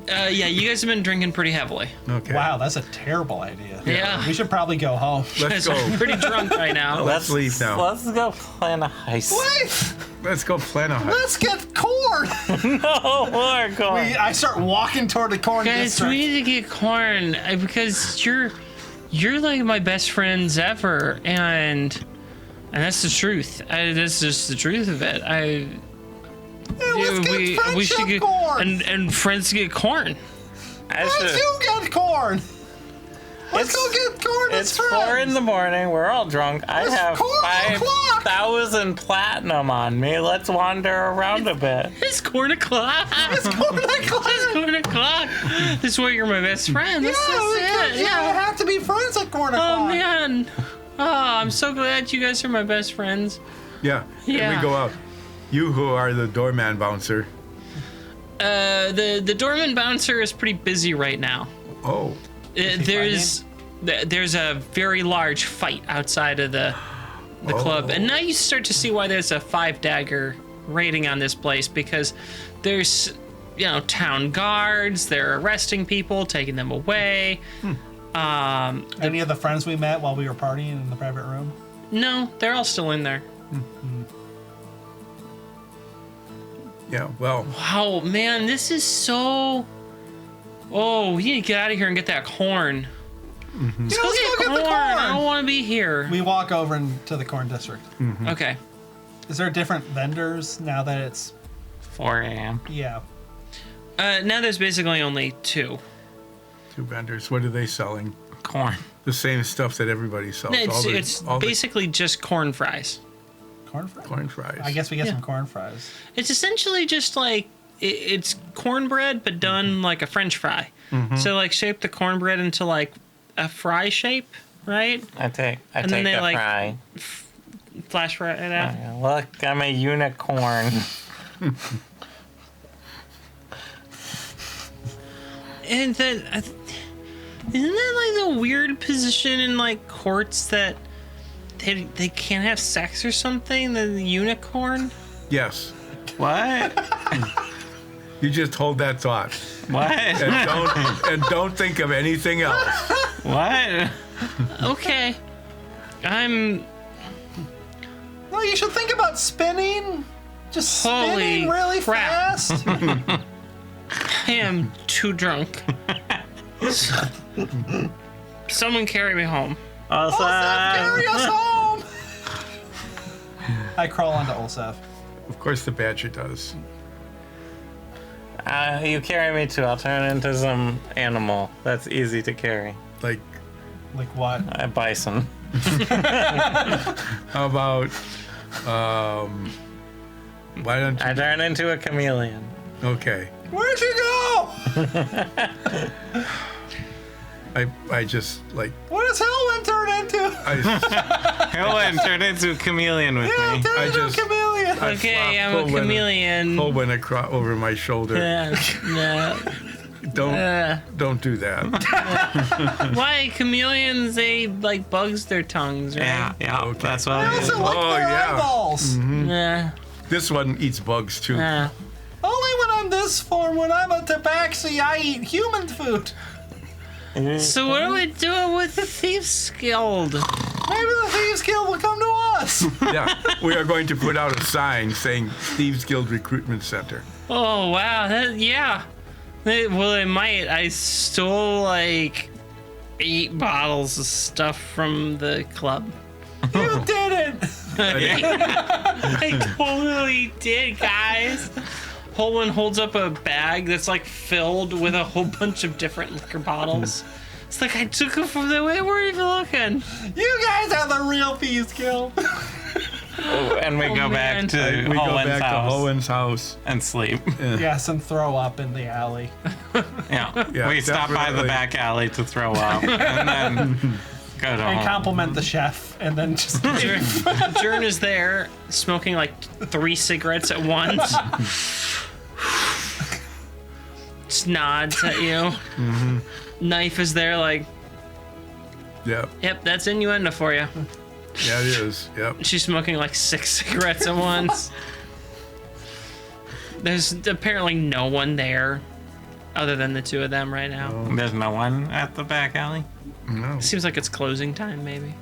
Yeah, you guys have been drinking pretty heavily. Okay. Wow, that's a terrible idea. Yeah. We should probably go home. Let's You guys go. are pretty drunk right now. Let's leave now. Let's go plan a heist. Wait! Let's go plan a heist. Let's get corn! Oh, we're going. I start walking toward the corn Guys, district. we need to get corn because you're like my best friends ever, and that's the truth. That's just the truth of it. Yeah, let's get we friendship should get corn! and friends get corn. Let's go get corn! Let's go get corn as It's 4 in friends! the morning. We're all drunk. I It's have 4 o'clock. rose and platinum on me. Let's wander around a bit. It's corn o'clock. It's corn o'clock. This is why you're my best friend. This is it. Yeah, I have to be friends at corn o'clock. Oh man. Oh, I'm so glad you guys are my best friends. Yeah. Yeah. And we go out. You who are the doorman bouncer. The doorman bouncer is pretty busy right now. Oh. There's a very large fight outside of the club, and now you start to see why there's a 5-dagger raiding on this place, because there's town guards. They're arresting people, taking them away. Any of the friends we met while we were partying in the private room? No, they're all still in there. Yeah, well. Wow, man, this is so. Oh, we need to get out of here and get that corn. Let's go get corn. I don't want to be here. We walk over into the corn district. Okay. Is there different vendors now that it's 4 a.m. Yeah. Now there's basically only 2. 2 vendors. What are they selling? Corn. The same stuff that everybody sells. It's basically just corn fries. Corn fries? Corn fries. I guess we get Yeah. some corn fries. It's essentially just like it's cornbread, but done like a French fry. So like shape the cornbread into like a fry shape, right? I take And then they, a like, fry. Flash fry it out. Yeah, look, I'm a unicorn. And then isn't that like the weird position in like courts that they can't have sex or something? The unicorn. Yes. What? You just hold that thought. What? And don't think of anything else. What? Okay. I'm. No, you should think about spinning. Just Holy spinning really crap. fast. I am too drunk. Someone carry me home. Olsef, carry us home. I crawl onto Olsef. Of course the badger does. You carry me too. I'll turn into some animal that's easy to carry. Like, Like what? A bison. how about, why don't I turn into a chameleon. you, okay. Where'd you go? I just, like, What does Hellwind turn into? Helen, turn into a chameleon with Yeah, me. turn I into just- a chameleon. I Okay, I'm flop a Colwyn- chameleon. Colwyn across over my shoulder. Don't do that. Why chameleons? They like bugs their tongues, right? Yeah, Okay. that's what I Does it do. like Oh, their yeah. eyeballs? Nah. This one eats bugs too. Nah. Only when I'm this form, when I'm a tabaxi, I eat human food. So what are we doing with the Thieves Guild? Maybe the Thieves Guild will come to us. Yeah, we are going to put out a sign saying Thieves Guild Recruitment Center. Oh wow, yeah. Well, they might. I stole like 8 bottles of stuff from the club. You did it. I totally did, guys. Holman holds up a bag that's like filled with a whole bunch of different liquor bottles. It's like I took them from the way. We're even looking. You guys are the real Thieves Guild. And we go back man. to We go Owen's back to house Owen's house. and sleep. Yes, and throw up in the alley. Yeah. Yeah, We stop by the definitely. back alley to throw up and then go to And home. compliment the chef, and then just Jern is there smoking like 3 cigarettes at once. Just nods at you. Knife is there, like, Yep, yep, that's innuendo for you. yeah, it is. Yep. She's smoking like 6 cigarettes at once. There's apparently no one there other than the 2 of them right now. There's no one at the back alley. No. Seems like it's closing time, maybe.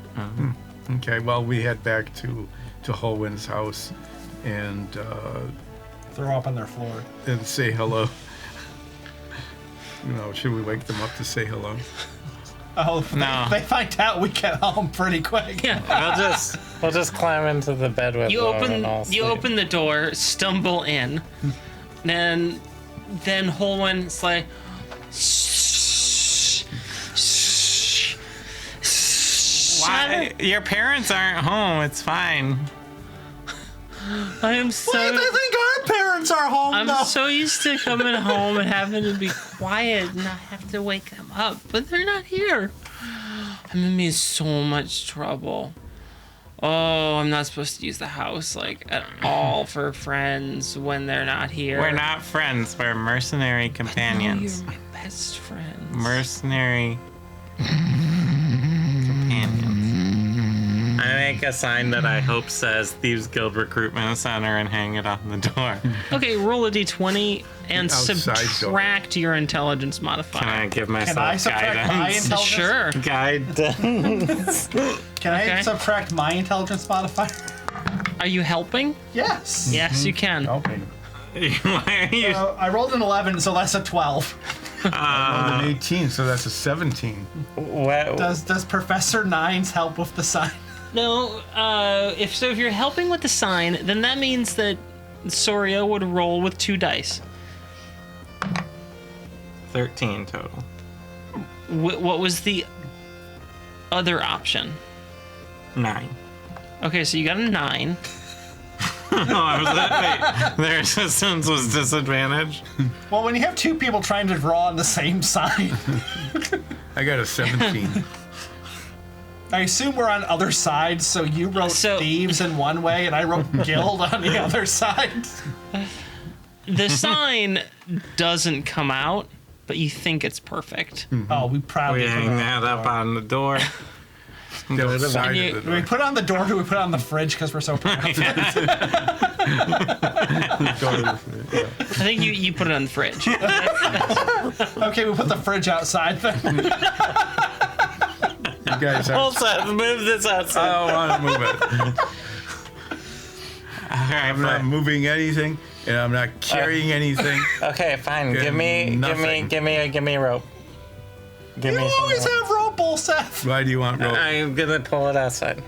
Okay, well, we head back to Holwyn's house and throw up on their floor. say hello. Should we wake them up to say hello? Oh, No. they find out we get home pretty quick. Yeah. We'll just climb into the bed with You them and all sleep. open the door, stumble in, then Holwyn's like, Why? Your parents aren't home. It's fine. I am Wait, so. I think our parents are home, I'm though. so used to coming home and having to be quiet and not have to wake them up, but they're not here. I'm in me so much trouble. Oh, I'm not supposed to use the house like at all for friends when they're not here. We're not friends. We're mercenary No, companions. you're my best friends. Mercenary companions. I make a sign that I hope says Thieves Guild Recruitment Center and hang it on the door. Okay, roll a d20 and outside subtract your intelligence modifier. Can I give myself Can I subtract my guidance? intelligence? Sure. Guidance. Can I Okay. subtract my intelligence modifier? Are you helping? Yes. Yes, you can. Okay. Why are you? I rolled an 11, so that's a 12. An 18, so that's a 17. What? Does Professor Nines help with the sign? No, if you're helping with the sign, then that means that Soria would roll with 2 dice. 13 total. What was the other option? 9. Okay, so you got a 9. I was wait, their assistance was disadvantaged. Well, when you have 2 people trying to draw on the same sign, I got a 17. I assume we're on other sides, so you wrote So- thieves in one way and I wrote guild on the other side. The sign doesn't come out, but you think it's perfect. Oh, we proudly We put hang it on. that up on the door. The outside And you- of the Do we door. put it on the door or do we put it on the fridge because we're so proud? I think you put it on the fridge. Okay, we put the fridge outside then. You guys are, Also, move this outside. I don't want to move it. I'm not Alright, moving anything, and I'm not carrying anything. okay, fine. Good, Give me nothing. a rope. Give You me some always rope. have rope, Seth. Why do you want rope? I'm gonna pull it outside.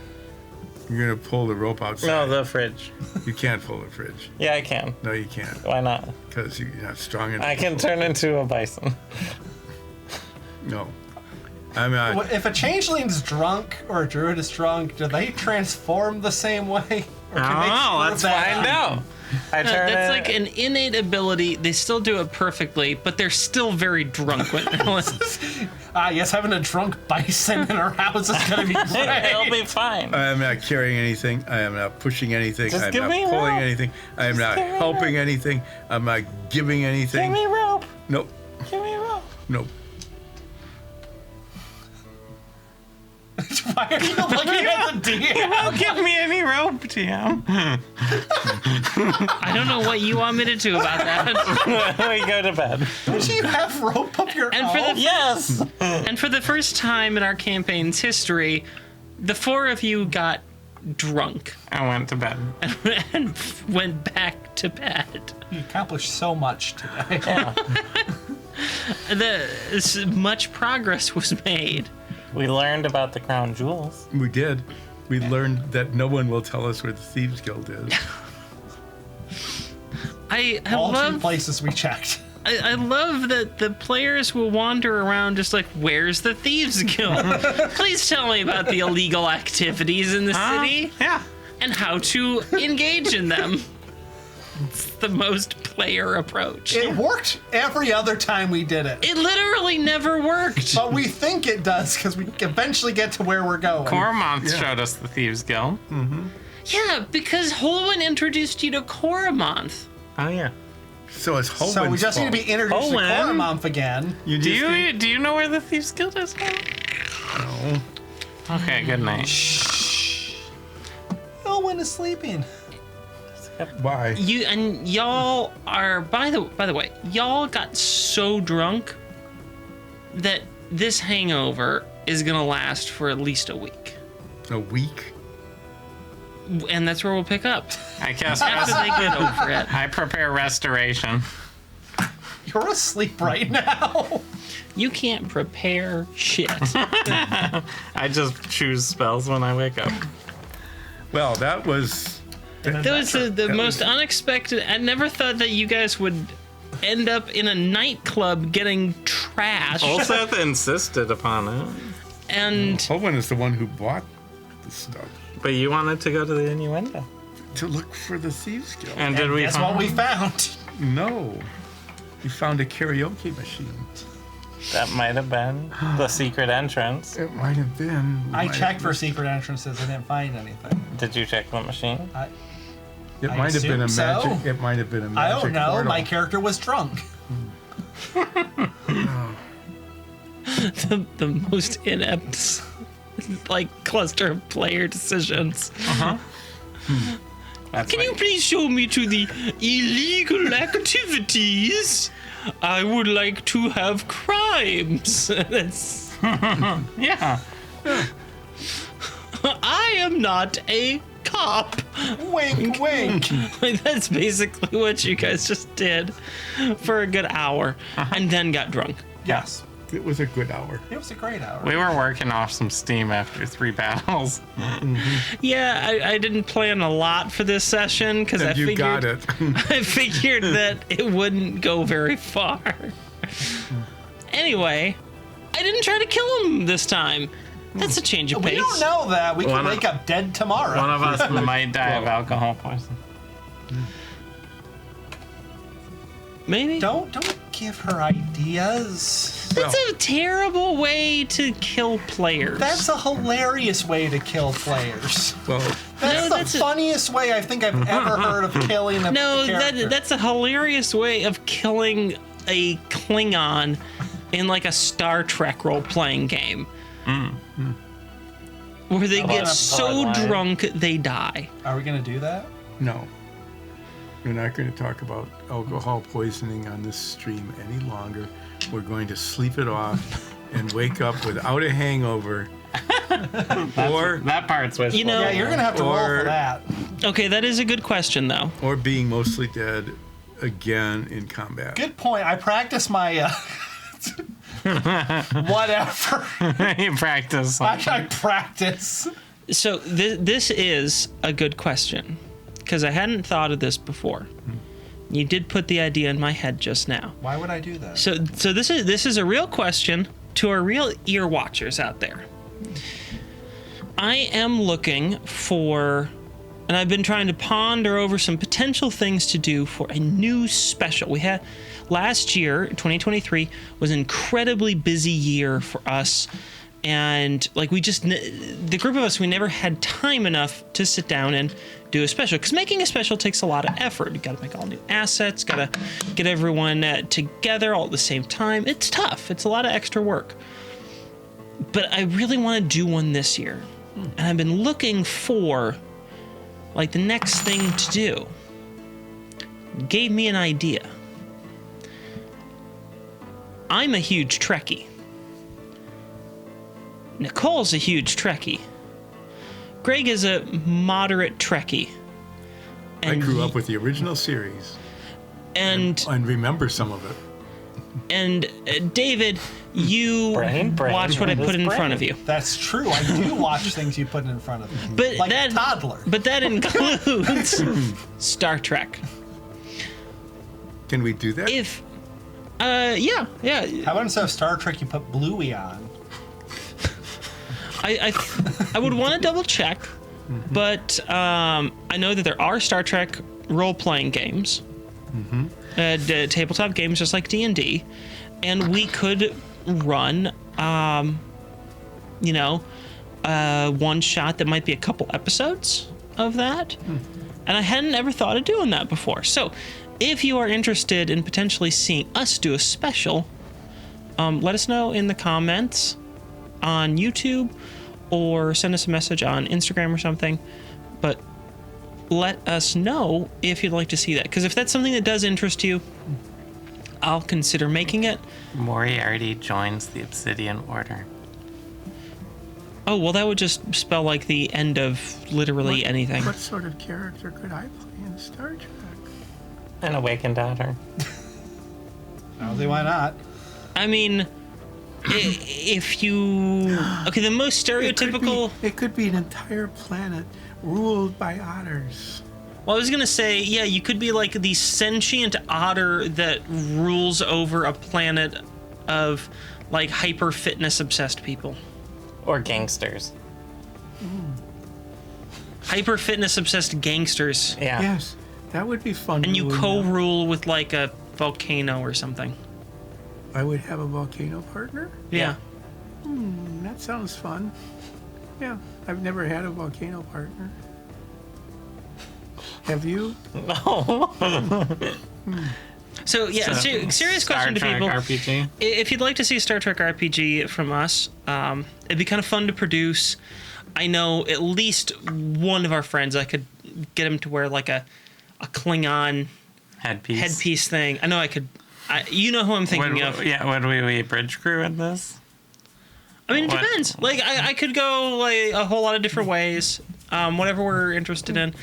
You're gonna pull the rope outside. No, the fridge. You can't pull the fridge. Yeah, I can. No, you can't, Why not? because you're not strong enough. I can turn into a bison. No, I'm not. If a changeling's drunk or a druid is drunk, do they transform the same way? Or I can they don't know. screw Let's that find up? out. I turn That's it. like an innate ability. They still do it perfectly, but they're still very drunk when Ah, yes, having a drunk bison in our house is gonna be It'll great. be fine. I am not carrying anything. I am not pushing anything. Just I'm give not me a pulling rope. anything. I am not give me a helping anything. I'm not giving Give anything. me rope. Nope. Give me rope. Nope. Why are you looking at the DM? Don't give me any rope, TM. I don't know what you want me to do about that. We go to bed. Do you have rope of your And for own? the Yes. And for the first time in our campaign's history, the 4 of you got drunk I went to bed. and went back to bed. You accomplished so much today. Yeah. Much progress was made. We learned about the crown jewels. We did. We learned that no one will tell us where the Thieves Guild is. I All 2 love places we checked. I love that the players will wander around just like, where's the Thieves Guild? Please tell me about the illegal activities in the city Yeah. and how to engage in them. It's the most player approach. It worked every other time we did it. It literally never worked. But we think it does because we eventually get to where we're going. Cormont showed us the Thieves Guild. Yeah, because Holwyn introduced you to Coramonth. Oh yeah. So it's Holman's So we just need to be fault. introduced to Owen. Coramonth again. You Do just you need- do you know where the Thieves Guild is? No. Okay. Good night. Owen is sleeping. Why? Y'all are by the way, y'all got so drunk that this hangover is gonna last for at least a week. A week? And that's where we'll pick up. I cast After they get over it. I prepare restoration. You're asleep right now. You can't prepare shit. I just choose spells when I wake up. Well, that was. That was the That most was- unexpected. I never thought that you guys would end up in a nightclub getting trashed. Olseth insisted upon it, And Holman is the one who bought the stuff. but you wanted to go to the innuendo. to look for the Thieves Guild. And did we Guess what we found? No. We found a karaoke machine. That might have been the secret entrance. It might have been. I checked for secret entrances and didn't find anything. Did you check the machine? It I might have been a assume magic. so. It might have been a I magic don't know. portal. My character was drunk. the most inept, like, cluster of player decisions. That's Can you please show me to the illegal activities? I would like to have crimes. That's, Yeah. I am not a cop. Wink, wink. Like, that's basically what you guys just did for a good hour and then got drunk. Yes. It was a good hour. It was a great hour. We were working off some steam after 3 battles. Yeah, I didn't plan a lot for this session because I And you figured got it. I figured that it wouldn't go very far. Anyway, I didn't try to kill him this time. That's a change of We pace. don't know that. We could One of- wake up dead tomorrow. One of us might die of alcohol poisoning. Maybe. Don't give her ideas. That's a terrible way to kill players. That's a hilarious way to kill players. Well, That's that's the a- funniest way I think I've ever heard of killing a no, character. that's a hilarious way of killing a Klingon in like a Star Trek role-playing game. Where they get that's so hard. drunk they die. Are we gonna do that? no. We're not going to talk about alcohol poisoning on this stream any longer. We're going to sleep it off and wake up without a hangover. or That part's wishful. You know- Yeah, you're gonna have to roll Or- for that. Okay, that is a good question though. or being mostly dead again in combat. Good point. I practice my whatever. You practice. I practice. So this is a good question because I hadn't thought of this before. You did put the idea in my head just now. Why would I do that? So this is a real question to our real ear watchers out there. I am looking for, and I've been trying to ponder over some potential things to do for a new special. We had last year, 2023, was an incredibly busy year for us. And like the group of us, we never had time enough to sit down and do a special because making a special takes a lot of effort. You got to make all new assets, got to get everyone together all at the same time. It's tough. It's a lot of extra work. But I really want to do one this year. And I've been looking for like the next thing to do. Gave me an idea. I'm a huge Trekkie. Nicole's a huge Trekkie. Greg is a moderate Trekkie. I grew up with the original series and remember some of it. David, you Brain, watch what I put in brain. front of you. That's true. I do watch things you put in front of me. But Like that a toddler. But that includes Star Trek. Can we do that? If yeah. How about instead of Star Trek, you put Bluey on? I would want to double check, but I know that there are Star Trek role-playing games, tabletop games just like D&D, and we could run, one shot that might be a couple episodes of that, and I hadn't ever thought of doing that before. So, if you are interested in potentially seeing us do a special, let us know in the comments on YouTube or send us a message on Instagram or something, but let us know if you'd like to see that, because if that's something that does interest you, I'll consider making it. Moriarty joins the Obsidian Order. Oh, well, that would just spell like the end of literally anything. What sort of character could I play in Star Trek? An awakened daughter. I don't see why not. I mean, if you... Okay, the most stereotypical... It could be an entire planet ruled by otters. Well, I was going to say, yeah, you could be like the sentient otter that rules over a planet of like hyper fitness obsessed people. Or gangsters. hyper fitness obsessed gangsters, Yeah. Yes, that would be fun. and you wouldn't it? co-rule with like a volcano or something. I would have a volcano partner. Yeah. That sounds fun. Yeah, I've never had a volcano partner. Have you? So yeah, serious question to Star Trek people. RPG. If you'd like to see a Star Trek RPG from us, it'd be kind of fun to produce. I know at least one of our friends. I could get him to wear like a Klingon headpiece thing. I know I could. You know who I'm thinking of. Yeah, would we bridge crew in this? I mean, it What? depends. Like, I could go like a whole lot of different ways, whatever we're interested in.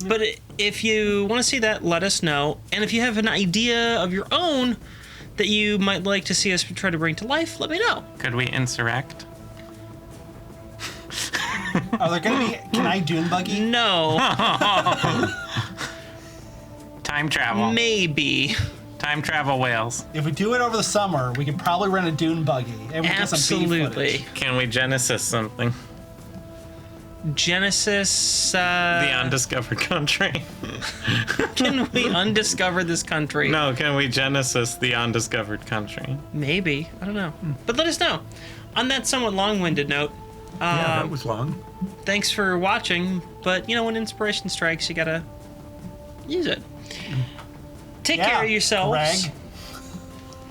But if you want to see that, let us know. And if you have an idea of your own that you might like to see us try to bring to life, let me know. Could we insurrect? Are there going to be? Can I dune buggy? No, Time travel. maybe. Time travel whales. If we do it over the summer, we can probably rent a dune buggy and we get some beef Absolutely. footage. Can we Genesis something? Genesis. The undiscovered country. Can we undiscover this country? No, can we Genesis the undiscovered country? Maybe. I don't know. But let us know. On that somewhat long-winded note, Yeah, that was long. thanks for watching. But, you know, when inspiration strikes, you gotta use it. Take care of yourselves. Greg,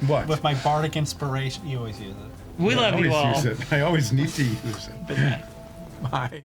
What? with my bardic inspiration, you always use it. We love I you always all. use it. I always need to use it. Bye.